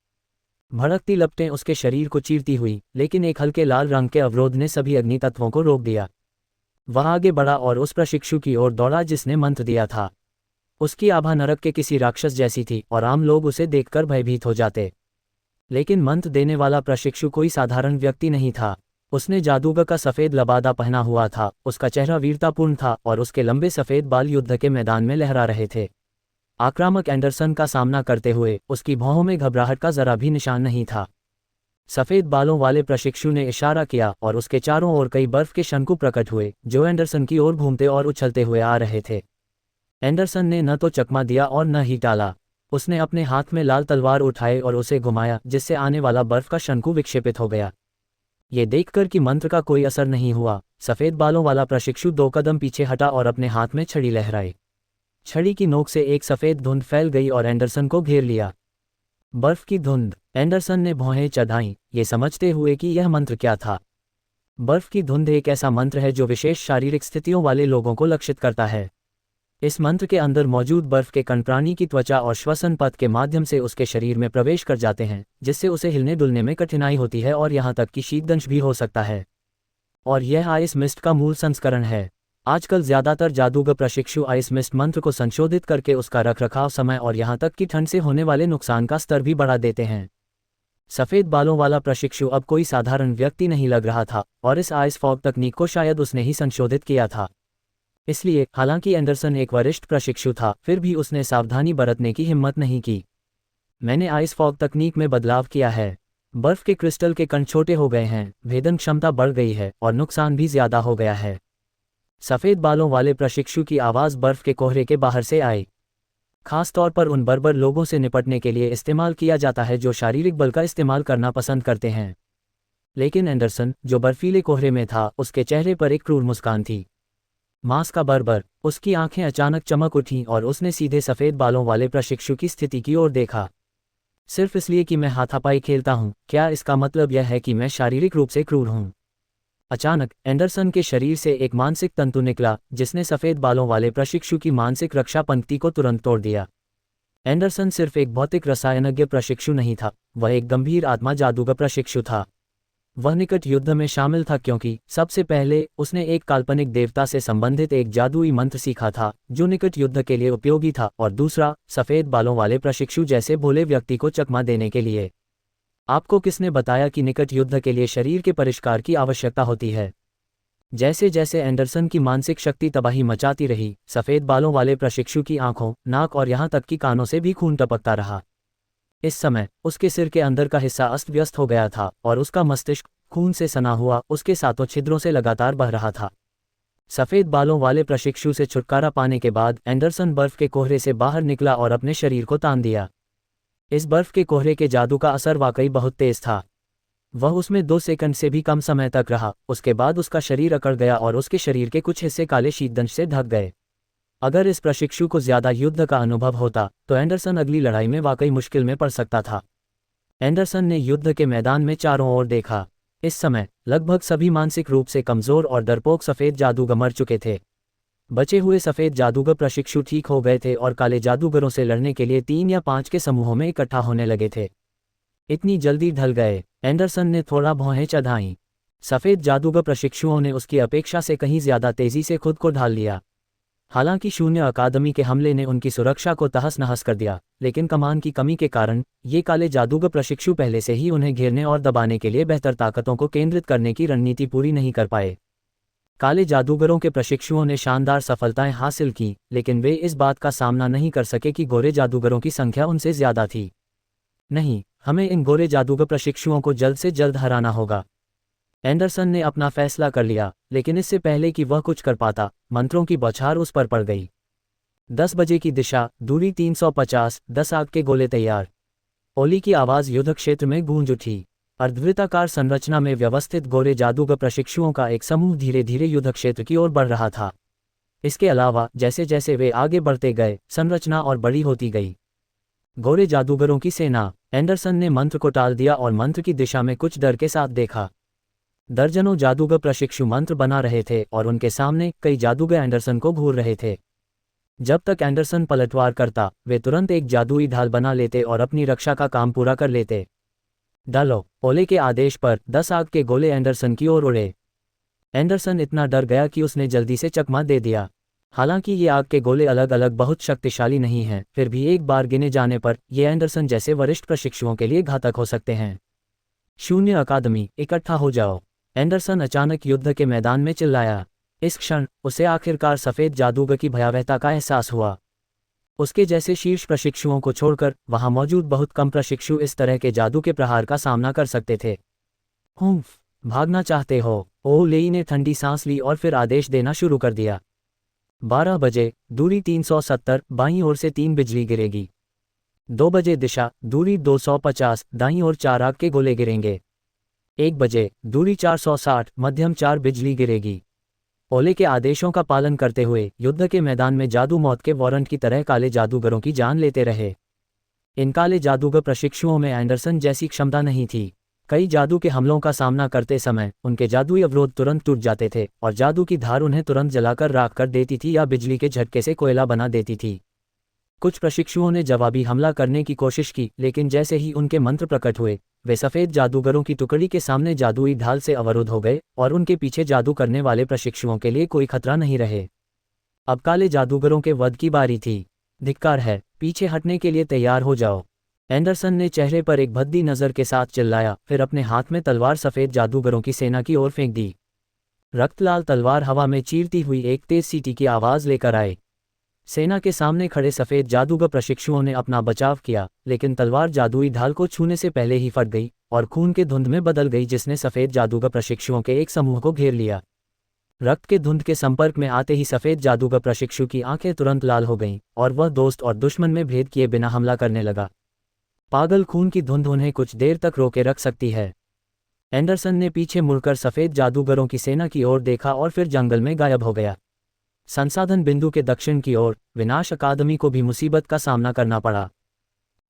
भड़कती लपटें उसके शरीर को चीरती हुई, लेकिन एक हल्के लाल रंग के अवरोध ने सभी अग्नि तत्वों को रोक दिया। वह आगे बढ़ा और उस प्रशिक्षु की ओर दौड़ा जिसने मंत्र दिया था। उसकी आभा नरक के किसी राक्षस जैसी थी और आम लोग उसे देखकर भयभीत हो जाते। लेकिन मंत्र देने वाला प्रशिक्षु कोई साधारण व्यक्ति नहीं था। उसने जादूगर का सफ़ेद लबादा पहना हुआ था, उसका चेहरा वीरतापूर्ण था और उसके लंबे सफ़ेद बाल युद्ध के मैदान में लहरा रहे थे। आक्रामक एंडरसन का सामना करते हुए उसकी भौहों में घबराहट का जरा भी निशान नहीं था। सफ़ेद बालों वाले प्रशिक्षु ने इशारा किया और उसके चारों ओर कई बर्फ के शंकु प्रकट हुए, जो एंडरसन की ओर घूमते और उछलते हुए आ रहे थे। एंडरसन ने न तो चकमा दिया और न ही टाला। उसने अपने हाथ में लाल तलवार उठाए और उसे घुमाया, जिससे आने वाला बर्फ का शंकु विक्षेपित हो गया। ये देखकर कि मंत्र का कोई असर नहीं हुआ, सफ़ेद बालों वाला प्रशिक्षु 2 कदम पीछे हटा और अपने हाथ में छड़ी लहराई। छड़ी की नोक से एक सफ़ेद धुंध फैल गई और एंडरसन को घेर लिया। बर्फ की धुंध। एंडरसन ने भौहें चढ़ाईं, ये समझते हुए कि यह मंत्र क्या था। बर्फ की धुंध एक ऐसा मंत्र है जो विशेष शारीरिक स्थितियों वाले लोगों को लक्षित करता है। इस मंत्र के अंदर मौजूद बर्फ के कण प्राणी की त्वचा और श्वसन पथ के माध्यम से उसके शरीर में प्रवेश कर जाते हैं, जिससे उसे हिलने डुलने में कठिनाई होती है और यहाँ तक कि शीतदंश भी हो सकता है। और यह आइस मिस्ट का मूल संस्करण है। आजकल ज़्यादातर जादूगर प्रशिक्षु आइस मिस्ट मंत्र को संशोधित करके उसका रखरखाव समय और यहाँ तक कि ठंड से होने वाले नुकसान का स्तर भी बढ़ा देते हैं। सफ़ेद बालों वाला प्रशिक्षु अब कोई साधारण व्यक्ति नहीं लग रहा था, और इस आइस फॉग तकनीक को शायद उसने ही संशोधित किया था। इसलिए, हालांकि एंडरसन एक वरिष्ठ प्रशिक्षु था, फिर भी उसने सावधानी बरतने की हिम्मत नहीं की। मैंने आइस फॉग तकनीक में बदलाव किया है। बर्फ के क्रिस्टल के कण छोटे हो गए हैं, भेदन क्षमता बढ़ गई है और नुकसान भी ज़्यादा हो गया है। सफ़ेद बालों वाले प्रशिक्षु की आवाज़ बर्फ के कोहरे के बाहर से आई। खास तौर पर उन बर्बर लोगों से निपटने के लिए इस्तेमाल किया जाता है जो शारीरिक बल का इस्तेमाल करना पसंद करते हैं। लेकिन एंडरसन, जो बर्फीले कोहरे में था, उसके चेहरे पर एक क्रूर मुस्कान थी। मांस का बर्बर। उसकी आंखें अचानक चमक उठीं और उसने सीधे सफ़ेद बालों वाले प्रशिक्षु की स्थिति की ओर देखा। सिर्फ इसलिए कि मैं हाथापाई खेलता हूँ, क्या इसका मतलब यह है कि मैं शारीरिक रूप से क्रूर हूँ? अचानक एंडरसन के शरीर से एक मानसिक तंतु निकला, जिसने सफ़ेद बालों वाले प्रशिक्षु की मानसिक रक्षा पंक्ति को तुरंत तोड़ दिया। एंडरसन सिर्फ एक भौतिक रसायनज्ञ प्रशिक्षु नहीं था, वह एक गंभीर आत्मा जादूगर प्रशिक्षु था। वह निकट युद्ध में शामिल था क्योंकि सबसे पहले उसने एक काल्पनिक देवता से संबंधित एक जादुई मंत्र सीखा था जो निकट युद्ध के लिए उपयोगी था, और दूसरा सफ़ेद बालों वाले प्रशिक्षु जैसे भोले व्यक्ति को चकमा देने के लिए। आपको किसने बताया कि निकट युद्ध के लिए शरीर के परिष्कार की आवश्यकता होती है? जैसे जैसे एंडरसन की मानसिक शक्ति तबाही मचाती रही, सफ़ेद बालों वाले प्रशिक्षु की आंखों, नाक और यहाँ तक कि कानों से भी खून टपकता रहा। इस समय उसके सिर के अंदर का हिस्सा अस्त व्यस्त हो गया था और उसका मस्तिष्क, खून से सना हुआ, उसके सातों छिद्रों से लगातार बह रहा था। सफ़ेद बालों वाले प्रशिक्षु से छुटकारा पाने के बाद एंडरसन बर्फ के कोहरे से बाहर निकला और अपने शरीर को तान दिया। इस बर्फ के कोहरे के जादू का असर वाकई बहुत तेज था। वह उसमें 2 सेकंड से भी कम समय तक रहा, उसके बाद उसका शरीर अकड़ गया और उसके शरीर के कुछ हिस्से काले शीतदंश से ढक गए। अगर इस प्रशिक्षु को ज़्यादा युद्ध का अनुभव होता, तो एंडरसन अगली लड़ाई में वाकई मुश्किल में पड़ सकता था। एंडरसन ने युद्ध के मैदान में चारों ओर देखा। इस समय लगभग सभी मानसिक रूप से कमज़ोर और डरपोक सफ़ेद जादूगर मर चुके थे। बचे हुए सफ़ेद जादूगर प्रशिक्षु ठीक हो गए थे और काले जादूगरों से लड़ने के लिए 3 या 5 के समूहों में इकट्ठा होने लगे थे। इतनी जल्दी ढल गए? एंडरसन ने थोड़ा भौहें चढ़ाईं। सफ़ेद जादूगर प्रशिक्षुओं ने उसकी अपेक्षा से कहीं ज़्यादा तेज़ी से खुद को ढाल लिया। हालांकि शून्य अकादमी के हमले ने उनकी सुरक्षा को तहस नहस कर दिया, लेकिन कमान की कमी के कारण ये काले जादूगर प्रशिक्षु पहले से ही उन्हें घेरने और दबाने के लिए बेहतर ताकतों को केंद्रित करने की रणनीति पूरी नहीं कर पाए। काले जादूगरों के प्रशिक्षुओं ने शानदार सफलताएं हासिल की, लेकिन वे इस बात का सामना नहीं कर सके कि गोरे जादूगरों की संख्या उनसे ज़्यादा थी। नहीं, हमें इन गोरे जादूगर प्रशिक्षुओं को जल्द से जल्द हराना होगा। एंडरसन ने अपना फैसला कर लिया, लेकिन इससे पहले कि वह कुछ कर पाता, मंत्रों की बौछार उस पर पड़ गई। 10 बजे की दिशा, दूरी 350, 10 आग के गोले तैयार। ओली की आवाज़ युद्ध क्षेत्र में गूंज उठी। अर्धवृत्ताकार संरचना में व्यवस्थित गोरे जादूगर प्रशिक्षुओं का एक समूह धीरे धीरे युद्ध क्षेत्र की ओर बढ़ रहा था। इसके अलावा जैसे जैसे वे आगे बढ़ते गए, संरचना और बड़ी होती गई। गोरे जादूगरों की सेना। एंडरसन ने मंत्र को टाल दिया और मंत्र की दिशा में कुछ डर के साथ देखा। दर्जनों जादूगर प्रशिक्षु मंत्र बना रहे थे और उनके सामने कई जादूगर एंडरसन को घूर रहे थे। जब तक एंडरसन पलटवार करता, वे तुरंत एक जादुई ढाल बना लेते और अपनी रक्षा का काम पूरा कर लेते। डालो। ओले के आदेश पर 10 आग के गोले एंडरसन की ओर उड़े। एंडरसन इतना डर गया कि उसने जल्दी से चकमा दे दिया। हालांकि ये आग के गोले अलग अलग बहुत शक्तिशाली नहीं हैं, फिर भी एक बार गिने जाने पर ये एंडरसन जैसे वरिष्ठ प्रशिक्षुओं के लिए घातक हो सकते हैं। शून्य अकादमी, इकट्ठा हो जाओ। एंडरसन अचानक युद्ध के मैदान में चिल्लाया। इस क्षण उसे आखिरकार सफ़ेद जादूगर की भयावहता का एहसास हुआ। उसके जैसे शीर्ष प्रशिक्षुओं को छोड़कर वहां मौजूद बहुत कम प्रशिक्षु इस तरह के जादू के प्रहार का सामना कर सकते थे। हुम्फ, भागना चाहते हो? ओह लेई ने ठंडी सांस ली और फिर आदेश देना शुरू कर दिया। 12 बजे, दूरी 370, बाईं ओर से 3 बिजली गिरेगी। 2 बजे दिशा, दूरी 250, दाईं ओर 4 आग के गोले गिरेंगे। 1 बजे, दूरी 460, मध्यम 4 बिजली गिरेगी। ओले के आदेशों का पालन करते हुए युद्ध के मैदान में जादू मौत के वारंट की तरह काले जादूगरों की जान लेते रहे। इन काले जादूगर प्रशिक्षुओं में एंडरसन जैसी क्षमता नहीं थी। कई जादू के हमलों का सामना करते समय उनके जादुई अवरोध तुरंत टूट जाते थे और जादू की धार उन्हें तुरंत जलाकर राख कर देती थी या बिजली के झटके से कोयला बना देती थी। कुछ प्रशिक्षुओं ने जवाबी हमला करने की कोशिश की, लेकिन जैसे ही उनके मंत्र प्रकट हुए, वे सफ़ेद जादूगरों की टुकड़ी के सामने जादुई ढाल से अवरुद्ध हो गए और उनके पीछे जादू करने वाले प्रशिक्षुओं के लिए कोई खतरा नहीं रहे। अब काले जादूगरों के वध की बारी थी। धिक्कार है, पीछे हटने के लिए तैयार हो जाओ। एंडरसन ने चेहरे पर एक भद्दी नज़र के साथ चिल्लाया, फिर अपने हाथ में तलवार सफ़ेद जादूगरों की सेना की ओर फेंक दी। रक्तलाल तलवार हवा में चीरती हुई एक तेज सीटी की आवाज़ लेकर आए। सेना के सामने खड़े सफ़ेद जादूगर प्रशिक्षुओं ने अपना बचाव किया, लेकिन तलवार जादुई ढाल को छूने से पहले ही फट गई और खून के धुंध में बदल गई, जिसने सफ़ेद जादूगर प्रशिक्षुओं के एक समूह को घेर लिया। रक्त के धुंध के संपर्क में आते ही सफ़ेद जादूगर प्रशिक्षु की आंखें तुरंत लाल हो गईं और वह दोस्त और दुश्मन में भेद किए बिना हमला करने लगा। पागल खून की धुंध उन्हें कुछ देर तक रोके रख सकती है। एंडरसन ने पीछे मुड़कर सफ़ेद जादूगरों की सेना की ओर देखा और फिर जंगल में गायब हो गया। संसाधन बिंदु के दक्षिण की ओर विनाश अकादमी को भी मुसीबत का सामना करना पड़ा।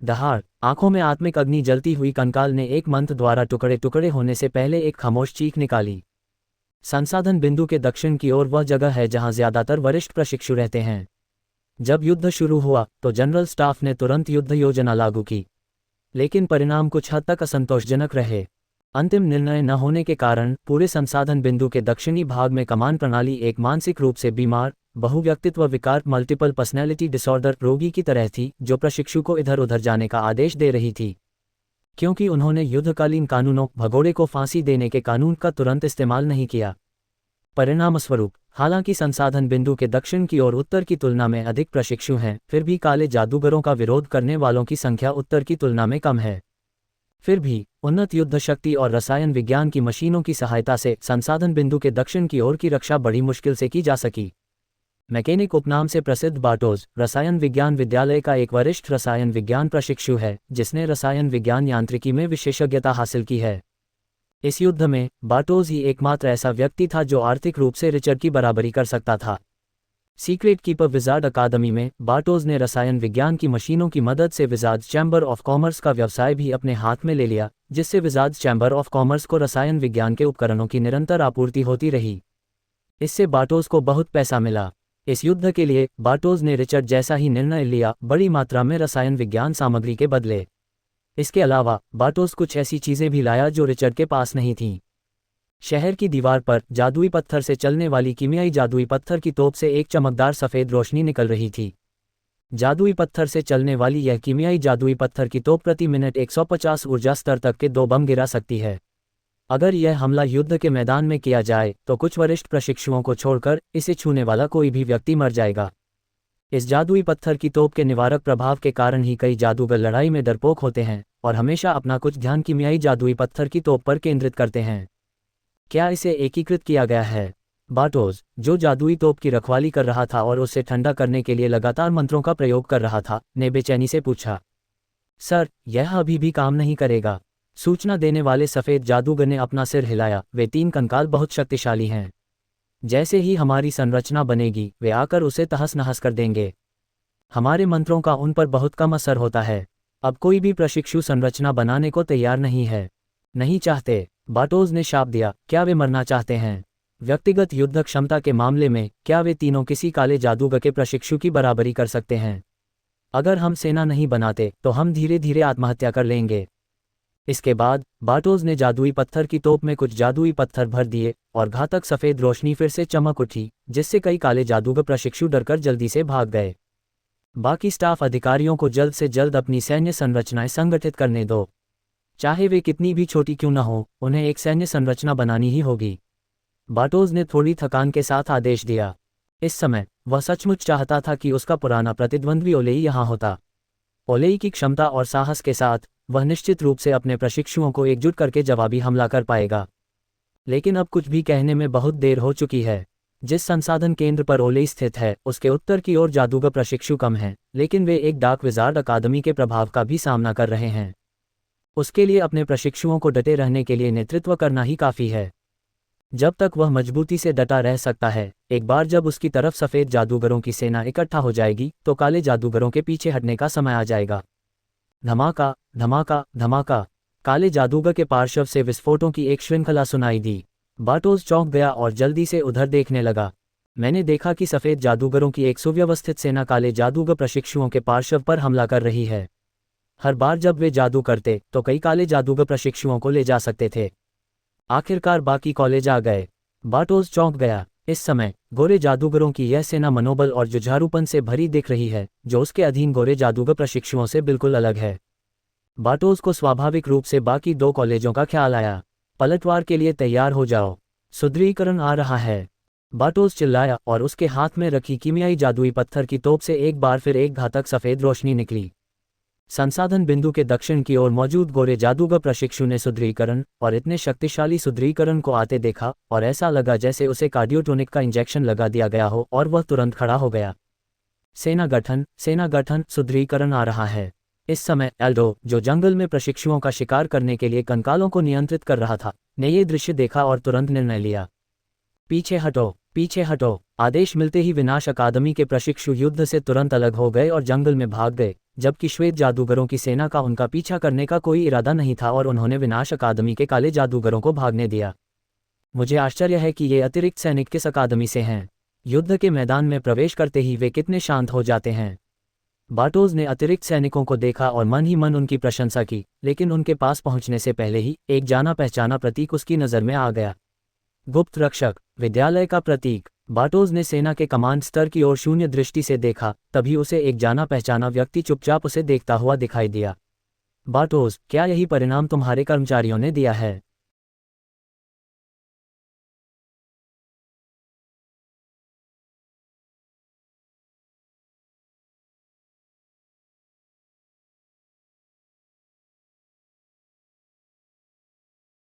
दहाड़, आंखों में आत्मिक अग्नि जलती हुई कंकाल ने एक मंत्र द्वारा टुकड़े टुकड़े होने से पहले एक खामोश चीख निकाली। संसाधन बिंदु के दक्षिण की ओर वह जगह है जहां ज्यादातर वरिष्ठ प्रशिक्षु रहते हैं। जब युद्ध शुरू हुआ तो जनरल स्टाफ ने तुरंत युद्ध योजना लागू की, लेकिन परिणाम कुछ हद तक असंतोषजनक रहे। अंतिम निर्णय न होने के कारण पूरे संसाधन बिंदु के दक्षिणी भाग में कमान प्रणाली एक मानसिक रूप से बीमार, बहुव्यक्तित्व विकार मल्टीपल पर्सनैलिटी डिसऑर्डर रोगी की तरह थी, जो प्रशिक्षु को इधर उधर जाने का आदेश दे रही थी। क्योंकि उन्होंने युद्धकालीन कानूनों भगोड़े को फांसी देने के कानून का तुरंत इस्तेमाल नहीं किया। परिणामस्वरूप, हालांकि संसाधन बिंदु के दक्षिण की ओर उत्तर की तुलना में अधिक प्रशिक्षु हैं, फिर भी काले जादूगरों का विरोध करने वालों की संख्या उत्तर की तुलना में कम है। फिर भी उन्नत युद्ध शक्ति और रसायन विज्ञान की मशीनों की सहायता से संसाधन बिंदु के दक्षिण की ओर की रक्षा बड़ी मुश्किल से की जा सकी। मैकेनिक उपनाम से प्रसिद्ध बार्टोज रसायन विज्ञान विद्यालय का एक वरिष्ठ रसायन विज्ञान प्रशिक्षु है, जिसने रसायन विज्ञान यांत्रिकी में विशेषज्ञता हासिल की है। इस युद्ध में बार्टोज ही एकमात्र ऐसा व्यक्ति था जो आर्थिक रूप से रिचर्ड की बराबरी कर सकता था। सीक्रेट कीपर विजार्ड अकादमी में बार्टोज ने रसायन विज्ञान की मशीनों की मदद से विजार्ड चैम्बर ऑफ कॉमर्स का व्यवसाय भी अपने हाथ में ले लिया, जिससे विजार्ड चैम्बर ऑफ कॉमर्स को रसायन विज्ञान के उपकरणों की निरंतर आपूर्ति होती रही। इससे बार्टोज को बहुत पैसा मिला। इस युद्ध के लिए बार्टोज ने रिचर्ड जैसा ही निर्णय लिया, बड़ी मात्रा में रसायन विज्ञान सामग्री के बदले। इसके अलावा बार्टोज कुछ ऐसी चीज़ें भी लाया जो रिचर्ड के पास नहीं थीं। शहर की दीवार पर जादुई पत्थर से चलने वाली कीमियाई जादुई पत्थर की तोप से एक चमकदार सफ़ेद रोशनी निकल रही थी। जादुई पत्थर से चलने वाली यह कीमियाई जादुई पत्थर की तोप प्रति मिनट 150 ऊर्जा स्तर तक के 2 बम गिरा सकती है। अगर यह हमला युद्ध के मैदान में किया जाए तो कुछ वरिष्ठ प्रशिक्षुओं को छोड़कर इसे छूने वाला कोई भी व्यक्ति मर जाएगा। इस जादुई पत्थर की तोप के निवारक प्रभाव के कारण ही कई जादूगर लड़ाई में डरपोक होते हैं और हमेशा अपना कुछ ध्यान कीमियाई जादुई पत्थर की तोप पर केंद्रित करते हैं। क्या इसे एकीकृत किया गया है? बार्टोज, जो जादुई तोप की रखवाली कर रहा था और उसे ठंडा करने के लिए लगातार मंत्रों का प्रयोग कर रहा था, ने बेचैनी से पूछा। सर, यह अभी भी काम नहीं करेगा। सूचना देने वाले सफ़ेद जादूगर ने अपना सिर हिलाया। वे 3 कंकाल बहुत शक्तिशाली हैं। जैसे ही हमारी संरचना बनेगी, वे आकर उसे तहस नहस कर देंगे। हमारे मंत्रों का उन पर बहुत कम असर होता है। अब कोई भी प्रशिक्षु संरचना बनाने को तैयार नहीं है। नहीं चाहते, बार्टोज ने शाप दिया। क्या वे मरना चाहते हैं? व्यक्तिगत युद्ध क्षमता के मामले में क्या वे तीनों किसी काले जादूगर के प्रशिक्षु की बराबरी कर सकते हैं? अगर हम सेना नहीं बनाते तो हम धीरे धीरे आत्महत्या कर लेंगे। इसके बाद बार्टोज ने जादुई पत्थर की तोप में कुछ जादुई पत्थर भर दिए और घातक सफ़ेद रोशनी फिर से चमक उठी, जिससे कई काले जादूगर प्रशिक्षु डरकर जल्दी से भाग गए। बाकी स्टाफ अधिकारियों को जल्द से जल्द अपनी सैन्य संरचनाएं संगठित करने दो। चाहे वे कितनी भी छोटी क्यों न हो, उन्हें एक सैन्य संरचना बनानी ही होगी। बार्टोज ने थोड़ी थकान के साथ आदेश दिया। इस समय वह सचमुच चाहता था कि उसका पुराना प्रतिद्वंद्वी ओलेई यहाँ होता। ओलेई की क्षमता और साहस के साथ वह निश्चित रूप से अपने प्रशिक्षुओं को एकजुट करके जवाबी हमला कर पाएगा। लेकिन अब कुछ भी कहने में बहुत देर हो चुकी है। जिस संसाधन केंद्र पर ओलेई स्थित है, उसके उत्तर की ओर जादूगर प्रशिक्षु कम हैं, लेकिन वे एक डार्क विजार्ड अकादमी के प्रभाव का भी सामना कर रहे हैं। उसके लिए अपने प्रशिक्षुओं को डटे रहने के लिए नेतृत्व करना ही काफ़ी है। जब तक वह मजबूती से डटा रह सकता है, एक बार जब उसकी तरफ सफ़ेद जादूगरों की सेना इकट्ठा हो जाएगी तो काले जादूगरों के पीछे हटने का समय आ जाएगा। धमाका, धमाका, धमाका। काले जादूगर के पार्श्व से विस्फोटों की एक श्रृंखला सुनाई दी। बाटोज चौंक गया और जल्दी से उधर देखने लगा। मैंने देखा कि सफ़ेद जादूगरों की एक सुव्यवस्थित सेना काले जादूगर प्रशिक्षुओं के पार्श्व पर हमला कर रही है। हर बार जब वे जादू करते तो कई काले जादूगर प्रशिक्षुओं को ले जा सकते थे। आखिरकार बाकी कॉलेज आ गए। बाटोज चौंक गया। इस समय गोरे जादूगरों की यह सेना मनोबल और जुझारूपन से भरी दिख रही है, जो उसके अधीन गोरे जादूगर प्रशिक्षुओं से बिल्कुल अलग है। बाटोज को स्वाभाविक रूप से बाकी 2 कॉलेजों का ख्याल आया। पलटवार के लिए तैयार हो जाओ, सुदृढ़ीकरण आ रहा है। बाटोज चिल्लाया और उसके हाथ में रखी कीमियाई जादुई पत्थर की तोप से एक बार फिर एक घातक सफ़ेद रोशनी निकली। संसाधन बिंदु के दक्षिण की ओर मौजूद गोरे जादूगर प्रशिक्षु ने सुदृढ़ीकरण और इतने शक्तिशाली सुदृढ़ीकरण को आते देखा और ऐसा लगा जैसे उसे कार्डियोटोनिक का इंजेक्शन लगा दिया गया हो और वह तुरंत खड़ा हो गया। सेना गठन, सुदृढ़ीकरण आ रहा है। इस समय एल्डो, जो जंगल में प्रशिक्षुओं का शिकार करने के लिए कंकालों को नियंत्रित कर रहा था, ने ये दृश्य देखा और तुरंत निर्णय लिया। पीछे हटो, पीछे हटो। आदेश मिलते ही विनाश अकादमी के प्रशिक्षु युद्ध से तुरंत अलग हो गए और जंगल में भाग गए, जबकि श्वेत जादूगरों की सेना का उनका पीछा करने का कोई इरादा नहीं था और उन्होंने विनाश अकादमी के काले जादूगरों को भागने दिया। मुझे आश्चर्य है कि ये अतिरिक्त सैनिक किस अकादमी से हैं। युद्ध के मैदान में प्रवेश करते ही वे कितने शांत हो जाते हैं। बाटोज ने अतिरिक्त सैनिकों को देखा और मन ही मन उनकी प्रशंसा की, लेकिन उनके पास पहुंचने से पहले ही एक जाना पहचाना प्रतीक उसकी नज़र में आ गया। गुप्त रक्षक, विद्यालय का प्रतीक। बाटोज ने सेना के कमांड स्तर की ओर शून्य दृष्टि से देखा, तभी उसे एक जाना पहचाना व्यक्ति चुपचाप उसे देखता हुआ दिखाई दिया। बाटोज, क्या यही परिणाम तुम्हारे कर्मचारियों ने दिया है?